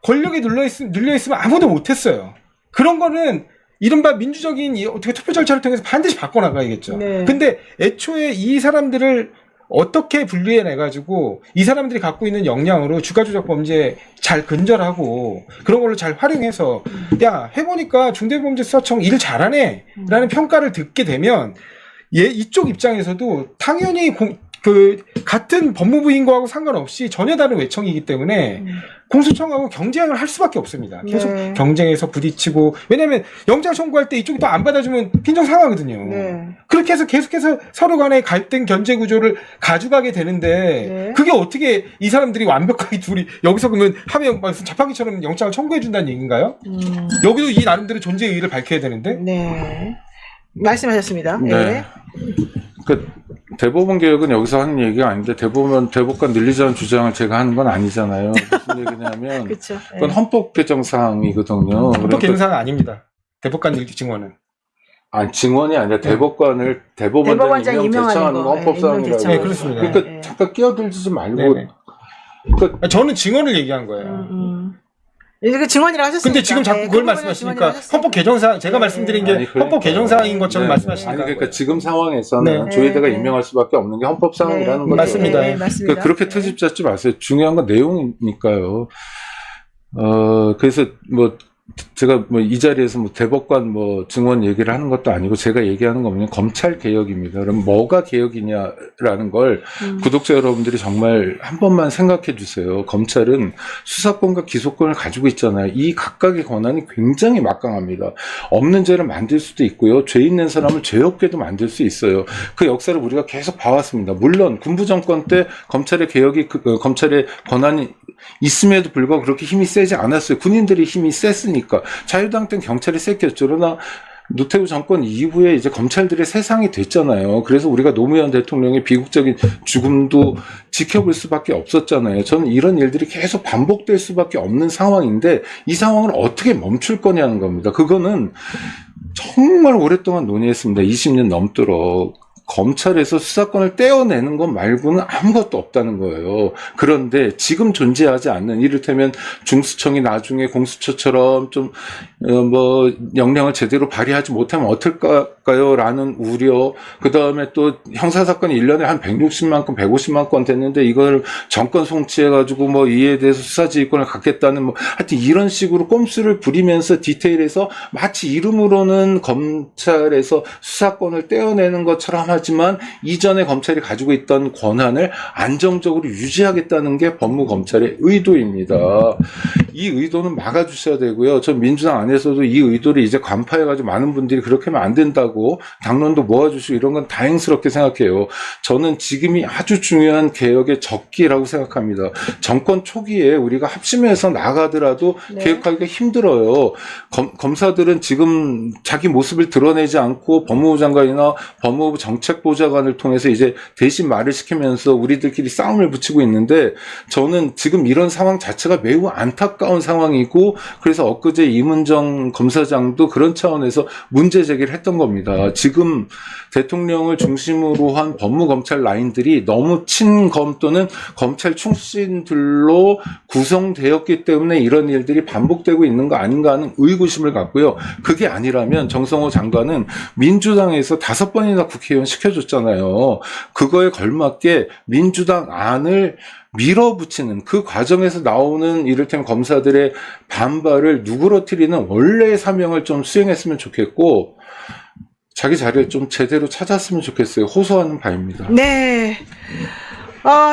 권력에 눌려있으면 아무도 못했어요. 그런 거는 이른바 민주적인 어떻게 투표 절차를 통해서 반드시 바꿔나가야겠죠. 네. 근데 애초에 이 사람들을 어떻게 분리해내가지고 이 사람들이 갖고 있는 역량으로 주가조작 범죄 잘 근절하고 그런 걸로 잘 활용해서 해보니까 중대범죄수사청 일 잘하네 라는 평가를 듣게 되면 이쪽 입장에서도 당연히 같은 법무부인 거하고 상관없이 전혀 다른 외청이기 때문에 공수처하고 경쟁을 할 수밖에 없습니다. 계속 네. 경쟁해서 부딪히고 왜냐하면 영장 청구할 때 이쪽이 또 안 받아주면 빈정 상하거든요. 네. 그렇게 해서 계속해서 서로 간의 갈등 견제 구조를 가져가게 되는데 네. 그게 어떻게 이 사람들이 완벽하게 둘이 여기서 그러면 하면 무슨 자판기처럼 영장을 청구해 준다는 얘기인가요? 여기도 이 나름대로 존재 의의를 밝혀야 되는데 네. 말씀하셨습니다. 네. 대법원 개혁은 여기서 하는 얘기가 아닌데 대법관 늘리자는 주장을 제가 하는 건 아니잖아요. 무슨 얘기냐면 그렇죠. 그건 헌법 개정 사항이거든요. 헌법 개정사항은 아닙니다. 대법관 일기 증언은. 아니 증언이 아니라 대법관을 대법원장 임명 임명하는 제청하는 거. 헌법 사항이라고. 네, 그렇습니다. 그러니까 네. 잠깐 끼어들지 말고. 네네. 그러니까 저는 증언을 얘기한 거예요. 이게 증언이라고 하셨으니까. 근데 지금 자꾸 그걸 말씀하시니까 헌법 개정사항 제가 말씀드린 게 아니, 그러니까. 헌법 개정사항인 것처럼 네. 말씀하시니까. 아니 그러니까 지금 상황에서는 네. 조혜대가 네. 임명할 수밖에 없는 게 헌법 사항이라는 거죠. 맞습니다. 네, 맞습니다. 그러니까 그렇게 트집 잡지 마세요. 중요한 건 내용이니까요. 그래서 제가 이 자리에서 대법관 증언 얘기를 하는 것도 아니고 제가 얘기하는 건 뭐냐면 검찰 개혁입니다. 그럼 뭐가 개혁이냐라는 걸 구독자 여러분들이 정말 한 번만 생각해 주세요. 검찰은 수사권과 기소권을 가지고 있잖아요. 이 각각의 권한이 굉장히 막강합니다. 없는 죄를 만들 수도 있고요. 죄 있는 사람을 죄 없게도 만들 수 있어요. 그 역사를 우리가 계속 봐왔습니다. 물론 군부 정권 때 검찰의 개혁이 검찰의 권한이 있음에도 불구하고 그렇게 힘이 세지 않았어요. 군인들이 힘이 셌으니까. 자유당 때는 경찰이 셌겠죠. 그러나 노태우 정권 이후에 이제 검찰들의 세상이 됐잖아요. 그래서 우리가 노무현 대통령의 비극적인 죽음도 지켜볼 수밖에 없었잖아요. 저는 이런 일들이 계속 반복될 수밖에 없는 상황인데 이 상황을 어떻게 멈출 거냐는 겁니다. 그거는 정말 오랫동안 논의했습니다. 20년 넘도록. 검찰에서 수사권을 떼어내는 것 말고는 아무것도 없다는 거예요. 그런데 지금 존재하지 않는 이를테면 중수청이 나중에 공수처처럼 좀 역량을 제대로 발휘하지 못하면 어떨까요? 라는 우려. 그 다음에 또 형사사건이 1년에 한 160만 건, 150만 건 됐는데 이걸 정권 송치해가지고 이에 대해서 수사지휘권을 갖겠다는 하여튼 이런 식으로 꼼수를 부리면서 디테일에서 마치 이름으로는 검찰에서 수사권을 떼어내는 것처럼 하지만 이전에 검찰이 가지고 있던 권한을 안정적으로 유지하겠다는 게 법무검찰의 의도입니다. 이 의도는 막아주셔야 되고요. 전 민주당 안에서도 이 의도를 이제 간파해가지고 많은 분들이 그렇게 하면 안 된다고 당론도 모아주시고 이런 건 다행스럽게 생각해요. 저는 지금이 아주 중요한 개혁의 적기라고 생각합니다. 정권 초기에 우리가 합심해서 나가더라도 네. 개혁하기가 힘들어요. 검사들은 지금 자기 모습을 드러내지 않고 법무부 장관이나 법무부 정책보좌관을 통해서 이제 대신 말을 시키면서 우리들끼리 싸움을 붙이고 있는데 저는 지금 이런 상황 자체가 매우 안타까운 상황이고 그래서 엊그제 이문정 검사장도 그런 차원에서 문제 제기를 했던 겁니다. 지금 대통령을 중심으로 한 법무검찰 라인들이 너무 친검 또는 검찰 출신들로 구성되었기 때문에 이런 일들이 반복되고 있는 거 아닌가 하는 의구심을 갖고요. 그게 아니라면 정성호 장관은 민주당에서 5번이나 국회의원 시켜줬잖아요. 그거에 걸맞게 민주당 안을 밀어붙이는 그 과정에서 나오는 이를테면 검사들의 반발을 누그러뜨리는 원래의 사명을 좀 수행했으면 좋겠고 자기 자리를 좀 제대로 찾았으면 좋겠어요. 호소하는 바입니다. 네.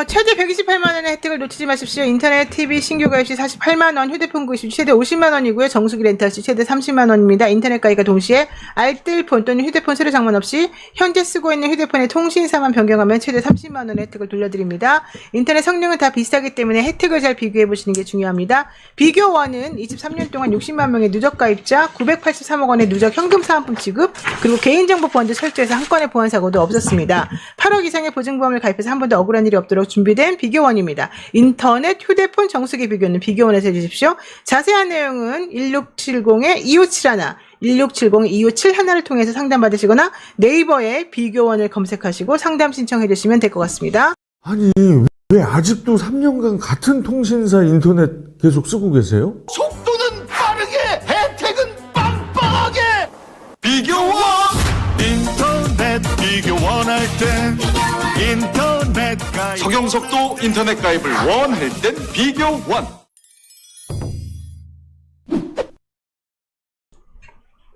최대 128만 원의 혜택을 놓치지 마십시오. 인터넷, TV 신규 가입 시 48만 원, 휴대폰 구입 시 최대 50만 원이고요. 정수기 렌탈 시 최대 30만 원입니다. 인터넷 가입과 동시에 알뜰폰 또는 휴대폰 수료 장만 없이 현재 쓰고 있는 휴대폰의 통신사만 변경하면 최대 30만 원의 혜택을 돌려드립니다. 인터넷 성능은 다 비슷하기 때문에 혜택을 잘 비교해 보시는 게 중요합니다. 비교원은 23년 동안 60만 명의 누적 가입자, 983억 원의 누적 현금 사은품 지급, 그리고 개인정보 보안도 철저해서 한 건의 보안 사고도 없었습니다. 8억 이상의 보증보험을 가입해서 한 번도 억울한 일이 없도록 준비된 비교원입니다. 인터넷, 휴대폰, 정수기 비교는 비교원에서 해주십시오. 자세한 내용은 1670-2571, 1670-2571을 통해서 상담받으시거나 네이버에 비교원을 검색하시고 상담 신청해 주시면 될 것 같습니다. 아니, 왜 아직도 3년간 같은 통신사 인터넷 계속 쓰고 계세요? 속도는 빠르게, 혜택은 빵빵하게. 비교원 인터넷 비교원 할 땐 인터넷 가입 적용속도 인터넷 가입을 원할 땐 비교원.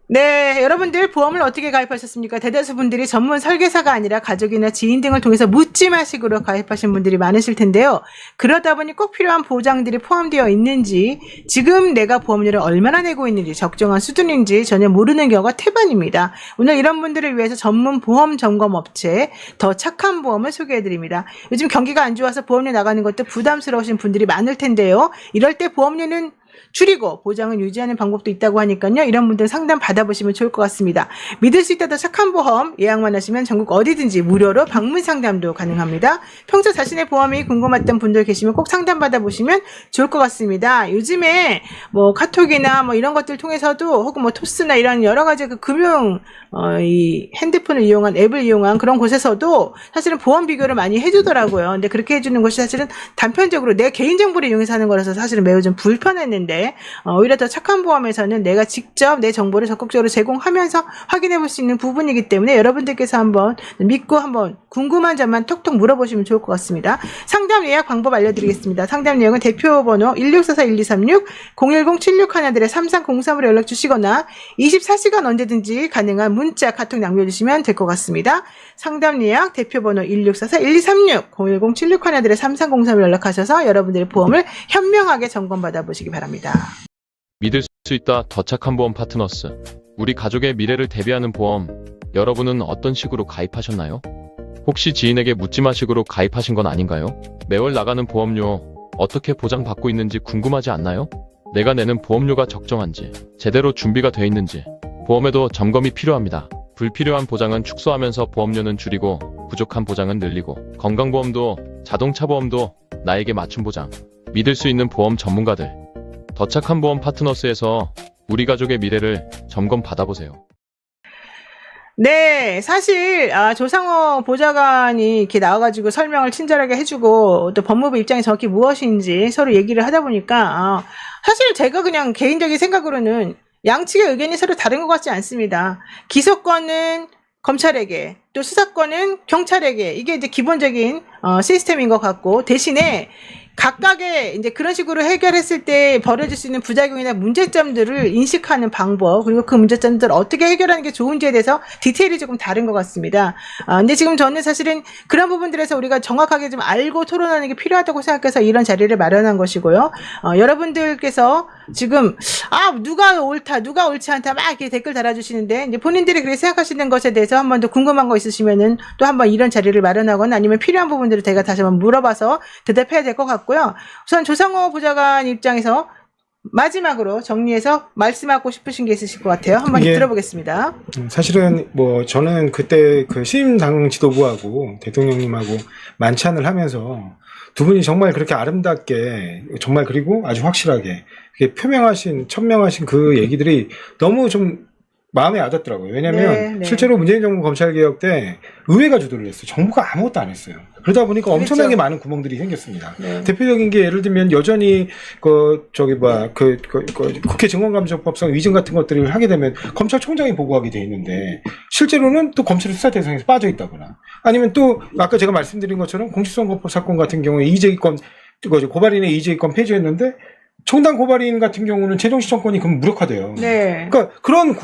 네, 여러분들 보험을 어떻게 가입하셨습니까? 대다수 분들이 전문 설계사가 아니라 가족이나 지인 등을 통해서 묻지마식으로 가입하신 분들이 많으실 텐데요. 그러다 보니 꼭 필요한 보장들이 포함되어 있는지, 지금 내가 보험료를 얼마나 내고 있는지, 적정한 수준인지 전혀 모르는 경우가 태반입니다. 오늘 이런 분들을 위해서 전문 보험 점검 업체 더 착한 보험을 소개해드립니다. 요즘 경기가 안 좋아서 보험료 나가는 것도 부담스러우신 분들이 많을 텐데요. 이럴 때 보험료는 줄이고 보장을 유지하는 방법도 있다고 하니까요. 이런 분들 상담 받아보시면 좋을 것 같습니다. 믿을 수 있다 더 착한 보험 예약만 하시면 전국 어디든지 무료로 방문 상담도 가능합니다. 평소 자신의 보험이 궁금했던 분들 계시면 꼭 상담 받아보시면 좋을 것 같습니다. 요즘에 뭐 카톡이나 뭐 이런 것들 통해서도 혹은 뭐 토스나 이런 여러 가지 그 금융 이 핸드폰을 이용한 앱을 이용한 그런 곳에서도 사실은 보험 비교를 많이 해주더라고요. 근데 그렇게 해주는 것이 사실은 단편적으로 내 개인정보를 이용해서 하는 거라서 사실은 매우 좀 불편했는데 오히려 더 착한 보험에서는 내가 직접 내 정보를 적극적으로 제공하면서 확인해 볼 수 있는 부분이기 때문에 여러분들께서 한번 믿고 한번 궁금한 점만 톡톡 물어보시면 좋을 것 같습니다. 상담 예약 방법 알려드리겠습니다. 상담 내용은 대표번호 1644-1236 010-7611-3303으로 연락 주시거나 24시간 언제든지 가능한 문자, 카톡 남겨주시면 될 것 같습니다. 상담 예약 대표번호 1644-1236 010-7611-3303으로 연락하셔서 여러분들의 보험을 현명하게 점검받아 보시기 바랍니다. 믿을 수 있다 더 착한 보험 파트너스. 우리 가족의 미래를 대비하는 보험. 여러분은 어떤 식으로 가입하셨나요? 혹시 지인에게 묻지마식으로 가입하신 건 아닌가요? 매월 나가는 보험료 어떻게 보장받고 있는지 궁금하지 않나요? 내가 내는 보험료가 적정한지, 제대로 준비가 돼 있는지 보험에도 점검이 필요합니다. 불필요한 보장은 축소하면서 보험료는 줄이고 부족한 보장은 늘리고 건강보험도 자동차 보험도 나에게 맞춤 보장. 믿을 수 있는 보험 전문가들. 더 착한 보험 파트너스에서 우리 가족의 미래를 점검 받아보세요. 네, 사실 조상호 보좌관이 이렇게 나와가지고 설명을 친절하게 해주고 또 법무부 입장이 정확히 무엇인지 서로 얘기를 하다 보니까 사실 제가 그냥 개인적인 생각으로는 양측의 의견이 서로 다른 것 같지 않습니다. 기소권은 검찰에게 또 수사권은 경찰에게 이게 이제 기본적인 시스템인 것 같고 대신에 각각의 이제 그런 식으로 해결했을 때 벌어질 수 있는 부작용이나 문제점들을 인식하는 방법 그리고 그 문제점들을 어떻게 해결하는 게 좋은지에 대해서 디테일이 조금 다른 것 같습니다. 근데 지금 저는 사실은 그런 부분들에서 우리가 정확하게 좀 알고 토론하는 게 필요하다고 생각해서 이런 자리를 마련한 것이고요. 여러분들께서 지금 누가 옳다 누가 옳지 않다 막 이렇게 댓글 달아주시는데 이제 본인들이 그렇게 생각하시는 것에 대해서 한 번 더 궁금한 거 있으시면은 또 한 번 이런 자리를 마련하거나 아니면 필요한 부분들을 제가 다시 한번 물어봐서 대답해야 될 것 같고요. 우선 조상호 보좌관 입장에서 마지막으로 정리해서 말씀하고 싶으신 게 있으실 것 같아요. 한번 들어보겠습니다. 사실은 뭐 저는 그때 그 신임당 지도부하고 대통령님하고 만찬을 하면서 두 분이 정말 그렇게 아름답게 정말 그리고 아주 확실하게 천명하신 그 얘기들이 너무 좀 마음에 와닿더라고요. 왜냐하면 실제로 문재인 정부 검찰개혁 때 의회가 주도를 했어요. 정부가 아무것도 안 했어요. 그러다 보니까 엄청나게 많은 구멍들이 생겼습니다. 대표적인 게 예를 들면 여전히 국회 증언감정법상 위증 같은 것들을 하게 되면 검찰총장이 보고하게 돼 있는데 실제로는 또 검찰의 수사 대상에서 빠져 있다거나 아니면 또 아까 제가 말씀드린 것처럼 공직선거법 사건 같은 경우에 고발인의 이재기권 폐지했는데 총당 고발인 같은 경우는 최종 시청권이 그럼 무력화돼요. 네. 그러니까 그런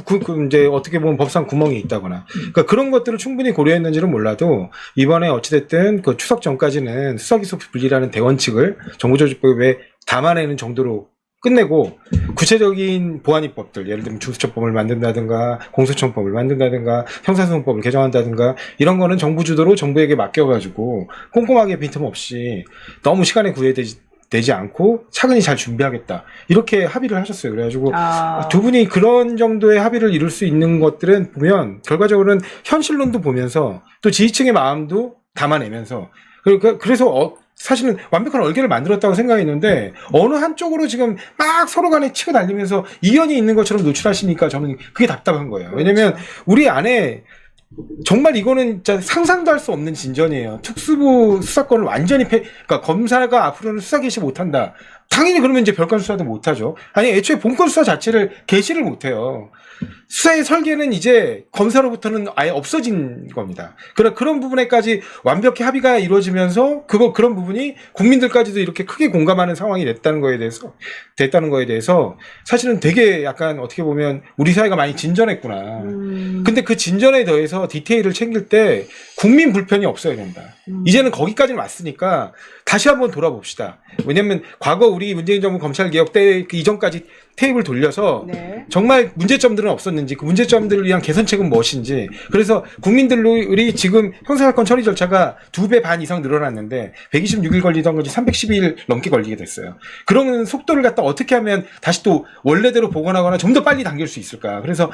이제 어떻게 보면 법상 구멍이 있다거나 그러니까 그런 것들을 충분히 고려했는지는 몰라도 이번에 어찌됐든 그 추석 전까지는 수사기소 분리라는 대원칙을 정부조직법에 담아내는 정도로 끝내고 구체적인 보안입법들 예를 들면 중수처법을 만든다든가 공소청법을 만든다든가 형사소송법을 개정한다든가 이런 거는 정부 주도로 정부에게 맡겨가지고 꼼꼼하게 빈틈없이 너무 시간에 구애되지 않고 차근히 잘 준비하겠다 이렇게 합의를 하셨어요. 그래가지고 두 분이 그런 정도의 합의를 이룰 수 있는 것들은 보면 결과적으로는 현실론도 보면서 또 지지층의 마음도 담아내면서 그래서 사실은 완벽한 얼개를 만들었다고 생각했는데 어느 한쪽으로 지금 막 서로 간에 치고 달리면서 이견이 있는 것처럼 노출하시니까 저는 그게 답답한 거예요. 왜냐면 우리 안에 정말 이거는 진짜 상상도 할 수 없는 진전이에요. 특수부 수사권을 완전히 그러니까 검사가 앞으로는 수사 개시 못한다. 당연히 그러면 이제 별건 수사도 못하죠. 아니 애초에 본건 수사 자체를 개시를 못해요. 수사의 설계는 이제 검사로부터는 아예 없어진 겁니다. 그런 부분에까지 완벽히 합의가 이루어지면서 그런 부분이 국민들까지도 이렇게 크게 공감하는 상황이 됐다는 거에 대해서 사실은 되게 약간 어떻게 보면 우리 사회가 많이 진전했구나. 근데 그 진전에 더해서 디테일을 챙길 때 국민 불편이 없어야 된다. 이제는 거기까지는 왔으니까 다시 한번 돌아봅시다. 왜냐면 과거 우리 문재인 정부 검찰개혁 때 그 이전까지 테이블 돌려서 네. 정말 문제점들은 없었는지 그 문제점들을 위한 개선책은 무엇인지 그래서 국민들이 지금 형사사건 처리 절차가 2배 반 이상 늘어났는데 126일 걸리던 것이 312일 넘게 걸리게 됐어요. 그런 속도를 갖다 어떻게 하면 다시 또 원래대로 복원하거나 좀 더 빨리 당길 수 있을까. 그래서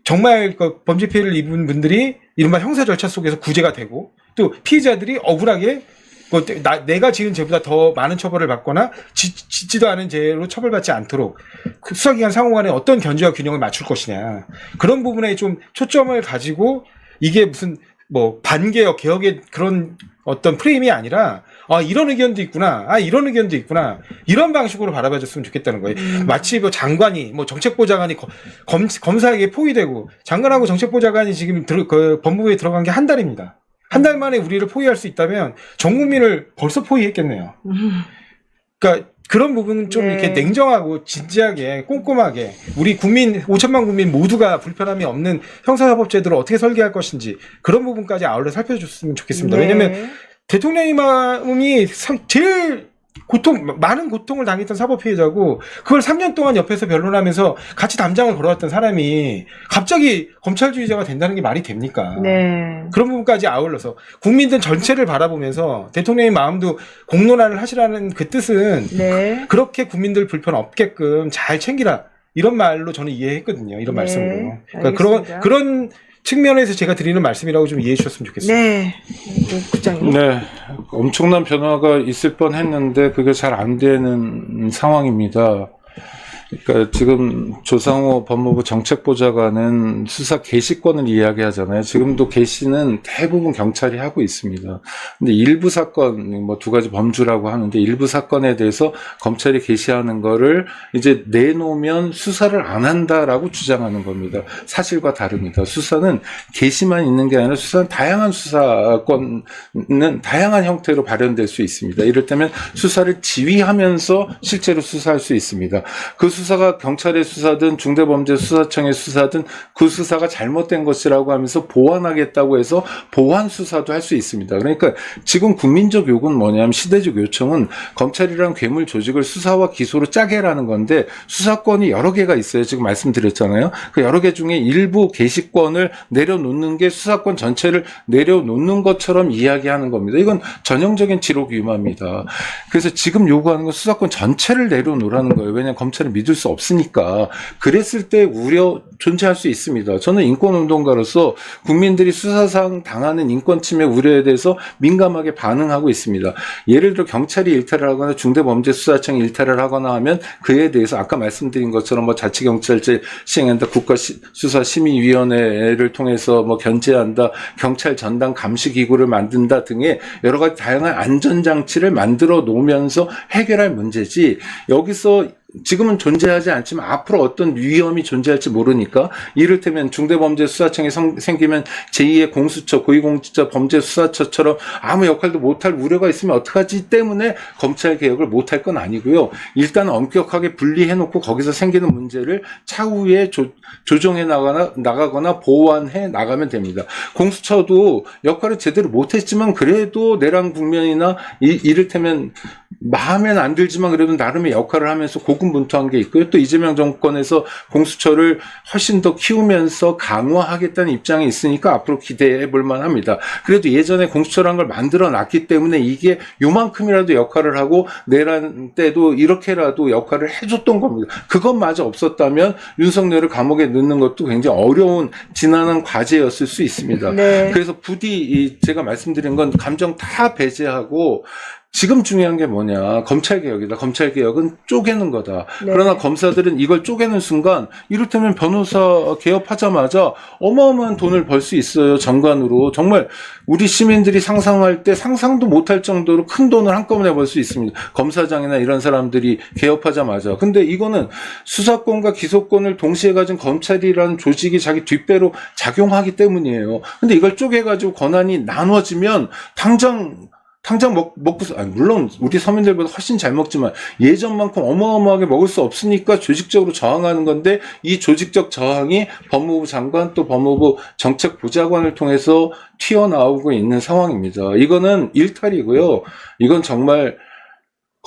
정말 그 범죄 피해를 입은 분들이 이른바 형사 절차 속에서 구제가 되고 또 피해자들이 억울하게 내가 지은 죄보다 더 많은 처벌을 받거나 짓지도 않은 죄로 처벌받지 않도록 그 수사기관 상호간에 어떤 견제와 균형을 맞출 것이냐 그런 부분에 좀 초점을 가지고 이게 무슨 뭐 반개혁 개혁의 그런 어떤 프레임이 아니라 이런 의견도 있구나 이런 의견도 있구나 이런 방식으로 바라봐줬으면 좋겠다는 거예요. 마치 뭐 장관이 뭐 정책보좌관이 검사에게 포위되고 장관하고 정책보좌관이 지금 그 법무부에 들어간 게 한 달입니다. 한 달 만에 우리를 포위할 수 있다면 전 국민을 벌써 포위했겠네요. 그러니까 그런 부분은 좀 이렇게 냉정하고 진지하게 꼼꼼하게 우리 국민 5천만 국민 모두가 불편함이 없는 형사사법제도를 어떻게 설계할 것인지 그런 부분까지 아울러 살펴줬으면 좋겠습니다. 왜냐하면 대통령의 마음이 제일 많은 고통을 당했던 사법 피해자고 그걸 3년 동안 옆에서 변론하면서 같이 담장을 걸어왔던 사람이 갑자기 검찰주의자가 된다는 게 말이 됩니까? 네. 그런 부분까지 아울러서 국민들 전체를 바라보면서 대통령의 마음도 공론화를 하시라는 그 뜻은 네. 그렇게 국민들 불편 없게끔 잘 챙기라 이런 말로 저는 이해했거든요. 이런 말씀으로. 그러니까 그런 측면에서 제가 드리는 말씀이라고 좀 이해해 주셨으면 좋겠습니다. 네. 국장님. 네. 엄청난 변화가 있을 뻔 했는데 그게 잘 안 되는 상황입니다. 그러니까 지금 조상호 법무부 정책보좌관은 수사 개시권을 이야기하잖아요. 지금도 개시는 대부분 경찰이 하고 있습니다. 근데 일부 사건, 뭐 2가지 범주라고 하는데 일부 사건에 대해서 검찰이 개시하는 거를 이제 내놓으면 수사를 안 한다라고 주장하는 겁니다. 사실과 다릅니다. 수사는 개시만 있는 게 아니라 수사는 다양한 수사권은 다양한 형태로 발현될 수 있습니다. 이를테면 수사를 지휘하면서 실제로 수사할 수 있습니다. 그 수사가 경찰의 수사든 중대범죄수사청의 수사든 그 수사가 잘못된 것이라고 하면서 보완하겠다고 해서 보완 수사도 할 수 있습니다. 그러니까 지금 국민적 요구는 뭐냐면 시대적 요청은 검찰이란 괴물 조직을 수사와 기소로 짜게 하라는 건데 수사권이 여러 개가 있어요. 지금 말씀드렸잖아요. 그 여러 개 중에 일부 개시권을 내려놓는 게 수사권 전체를 내려놓는 것처럼 이야기하는 겁니다. 이건 전형적인 지록 위반입니다. 그래서 지금 요구하는 건 수사권 전체를 내려놓으라는 거예요. 왜냐하면 검찰은 믿을 수 없으니까. 그랬을 때 우려 존재할 수 있습니다. 저는 인권운동가로서 국민들이 수사상 당하는 인권 침해 우려에 대해서 민감하게 반응하고 있습니다. 예를 들어 경찰이 일탈을 하거나 중대범죄수사청이 일탈을 하거나 하면 그에 대해서 아까 말씀드린 것처럼 뭐 자치경찰제 시행한다, 국가수사심의위원회를 통해서 뭐 견제한다, 경찰 전담 감시기구를 만든다 등의 여러 가지 다양한 안전장치를 만들어 놓으면서 해결할 문제지 여기서 지금은 존재하지 않지만 앞으로 어떤 위험이 존재할지 모르니까 이를테면 중대범죄수사청이 생기면 제2의 공수처, 고위공직자 범죄수사처처럼 아무 역할도 못할 우려가 있으면 어떡하지 때문에 검찰개혁을 못할 건 아니고요. 일단 엄격하게 분리해놓고 거기서 생기는 문제를 차후에 조정해 나가거나 보완해 나가면 됩니다. 공수처도 역할을 제대로 못했지만 그래도 내랑 국면이나 이를테면 마음에는 안 들지만 그래도 나름의 역할을 하면서 고군분투한 게 있고요. 또 이재명 정권에서 공수처를 훨씬 더 키우면서 강화하겠다는 입장이 있으니까 앞으로 기대해 볼 만합니다. 그래도 예전에 공수처라는 걸 만들어 놨기 때문에 이게 요만큼이라도 역할을 하고 내란 때도 이렇게라도 역할을 해줬던 겁니다. 그것마저 없었다면 윤석열을 감옥에 넣는 것도 굉장히 어려운 지난한 과제였을 수 있습니다. 네. 그래서 부디 제가 말씀드린 건 감정 다 배제하고 지금 중요한 게 뭐냐. 검찰개혁이다. 검찰개혁은 쪼개는 거다. 네. 그러나 검사들은 이걸 쪼개는 순간 이를테면 변호사 개업하자마자 어마어마한 돈을 벌 수 있어요. 정관으로. 정말 우리 시민들이 상상할 때 상상도 못할 정도로 큰 돈을 한꺼번에 벌 수 있습니다. 검사장이나 이런 사람들이 개업하자마자. 근데 이거는 수사권과 기소권을 동시에 가진 검찰이라는 조직이 자기 뒷배로 작용하기 때문이에요. 근데 이걸 쪼개가지고 권한이 나눠지면 당장 먹고, 물론 우리 서민들보다 훨씬 잘 먹지만 예전만큼 어마어마하게 먹을 수 없으니까 조직적으로 저항하는 건데 이 조직적 저항이 법무부 장관 또 법무부 정책보좌관을 통해서 튀어나오고 있는 상황입니다. 이거는 일탈이고요. 이건 정말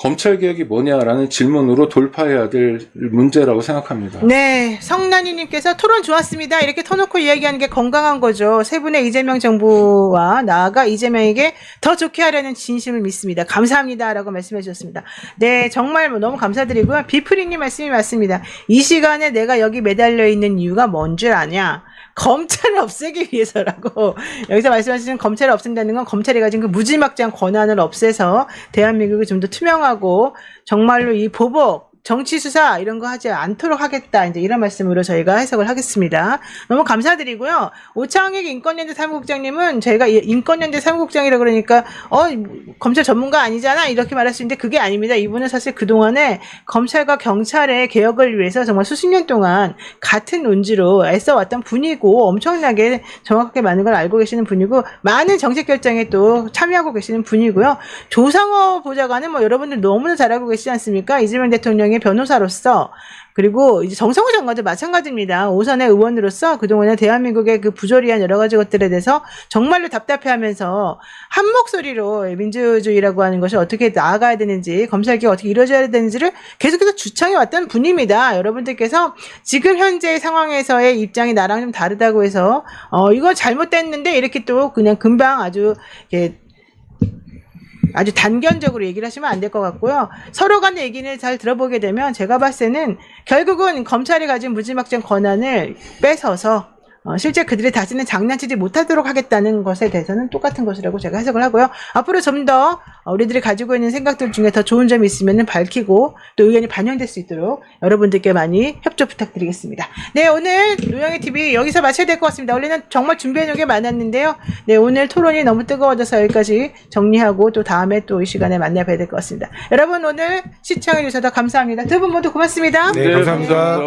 검찰개혁이 뭐냐라는 질문으로 돌파해야 될 문제라고 생각합니다. 네, 성난이님께서 토론 좋았습니다. 이렇게 터놓고 이야기하는 게 건강한 거죠. 세 분의 이재명 정부와 나아가 이재명에게 더 좋게 하려는 진심을 믿습니다. 감사합니다라고 말씀해 주셨습니다. 네, 정말 너무 감사드리고요. 비프리님 말씀이 맞습니다. 이 시간에 내가 여기 매달려 있는 이유가 뭔 줄 아냐? 검찰을 없애기 위해서라고. 여기서 말씀하시는 검찰을 없앤다는 건 검찰이 가진 그 무지막지한 권한을 없애서 대한민국이 좀 더 투명하고 정말로 이 보복, 정치 수사 이런 거 하지 않도록 하겠다. 이제 이런 말씀으로 저희가 해석을 하겠습니다. 너무 감사드리고요. 오창익 인권연대 사무국장님은 저희가 인권연대 사무국장이라고 그러니까 검찰 전문가 아니잖아 이렇게 말할 수 있는데 그게 아닙니다. 이분은 사실 그동안에 검찰과 경찰의 개혁을 위해서 정말 수십 년 동안 같은 논지로 애써왔던 분이고 엄청나게 정확하게 많은 걸 알고 계시는 분이고 많은 정책 결정에 또 참여하고 계시는 분이고요. 조상호 보좌관은 여러분들 너무나 잘 알고 계시지 않습니까? 이재명 대통령의 변호사로서 그리고 이제 정성호 장관도 마찬가지입니다. 5선의 의원으로서 그동안에 대한민국의 그 부조리한 여러 가지 것들에 대해서 정말로 답답해하면서 한 목소리로 민주주의라고 하는 것이 어떻게 나아가야 되는지 검찰개혁 어떻게 이루어져야 되는지를 계속해서 주창해왔던 분입니다. 여러분들께서 지금 현재 상황에서의 입장이 나랑 좀 다르다고 해서 이거 잘못됐는데 이렇게 또 그냥 금방 아주 단견적으로 얘기를 하시면 안 될 것 같고요. 서로 간의 얘기를 잘 들어보게 되면 제가 봤을 때는 결국은 검찰이 가진 무지막지한 권한을 뺏어서 실제 그들이 다시는 장난치지 못하도록 하겠다는 것에 대해서는 똑같은 것이라고 제가 해석을 하고요. 앞으로 좀 더 우리들이 가지고 있는 생각들 중에 더 좋은 점이 있으면 밝히고 또 의견이 반영될 수 있도록 여러분들께 많이 협조 부탁드리겠습니다. 네, 오늘 노영희 TV 여기서 마쳐야 될 것 같습니다. 원래는 정말 준비해놓은 게 많았는데요. 네, 오늘 토론이 너무 뜨거워져서 여기까지 정리하고 또 다음에 또 이 시간에 만나봐야 될 것 같습니다. 여러분 오늘 시청해주셔서 감사합니다. 두 분 모두 고맙습니다. 네, 감사합니다.